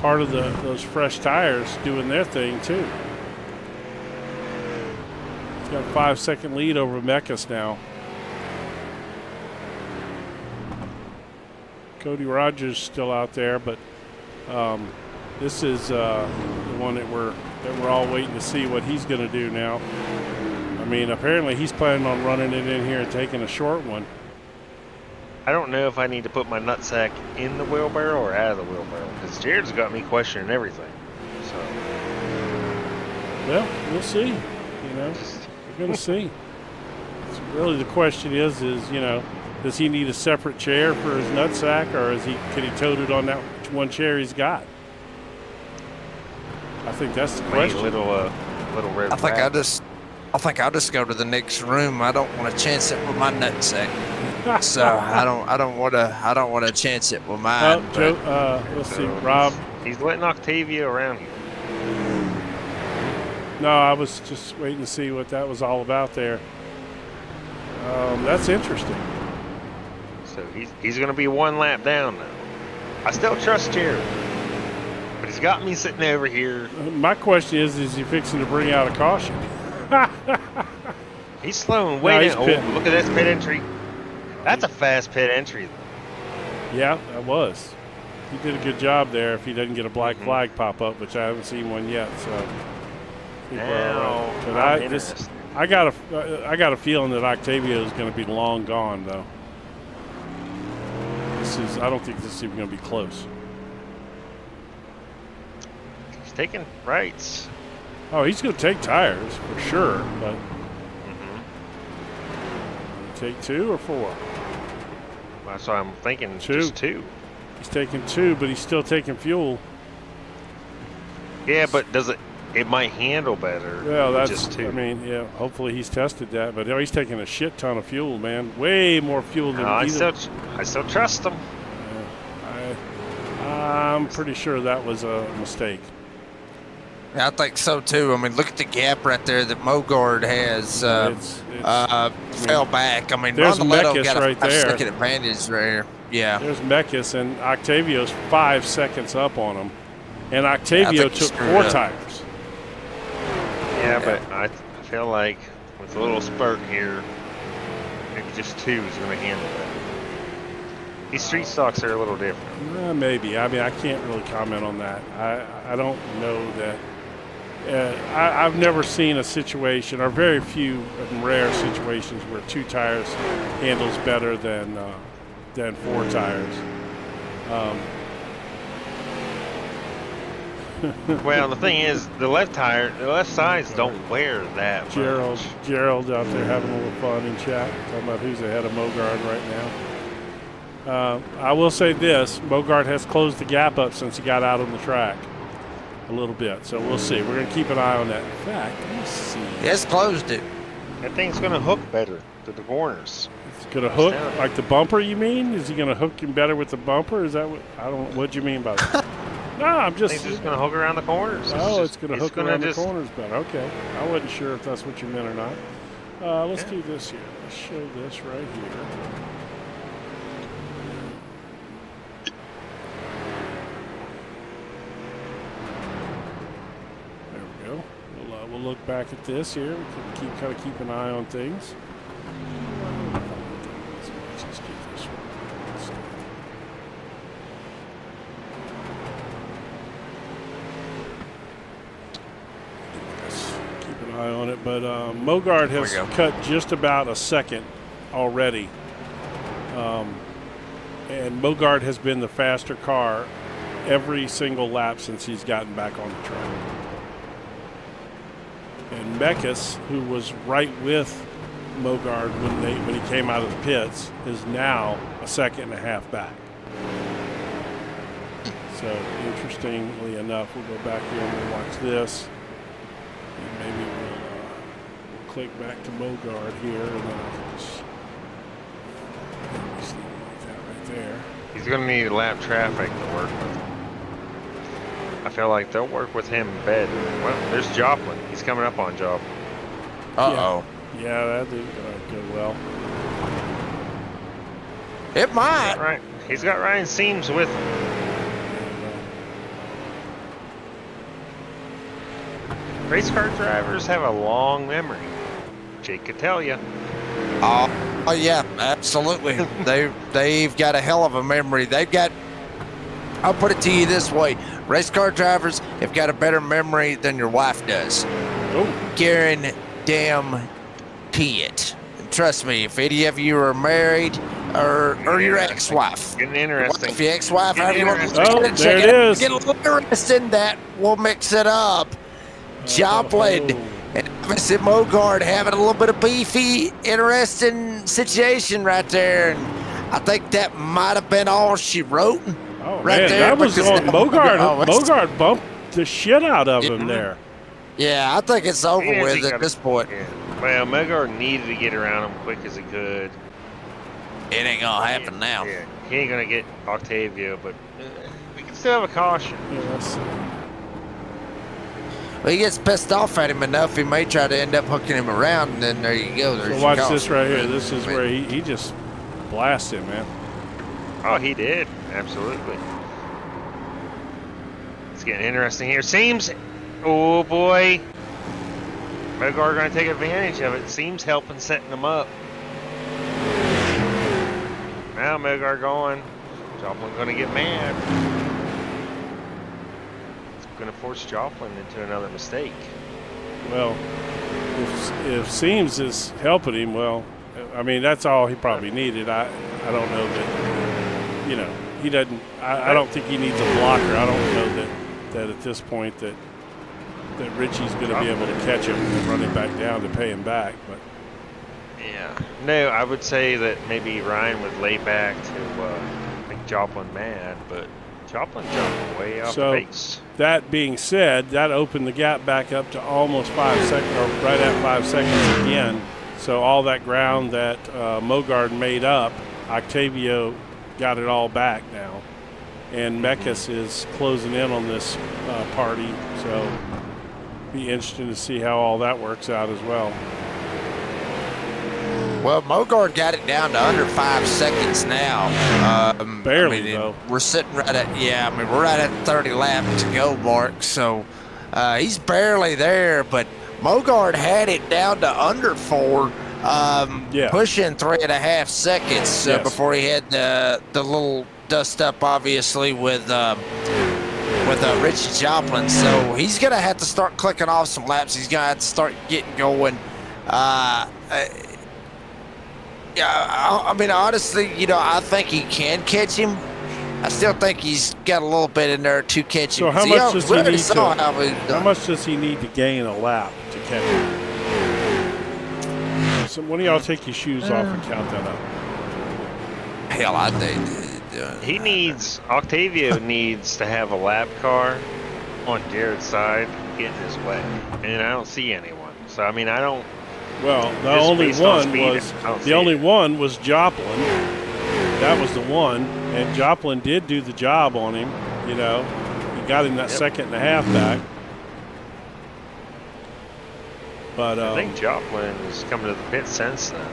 part of those fresh tires doing their thing too. He's got a 5 second lead over Mekas now. Cody Rogers still out there, but this is the one that we're all waiting to see what he's going to do now. I mean, apparently he's planning on running it in here and taking a short one. I don't know if I need to put my nutsack in the wheelbarrow or out of the wheelbarrow because Jared's got me questioning everything. So, well, we'll see. You know, we're going to see. So really, the question is, you know, Does he need a separate chair for his nutsack, or can he tote it on that one chair he's got? I think that's the question. Little red I think flag. I'll just go to the next room. I don't want to chance it with my nutsack. So I don't want to chance it with mine. Oh, Joe, let's see, Rob. He's letting Octavia around here. No, I was just waiting to see what that was all about there. That's interesting. So he's going to be one lap down now. I still trust Jared, but he's got me sitting over here. My question is he fixing to bring out a caution? He's slowing way he's down. pitting. Oh, look at this pit entry. That's a fast pit entry. Yeah, that was. He did a good job there if he doesn't get a black flag pop up, which I haven't seen one yet. So, I got a feeling that Octavia is going to be long gone, though. I don't think this is even going to be close. He's taking rights. Oh, he's going to take tires for sure, but take 2 or 4. That's why I'm thinking 2. just 2. He's taking 2, but he's still taking fuel. Yeah, but it might handle better. Well, with that's just 2. I mean, yeah. Hopefully he's tested that, but he's taking a shit ton of fuel, man. Way more fuel than I either. still trust him. I'm pretty sure that was a mistake. Yeah, I think so too. I mean, look at the gap right there that Mogard has fell back. I mean, there's Rondeletto Mekis got a right there. 5-second advantage there. Yeah. There's Mekis, and Octavio's 5 seconds up on him. And Octavio took 4 tires. Yeah, but I feel like with a little spurt here, maybe just 2 is going to handle that. These street stocks are a little different. Maybe. I mean, I can't really comment on that. I don't know that. I've never seen a situation, or very few and rare situations, where 2 tires handles better than 4 tires. Well, the thing is, the left sides don't wear that much. Gerald out there having a little fun in chat, talking about who's ahead of Mogard right now. I will say this, Mogard has closed the gap up since he got out on the track a little bit, so we'll see. We're going to keep an eye on that. In fact, let's see. Yes, closed it. That thing's going to hook better to the corners. It's going to hook like the bumper, you mean? Is he going to hook him better with the bumper? Is that what? What'd you mean by that? No, I'm just. It's just going to hook around the corners. It's going to hook around the corners better. Okay. I wasn't sure if that's what you meant or not. Let's do this here. Let's show this right here. There we go. We'll look back at this here. We can keep an eye on things. Let's just do this one. Keep an eye on it, but Mogard has cut just about a second already, and Mogard has been the faster car every single lap since he's gotten back on the track. And Mekis, who was right with Mogard when he came out of the pits, is now a second and a half back. So interestingly enough, we'll go back here and we'll watch this. And maybe we'll click back to Mogard here, and then I can just see like that right there. He's going to need lap traffic to work with him. I feel like they'll work with him in bed. Well, there's Joplin. He's coming up on Joplin. Uh-oh. Yeah, that didn't go well. It might. Right. He's got Ryan Seams with him. Race car drivers have a long memory. Jake could tell you. Oh yeah, absolutely. They've got a hell of a memory. I'll put it to you this way. Race car drivers have got a better memory than your wife does. Oh. Guarantee it. And trust me, if any of you are married or your ex-wife. Getting interesting. If your ex-wife, however you want to Oh, there it is. Get a little interested in that. We'll mix it up. Joplin And obviously Mogard having a little bit of beefy, interesting situation right there. And I think that might have been all she wrote. Oh, right man, there, that was because on now- Mogard. oh, it's- Mogard bumped the shit out of him there. Yeah, I think it's over Yeah, with he at got- this point. Yeah. Well, Megard needed to get around him quick as he could. It ain't gonna happen now. Yeah, he ain't gonna get Octavio, but we can still have a caution. Yeah, that's, Well, he gets pissed off at him enough, he may try to end up hooking him around, and then there you go. There's so your watch caution. this right here. This is where he just blasted him, man. Oh, he did. Absolutely. It's getting interesting here. Seems, oh boy, Megard gonna take advantage of it. Seems helping setting them up. Now Megard going. Joplin gonna get mad. It's gonna force Joplin into another mistake. Well, if Seams is helping him, well, I mean, that's all he probably needed. I don't know that, you know, he doesn't, I don't think he needs a blocker. I don't know that at this point that Richie's going to be able to catch him and run him back down to pay him back. But Yeah. No, I would say that maybe Ryan would lay back to make Joplin mad, but Joplin jumped way off So- the base. that being said, that opened the gap back up to almost 5 seconds, or right at 5 seconds again. So all that ground that Mogard made up, Octavio got it all back now. And Mekas is closing in on this party, so be interesting to see how all that works out as well. Well, Mogard got it down to under 5 seconds now. Barely, I mean, though. We're sitting right at, yeah, I mean, we're right at 30 laps to go mark. So he's barely there, but Mogard had it down to under 4, Yeah. pushing 3.5 seconds Yes. before he had the little dust up, obviously, with Richie Joplin. So he's going to have to start clicking off some laps. He's going to have to start getting going. Yeah, I mean, honestly, you know, I think he can catch him. I still think he's got a little bit in there to catch him. So how 'Cause much does he we already need saw to? How much does he need to gain a lap to catch him? So one of y'all take your shoes off and count that up. Hell, I did. He needs, Octavio needs to have a lap car on Jared's side getting his way. And I don't see anyone. So, I mean, I don't. Well, the Just only based on one speed, was I don't the see only it. one was Joplin. That was the one, and Joplin did do the job on him. You know, he got him that 1.5 seconds back. But I think Joplin is coming to the pit since then.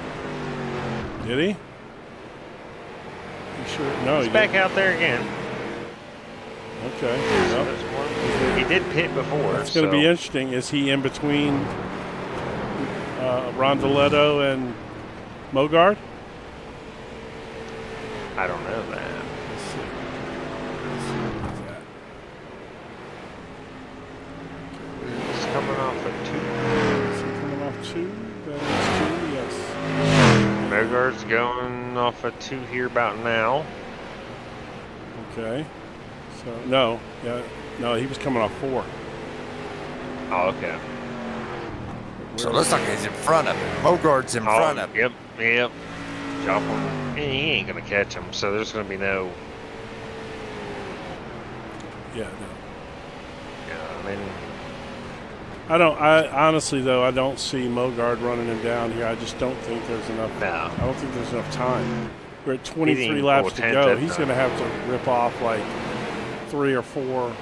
did he? You sure? No, He's he back didn't. out there again. Okay. So Well, there's one. He did pit before. that's going to be so- interesting. Is he in between Rondeletto and Mogard? I don't know that. Let's see. Let's see where he's at. He's coming off a Is he coming off 2? That is 2, yes. 2. Megard's going off a 2 here about now. Okay. So, no. Yeah. No, he was coming off 4. Oh, okay. So it looks like he's in front of him. Mogard's in front of him. Yep. Joplin, he ain't gonna catch him, so there's gonna be no. Yeah, no. Yeah, I mean, I honestly, though, I don't see Mogard running him down here. I just don't think there's enough. no. I don't think there's enough time. We're at He 23 didn't laps pull a to tenth go. that He's time. going to have to rip off like 3 or 4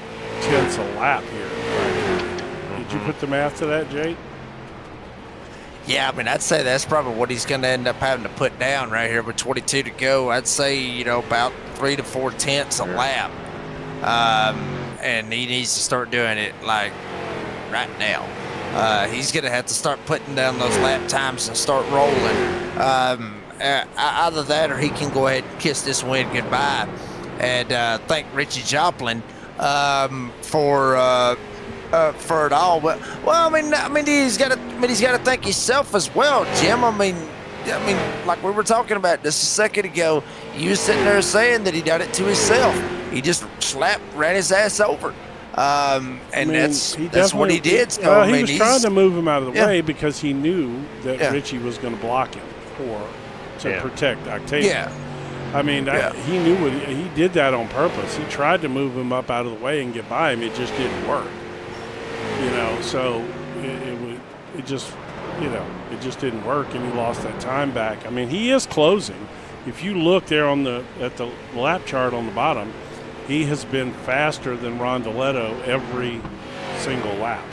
tenths a lap here. Did you put the math to that, Jake? Yeah, I mean, I'd say that's probably what he's going to end up having to put down right here with 22 to go. I'd say, you know, about 3 to 4 tenths a lap. And he needs to start doing it, like, right now. He's going to have to start putting down those lap times and start rolling. Either that or he can go ahead and kiss this win goodbye. And thank Richie Joplin for it all. But I mean, he's got to thank himself as well, Jim. I mean, like we were talking about just a second ago, you was sitting there saying that he done it to himself. He just ran his ass over. And I mean, that's what he did. So, I he mean, was trying to move him out of the Yeah. way because he knew that Yeah. Richie was going to block him to Yeah. protect Octavia. Yeah. I mean, Yeah. he knew he did that on purpose. He tried to move him up out of the way and get by him. It just didn't work. You know, so it just didn't work, and he lost that time back. I mean, he is closing. If you look there at the lap chart on the bottom, he has been faster than Rondeletto every single lap.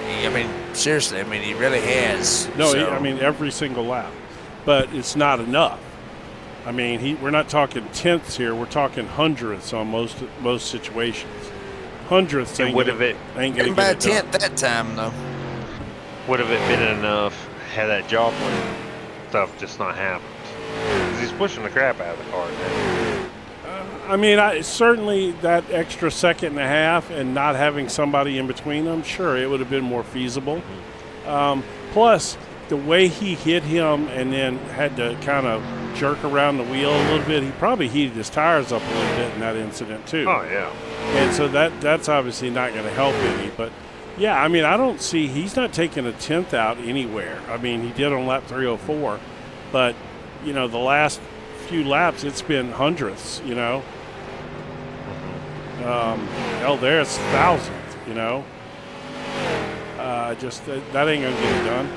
I mean, seriously, I mean, he really has. No, so. I mean every single lap, but it's not enough. I mean, we're not talking tenths here. We're talking hundredths on most situations. Hundredths ain't would gonna have it ain't gonna By a get it done. tenth that time, though. would have it been enough had that Joplin stuff just not happened? 'Cause he's pushing the crap out of the car now. I mean, certainly that extra second and a half and not having somebody in between them, sure, it would have been more feasible. Plus, the way he hit him and then had to kind of jerk around the wheel a little bit, he probably heated his tires up a little bit in that incident too. Oh yeah. And so that's obviously not going to help any. But, yeah, I mean, I don't see – he's not taking a tenth out anywhere. I mean, he did on lap 304. But, you know, the last few laps, it's been hundredths, you know. Hell, there it's thousandth, you know. Just that ain't going to get it done.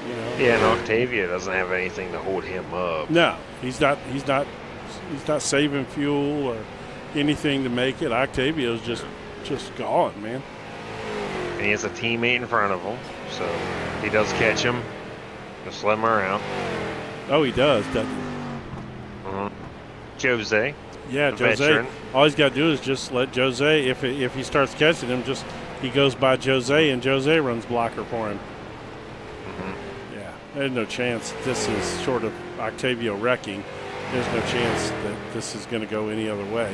You know? Yeah, and Octavia doesn't have anything to hold him up. No, he's not saving fuel or anything to make it. Octavio's just gone, man. And he has a teammate in front of him, so if he does catch him, just let him around. Oh, he does, doesn't he? Jose. Yeah, the Jose. veteran. All he's got to do is just let Jose. If he starts catching him, he goes by Jose and Jose runs blocker for him. Yeah, there's no chance. This is short of Octavio wrecking. There's no chance that this is going to go any other way.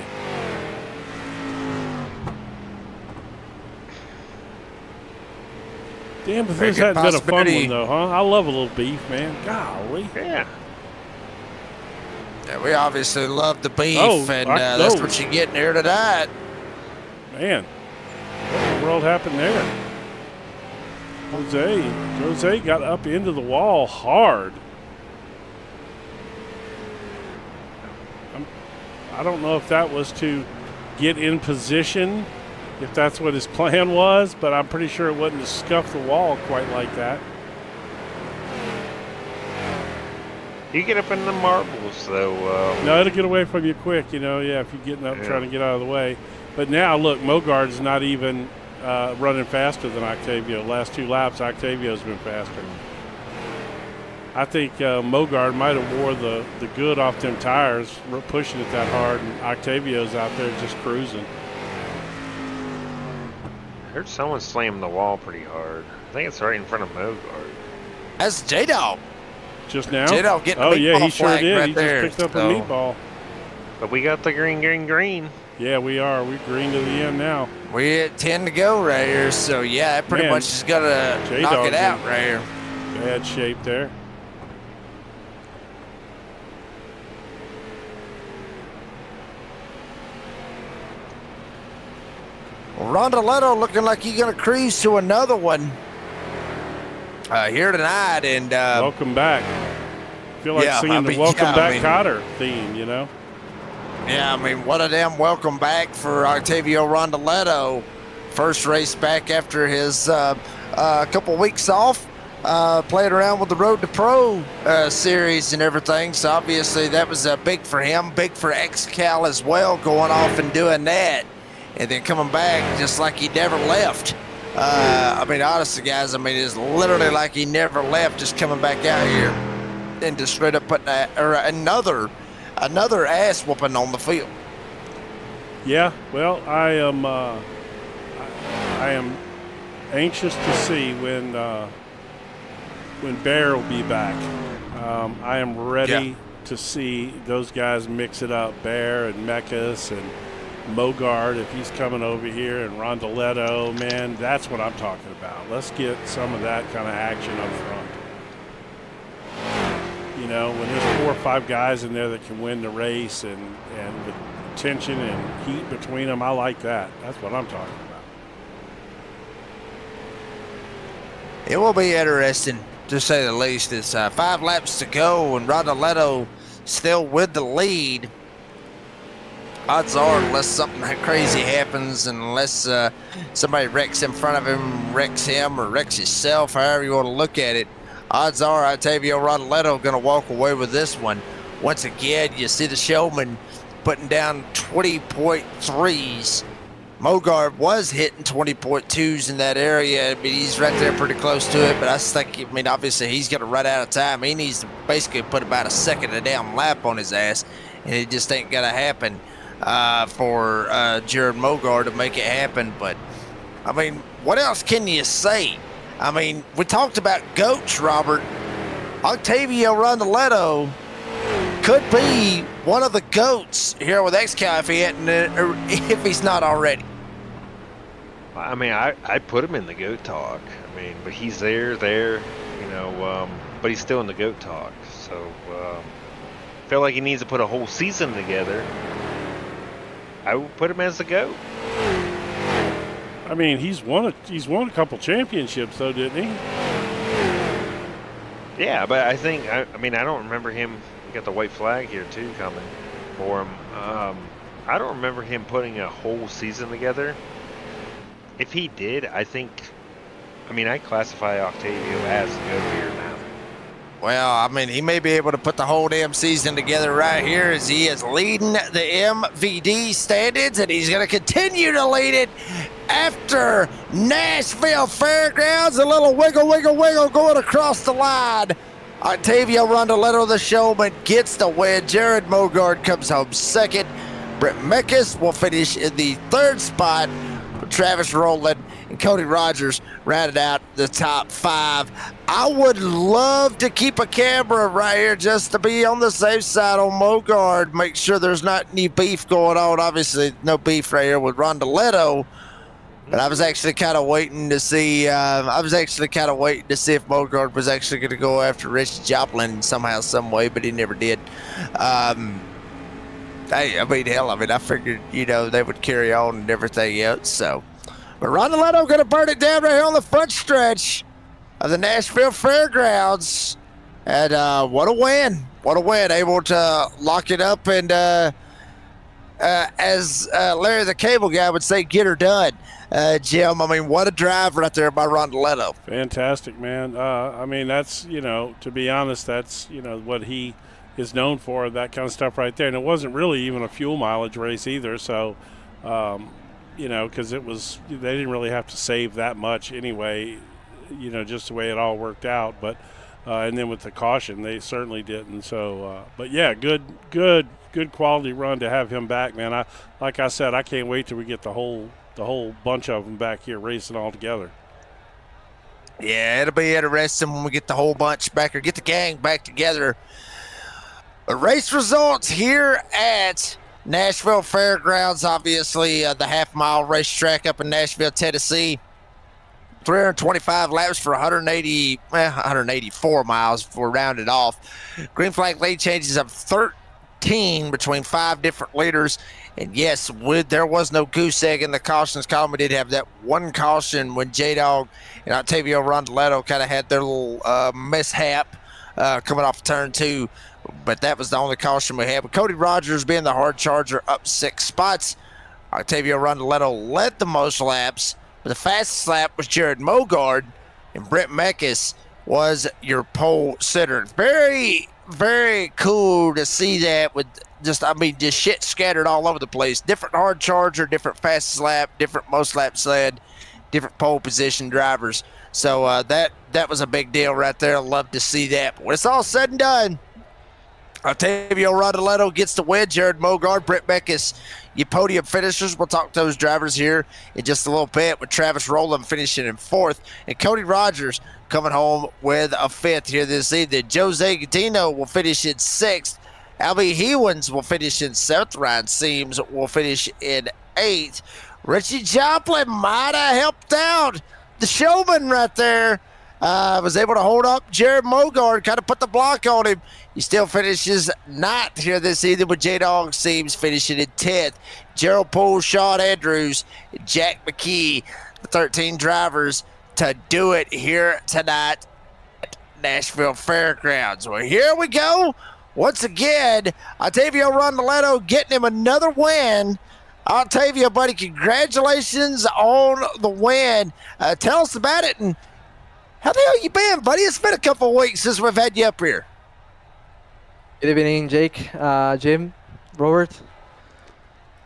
Damn, if this hadn't been a fun one, though, huh? I love a little beef, man. Golly. Yeah. Yeah, we obviously love the beef, Oh, and that's what you get here tonight. Man, what in the world happened there? Jose got up into the wall hard. I don't know if that was to get in position, if that's what his plan was, but I'm pretty sure it wasn't to scuff the wall quite like that. You get up in the marbles, though. No, it'll get away from you quick, you know, if you're getting up trying to get out of the way. But now, look, Mogard is not even running faster than Octavio. Last two laps, Octavio's been faster. I think Mogard might have wore the good off them tires, pushing it that hard, and Octavio's out there just cruising. I heard someone slam the wall pretty hard. I think it's right in front of Mogard. That's J-Dog. Just now? J-Dog getting a oh, yeah, he meatball sure flag did. right He there, just picked up so. a meatball. But we got the green. Yeah, we are. We're green to the end now. We at 10 to go right here, so yeah, that pretty Man, much is gonna knock J-Dog's it out in right here. Bad shape there. Rondeletto looking like he's gonna cruise to another one here tonight, and Welcome back. I feel like yeah, singing I the mean, Welcome yeah, I Back mean- Cotter theme, you know? yeah, I mean, what a damn welcome back for Octavio Rondeletto. First race back after his couple weeks off, playing around with the Road to Pro series and everything. So obviously that was big for him, big for XCAL as well, going off and doing that, and then coming back just like he never left. I mean, honestly, guys, I mean, it's literally like he never left, just coming back out here and just straight up putting another ass whooping on the field. Yeah, well, I am anxious to see when Bear will be back. I am ready to see those guys mix it up, Bear and Mekis and Mogard, if he's coming over here, and Rondeletto, man, that's what I'm talking about. Let's get some of that kind of action up front. You know, when there's 4 or 5 guys in there that can win the race, and with tension and heat between them. I like that. That's what I'm talking about. It will be interesting, to say the least. It's 5 laps to go, and Rondeletto still with the lead. Odds are, unless something crazy happens, and unless somebody wrecks in front of him, wrecks him, or wrecks himself, however you want to look at it, odds are Octavio Rondeletto going to walk away with this one. Once again, you see the showman putting down 20.3s. Mogard was hitting 20.2s in that area. I mean, he's right there pretty close to it, but I just think, I mean, obviously he's going to run out of time. He needs to basically put about a second a damn lap on his ass, and it just ain't going to happen for Jared Mogard to make it happen. But, I mean, what else can you say? I mean, we talked about GOATs, Robert. Octavio Rondeletto could be one of the GOATs here with XCAL if he's not already. I mean, I put him in the GOAT talk. I mean, but he's there, you know, but he's still in the GOAT talk. So, feel like he needs to put a whole season together. I would put him as the GOAT. I mean, he's won a couple championships though, didn't he? Yeah, but I think I mean I don't remember him. We got the white flag here too coming for him. I don't remember him putting a whole season together. If he did, I mean I classify Octavio as the GOAT here now. Well, I mean, he may be able to put the whole damn season together right here as he is leading the MVD standings, and he's going to continue to lead it after Nashville Fairgrounds. A little wiggle, wiggle, wiggle going across the line. Octavio Rondeletto, the showman, gets the win. Jared Mogard comes home second. Brett Meckes will finish in the 3rd spot. Travis Rowland and Cody Rogers rounded out the top 5. I would love to keep a camera right here just to be on the safe side on Mogard. Make sure there's not any beef going on. Obviously, no beef right here with Rondeletto. But I was actually kind of waiting to see. If Mogard was actually going to go after Rich Joplin somehow, some way, but he never did. I mean, hell, I figured, you know, they would carry on and everything else. So, but Rondeletto going to burn it down right here on the front stretch of the Nashville Fairgrounds. And what a win. What a win. Able to lock it up and, as Larry the Cable Guy would say, get her done. Jim, I mean, what a drive right there by Rondeletto. Fantastic, man. I mean, that's, you know, to be honest, that's, you know, what he is known for, that kind of stuff right there. And it wasn't really even a fuel mileage race either. So, you know, because they didn't really have to save that much anyway, you know, just the way it all worked out. But, and then with the caution, they certainly didn't. So, but yeah, good quality run to have him back, man. Like I said, I can't wait till we get the whole bunch of them back here racing all together. Yeah, it'll be interesting when we get the whole bunch back, or get the gang back together. Race results here at Nashville Fairgrounds, obviously the half-mile racetrack up in Nashville, Tennessee. 325 laps for 184 miles if we're rounded off. Green flag lead changes of 13 between 5 different leaders. And yes, there was no goose egg in the cautions column. We did have that one caution when J-Dog and Octavio Rondeletto kind of had their little mishap coming off turn 2. But that was the only caution we had. With Cody Rogers being the hard charger, up 6 spots. Octavio Rondeletto led the most laps, but the fastest lap was Jared Mogard, and Brett Meckes was your pole sitter. Very, very cool to see that with just shit scattered all over the place. Different hard charger, different fastest lap, different most laps led, different pole position drivers. So that was a big deal right there. I love to see that. But when it's all said and done, Octavio Rondeletto gets the win. Jared Mogard, Brett Meckes, your podium finishers. We'll talk to those drivers here in just a little bit, with Travis Rowland finishing in 4th and Cody Rogers coming home with a 5th here this evening. Jose Gattino will finish in 6th. Albie Hewins will finish in 7th. Ryan Seams will finish in 8th. Richie Joplin might have helped out the showman right there. Was able to hold up Jared Mogard, kind of put the block on him. He still finishes ninth here this evening, with J-Dog Seams finishing in 10th. Gerald Poole, Sean Andrews, Jack McKee, the 13 drivers to do it here tonight at Nashville Fairgrounds. Well, here we go. Once again, Octavio Rondoletto getting him another win. Octavio, buddy, congratulations on the win. Tell us about it, and how the hell you been, buddy? It's been a couple of weeks since we've had you up here. Good evening, Jake, Jim, Robert.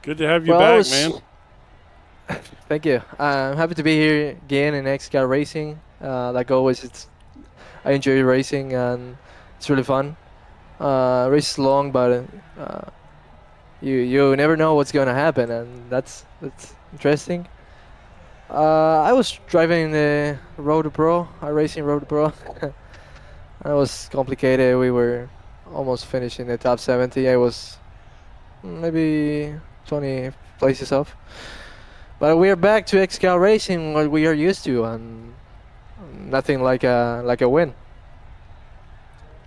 Good to have you back, man. Thank you. I'm happy to be here again in XCAL Racing. Like always, I enjoy racing, and it's really fun. Race is long, but you never know what's going to happen, and that's interesting. I was driving the Road to Pro, iRacing Road to Pro. That was complicated. We were almost finishing the top 70. I was maybe 20 places off. But we are back to XCAL Racing, what we are used to, and nothing like a win.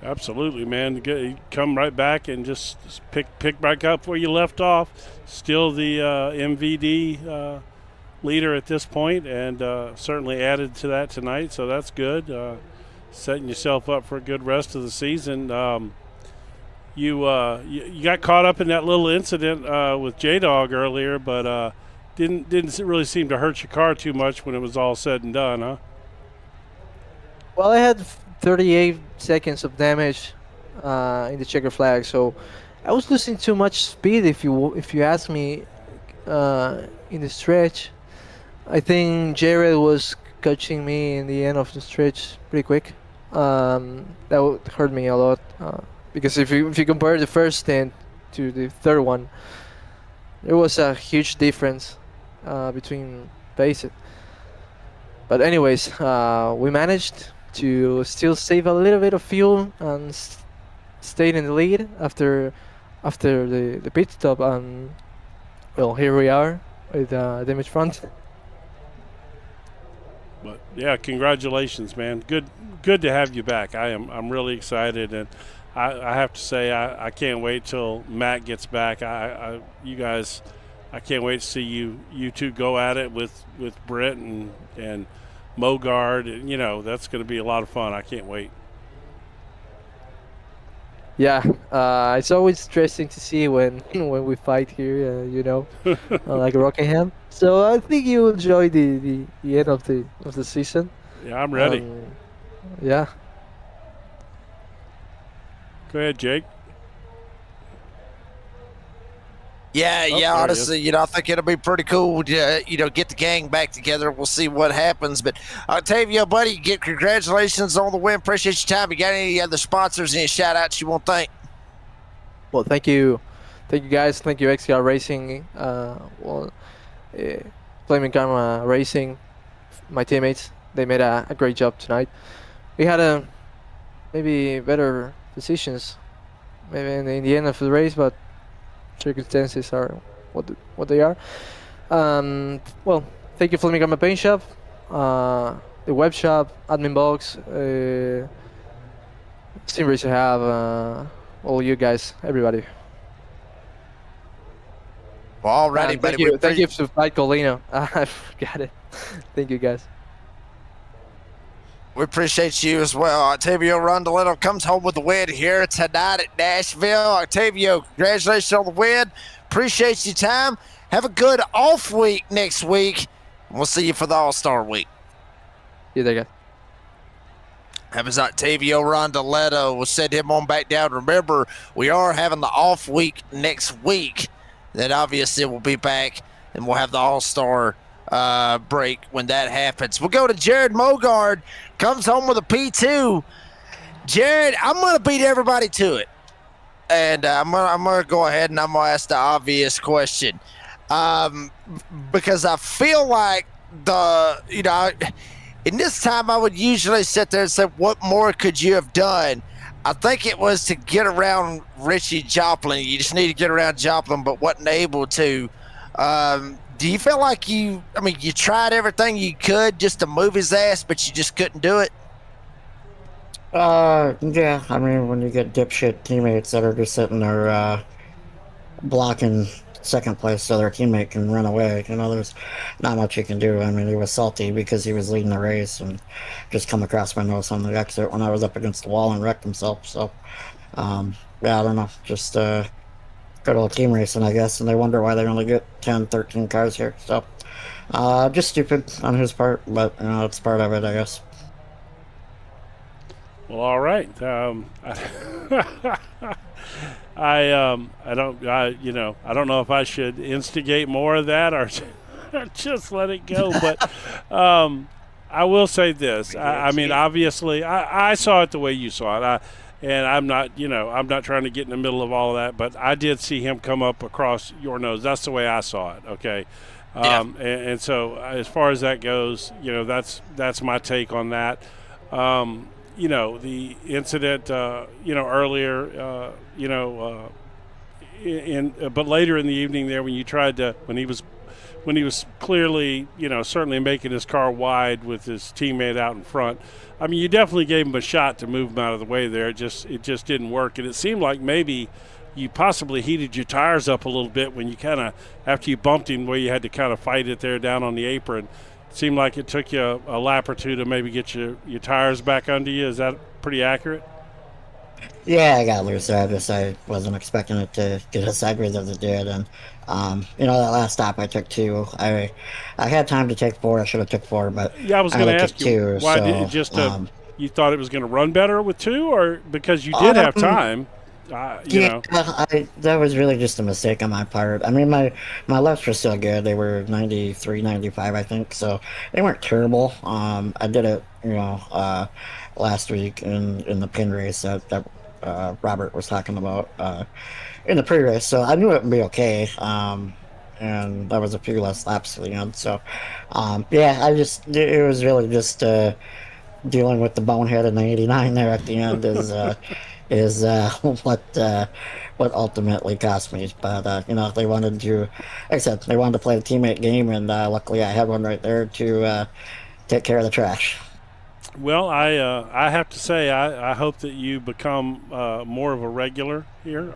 Absolutely, man. You come right back and just pick back up where you left off. Still the MVD leader at this point, and certainly added to that tonight, so that's good. Setting yourself up for a good rest of the season. You got caught up in that little incident with J-Dog earlier, but didn't really seem to hurt your car too much when it was all said and done, huh? Well, I had 38 seconds of damage in the checker flag, so I was losing too much speed. If you ask me, in the stretch, I think Jared was catching me in the end of the stretch pretty quick. That would hurt me a lot because if you compare the first stint to the third one, there was a huge difference between paces. But anyways, we managed to still save a little bit of fuel and stayed in the lead after the pit stop, and well, here we are with damage front. But yeah, congratulations, man. Good to have you back. I'm really excited, and I have to say I can't wait till Matt gets back. You guys, I can't wait to see you two go at it with Britt and Mogard. You know, that's going to be a lot of fun. I can't wait. Yeah, it's always interesting to see when we fight here, like Rockingham. So I think you will enjoy the end of the season. Yeah, I'm ready. Yeah. Go ahead, Jake. Yeah, honestly, I think it'll be pretty cool to, get the gang back together. We'll see what happens. But Octavio, buddy, congratulations on the win. Appreciate your time. You got any other sponsors, any shout-outs you want to thank? Well, thank you guys. Thank you, XCAL Racing. Flaming Karma Racing, my teammates. They made a great job tonight. We had maybe better positions, maybe in the end of the race, but circumstances are what they are. Well, thank you, Flaming Karma Paint Shop, the web shop, admin box, Steam Racer have, all you guys, everybody. Well, alrighty, buddy. Thank you to Fight Colino. I forgot it. Thank you, guys. We appreciate you as well. Octavio Rondoletto comes home with the win here tonight at Nashville. Octavio, congratulations on the win. Appreciate your time. Have a good off week next week. We'll see you for the All-Star week. Yeah, there you go. That was Octavio Rondoletto. We'll send him on back down. Remember, we are having the off week next week. Then obviously we'll be back and we'll have the All-Star break when that happens. We'll go to Jared Mogard. Comes home with a P2. Jared, I'm going to beat everybody to it. And I'm gonna go ahead and I'm going to ask the obvious question. Because I feel like in this time I would usually sit there and say, what more could you have done? I think it was to get around Richie Joplin. You just need to get around Joplin, but wasn't able to. Do you feel like you tried everything you could just to move his ass, but you just couldn't do it? Yeah, I mean, when you get dipshit teammates that are just sitting there blocking second place so their teammate can run away, there's not much you can do. I mean, he was salty because he was leading the race and just come across my nose on the exit when I was up against the wall and wrecked himself. So, yeah, I don't know. Just good old team racing, I guess, and they wonder why they only get 10, 13 cars here. So, just stupid on his part, but it's part of it, I guess. Well, all right. I don't know if I should instigate more of that or just let it go. But I will say this. I mean, obviously, I saw it the way you saw it. And I'm not trying to get in the middle of all of that, but I did see him come up across your nose. That's the way I saw it. Okay. And so as far as that goes, that's my take on that. The incident, earlier, but later in the evening there when he was clearly, certainly making his car wide with his teammate out in front. I mean, you definitely gave him a shot to move him out of the way there. It just didn't work. And it seemed like maybe you possibly heated your tires up a little bit when you after you bumped him where you had to kind of fight it there down on the apron. It seemed like it took you a lap or two to maybe get your tires back under you. Is that pretty accurate? Yeah, I got loose there. I wasn't expecting it to get as sideways as it did, and that last stop I took two. I had time to take four. I should have took four, but yeah, I was going to ask you why so, did it just you thought it was going to run better with two, or because you did have time? That was really just a mistake on my part. I mean, my lefts were still good. They were 93, 95, I think, so they weren't terrible. I did it, last week in the pin race that Robert was talking about in the pre-race, so I knew it would be okay. And that was a few less laps to the end. So, it was really just dealing with the bonehead in the 89 there at the end is what ultimately cost me. But they wanted to, like I said, they wanted to play the teammate game, and luckily I had one right there to take care of the trash. Well, I have to say I hope that you become more of a regular here.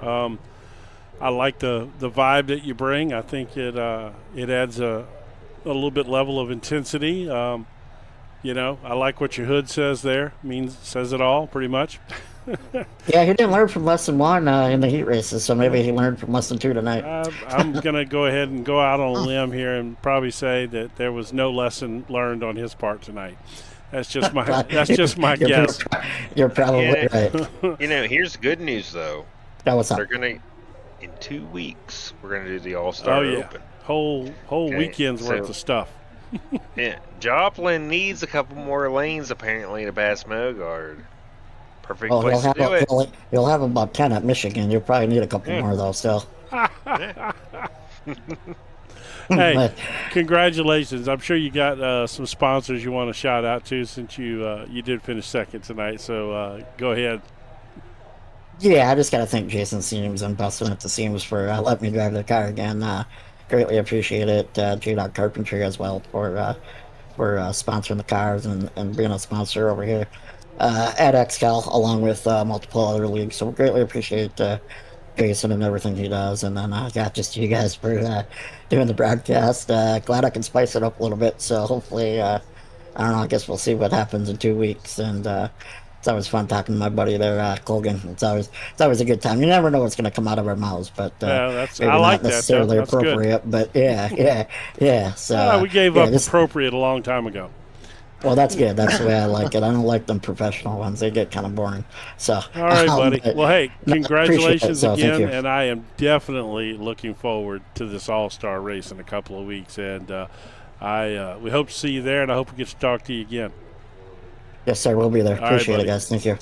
I like the vibe that you bring. I think it adds a little bit level of intensity. I like what your hood says there. Says it all pretty much. Yeah, he didn't learn from lesson one in the heat races, so maybe he learned from lesson two tonight. I'm going to go ahead and go out on a limb here and probably say that there was no lesson learned on his part tonight. That's just my guess. You're probably right. Here's good news though. What's up? They're gonna, in 2 weeks, we're gonna do the All-Star Open. Whole weekend's worth of stuff. Yeah, Joplin needs a couple more lanes apparently to pass Mogard. Perfect place to do it. You'll have about 10 at Michigan. You'll probably need a couple more though still. Hey, congratulations! I'm sure you got some sponsors you want to shout out to since you did finish second tonight. So go ahead. Yeah, I just got to thank Jason Seams and Busting at the Seams for letting me drive the car again. Greatly appreciate it. J-Dog Carpentry as well for sponsoring the cars and being a sponsor over here at XCAL along with multiple other leagues. So we greatly appreciate Jason and everything he does, and then just you guys for doing the broadcast. Glad I can spice it up a little bit, so hopefully I don't know, I guess we'll see what happens in 2 weeks. And it's always fun talking to my buddy there, Colgan. It's always a good time. You never know what's going to come out of our mouths, but maybe I like not necessarily that, appropriate, but yeah. So we gave up appropriate a long time ago. Well, that's good. That's the way I like it. I don't like them professional ones. They get kind of boring. So, all right, buddy. Well, hey, congratulations again, and I am definitely looking forward to this All-Star race in a couple of weeks, and we hope to see you there, and I hope we get to talk to you again. Yes, sir. We'll be there. All Appreciate right, it, guys. Thank you.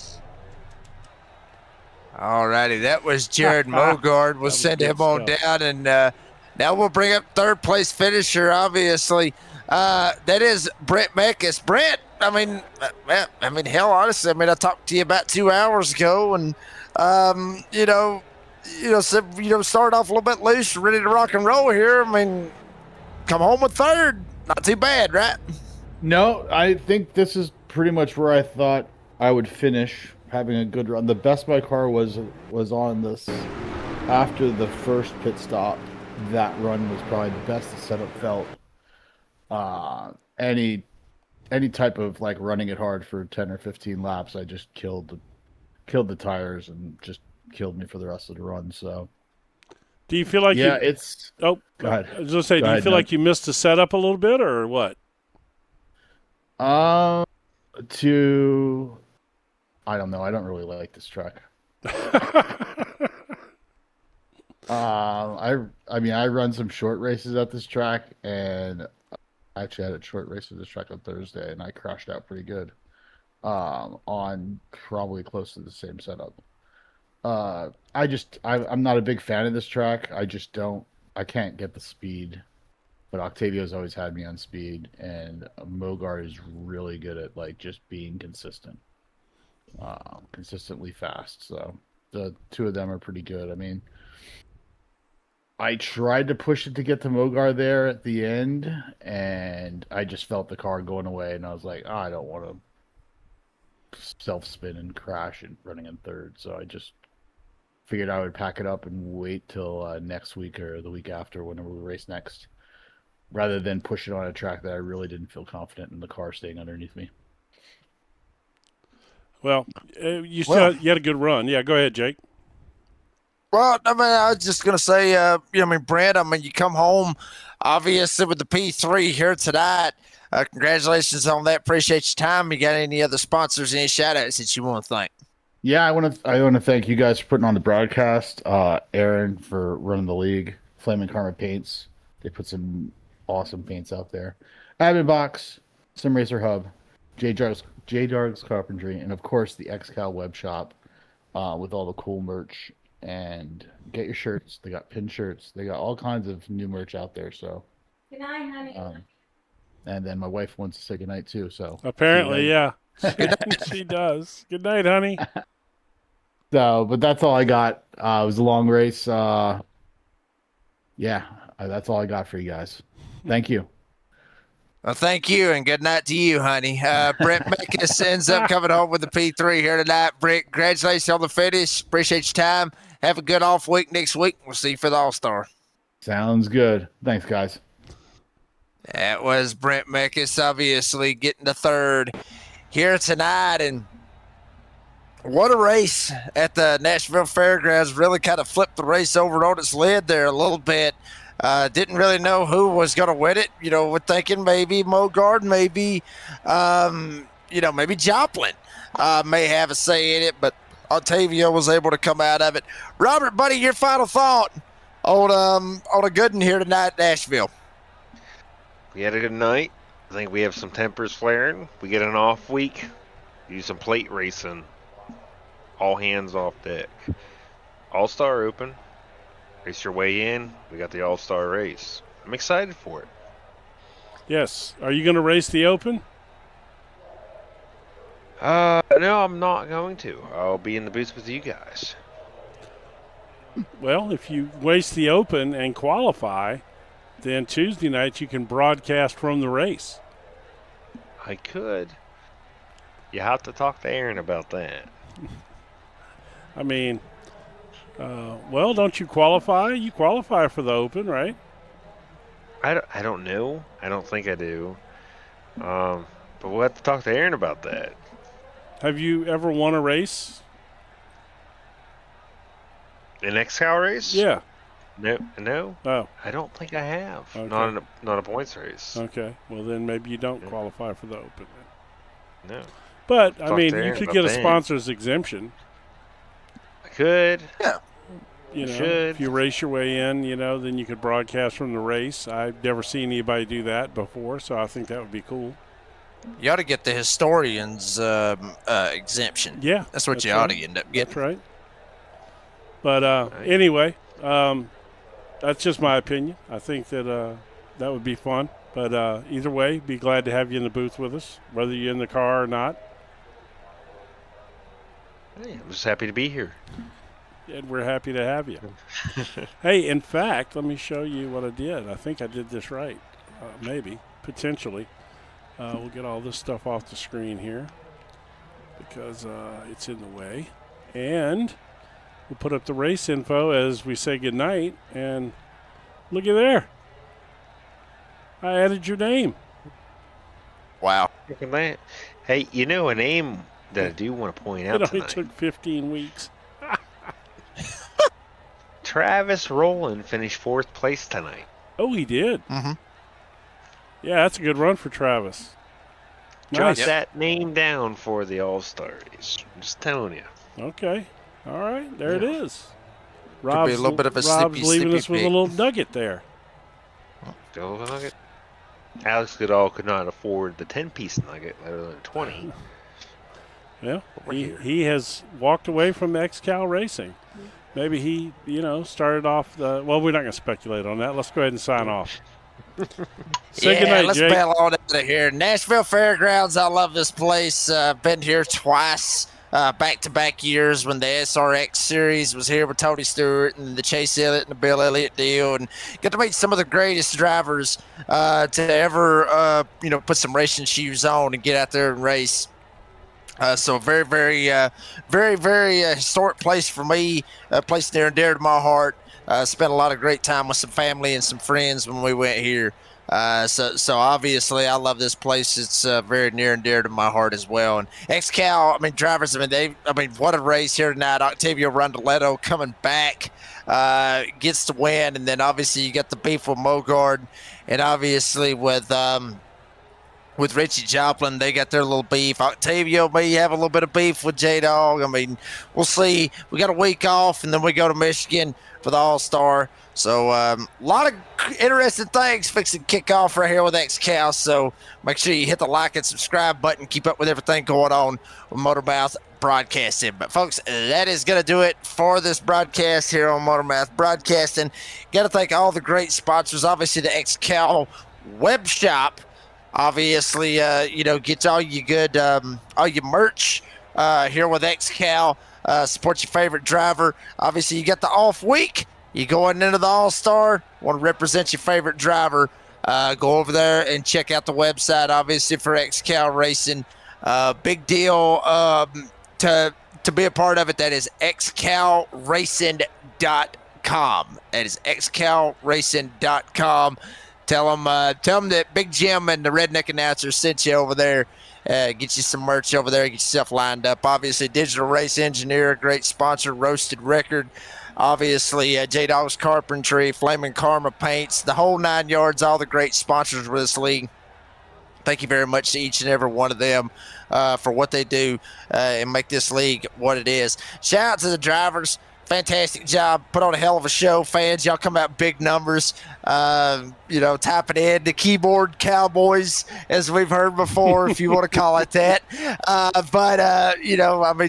All righty. That was Jared Mogard. We'll send him on down, and now we'll bring up third place finisher, obviously. That is Brent Meckes. Brent, hell, honestly, I talked to you about 2 hours ago, and said start off a little bit loose, ready to rock and roll here. Come home with third. Not too bad, right? No, I think this is pretty much where I thought I would finish having a good run. The best my car was on this after the first pit stop. That run was probably the best the setup felt. Any type of like running it hard for 10 or 15 laps, I just killed the tires and just killed me for the rest of the run. So Do you feel like yeah, you? it's Oh, go ahead. I was gonna say, Go do you ahead, feel Doug. like you missed the setup a little bit, or what? I don't know. I don't really like this track. I mean, I run some short races at this track, and I actually had a short race at this track on Thursday, and I crashed out pretty good. On probably close to the same setup. I'm not a big fan of this track. I can't get the speed. But Octavio's always had me on speed, and Mogart is really good at like just being consistent, consistently fast. So the two of them are pretty good. I mean, I tried to push it to get to Mogar there at the end, and I just felt the car going away, and I was like, I don't want to self-spin and crash and running in third. So I just figured I would pack it up and wait till next week or the week after, whenever we race next, rather than push it on a track that I really didn't feel confident in the car staying underneath me. Well, you had a good run. Yeah, go ahead, Jake. Well, I mean, I was just going to say, Brent, I mean, you come home, obviously, with the P3 here tonight. Congratulations on that. Appreciate your time. You got any other sponsors, any shout-outs that you want to thank? Yeah, I want to thank you guys for putting on the broadcast. Aaron for running the league. Flaming Karma Paints. They put some awesome paints out there. Admin Box, Sim Racer Hub, J Darg's Carpentry, and of course the XCAL web shop with all the cool merch. And get your shirts. They got pin shirts. They got all kinds of new merch out there. So Good night, honey. And then my wife wants to say goodnight too. So Apparently, yeah. She does. Good night, honey. So, but that's all I got. It was a long race. That's all I got for you guys. Thank you. Well, thank you, and good night to you, honey. Brent Meckes ends up coming home with the P3 here tonight. Brent, congratulations on the finish. Appreciate your time. Have a good off week next week. We'll see you for the All-Star. Sounds good. Thanks, guys. That was Brent Meckes, obviously, getting the third here tonight. And what a race at the Nashville Fairgrounds. Really kind of flipped the race over on its lid there a little bit. Didn't really know who was going to win it. We're thinking maybe Mogard, maybe Joplin may have a say in it, but Octavio was able to come out of it. Robert, buddy, your final thought on a good one here tonight at Nashville. We had a good night. I think we have some tempers flaring. We get an off week. Do some plate racing. All hands off deck. All-Star Open. Race your way in. We got the All-Star race. I'm excited for it. Yes. Are you going to race the Open? No, I'm not going to. I'll be in the booth with you guys. Well, if you race the Open and qualify, then Tuesday night you can broadcast from the race. I could. You have to talk to Aaron about that. I mean, well, don't you qualify? You qualify for the Open, right? I don't know. I don't think I do. But we'll have to talk to Aaron about that. Have you ever won a race? An XCAL race? Yeah. No. Oh. I don't think I have. Okay. Not a points race. Okay. Well, then maybe you don't qualify for the Open. No. But, Talk I mean, to you Aaron could about get a that. sponsor's exemption. I could. Yeah. If you race your way in, then you could broadcast from the race. I've never seen anybody do that before, so I think that would be cool. You ought to get the historian's exemption. Yeah. That's what you right. ought to end up getting. That's right. But anyway, that's just my opinion. I think that that would be fun. But either way, be glad to have you in the booth with us, whether you're in the car or not. Hey, I'm just happy to be here. And we're happy to have you. Hey, in fact, let me show you what I did. I think I did this right. Maybe. Potentially. We'll get all this stuff off the screen here. because it's in the way. And we'll put up the race info as we say goodnight. And look at there. I added your name. Wow. Look at that. Hey, you know a name that I do want to point out It only tonight. took 15 weeks. Travis Rowland finished 4th place tonight. Oh, he did. Mm-hmm. Yeah, that's a good run for Travis. Drop Nice. that name down for the All-Stars. I'm just telling you. Okay. All right. There it is. be a little bit of a Rob's snippy, leaving snippy us with a pick. little nugget there. Still a nugget. Alex Goodall could not afford the 10-piece nugget, let alone 20. Yeah, Over here. he has walked away from XCAL Racing. Maybe he, started off the. Well, we're not going to speculate on that. Let's go ahead and sign off. Say goodnight, let's Jake. bail on out of here. Nashville Fairgrounds, I love this place. Been here twice, back-to-back years when the SRX series was here with Tony Stewart and the Chase Elliott and the Bill Elliott deal, and got to meet some of the greatest drivers to ever, put some racing shoes on and get out there and race. So very, very, very historic place for me, a place near and dear to my heart. Spent a lot of great time with some family and some friends when we went here. So obviously I love this place. It's very near and dear to my heart as well. And XCAL, drivers, what a race here tonight. Octavio Rondoletto coming back, gets the win. And then obviously you got the beef with Mogard, and obviously with Richie Joplin, they got their little beef. Octavio may have a little bit of beef with J-Dog. We'll see. We got a week off, and then we go to Michigan for the All-Star. So a lot of interesting things fixing to kick off right here with XCAL. So make sure you hit the like and subscribe button. Keep up with everything going on with Motormouth Broadcasting. But, folks, that is going to do it for this broadcast here on Motormouth Broadcasting. Got to thank all the great sponsors. Obviously, the XCAL web shop. Obviously, get all your good, all your merch here with XCAL. Support your favorite driver. Obviously, you got the off week. You going into the All-Star, want to represent your favorite driver, go over there and check out the website, obviously, for XCAL Racing. Big deal to be a part of it. That is XCALRacing.com. That is XCALRacing.com. Tell them that Big Jim and the Redneck Announcer sent you over there. Get you some merch over there. Get yourself lined up. Obviously, Digital Race Engineer, a great sponsor. Roasted Record. Obviously, J-Dog's Carpentry, Flaming Karma Paints, the whole 9 yards, all the great sponsors with this league. Thank you very much to each and every one of them for what they do and make this league what it is. Shout out to the drivers. Fantastic job. Put on a hell of a show, fans. Y'all come out big numbers. Typing in the keyboard cowboys, as we've heard before, if you want to call it that.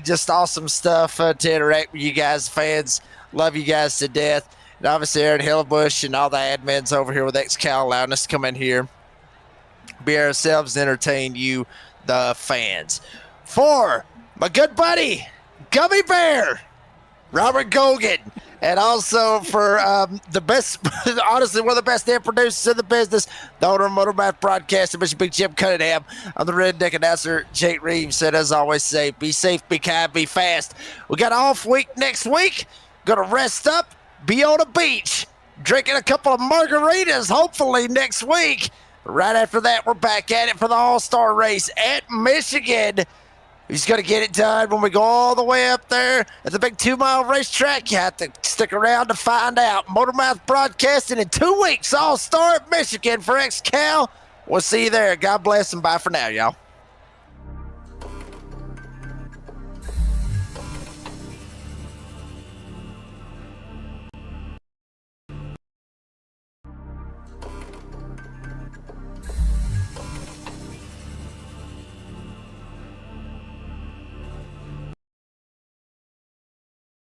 Just awesome stuff to interact with you guys, fans. Love you guys to death. And obviously, Aaron Hillebush and all the admins over here with XCAL allowing us to come in here, be ourselves, and entertain you, the fans. For my good buddy, Gummy Bear, Robert Gogan, and also for the best, honestly, one of the best damn producers in the business, the owner of Motormouth Broadcasting, Mr. Big Jim Cunningham. I'm the Redneck Announcer, Jake Reeves, said, as always, say, be safe, be kind, be fast. We got an off week next week. Gonna rest up, be on a beach, drinking a couple of margaritas, hopefully next week. Right after that, we're back at it for the All-Star race at Michigan. Who's going to get it done when we go all the way up there at the big 2-mile racetrack? You have to stick around to find out. Motormouth Broadcasting in 2 weeks. All-Star at Michigan for XCAL. We'll see you there. God bless and bye for now, y'all.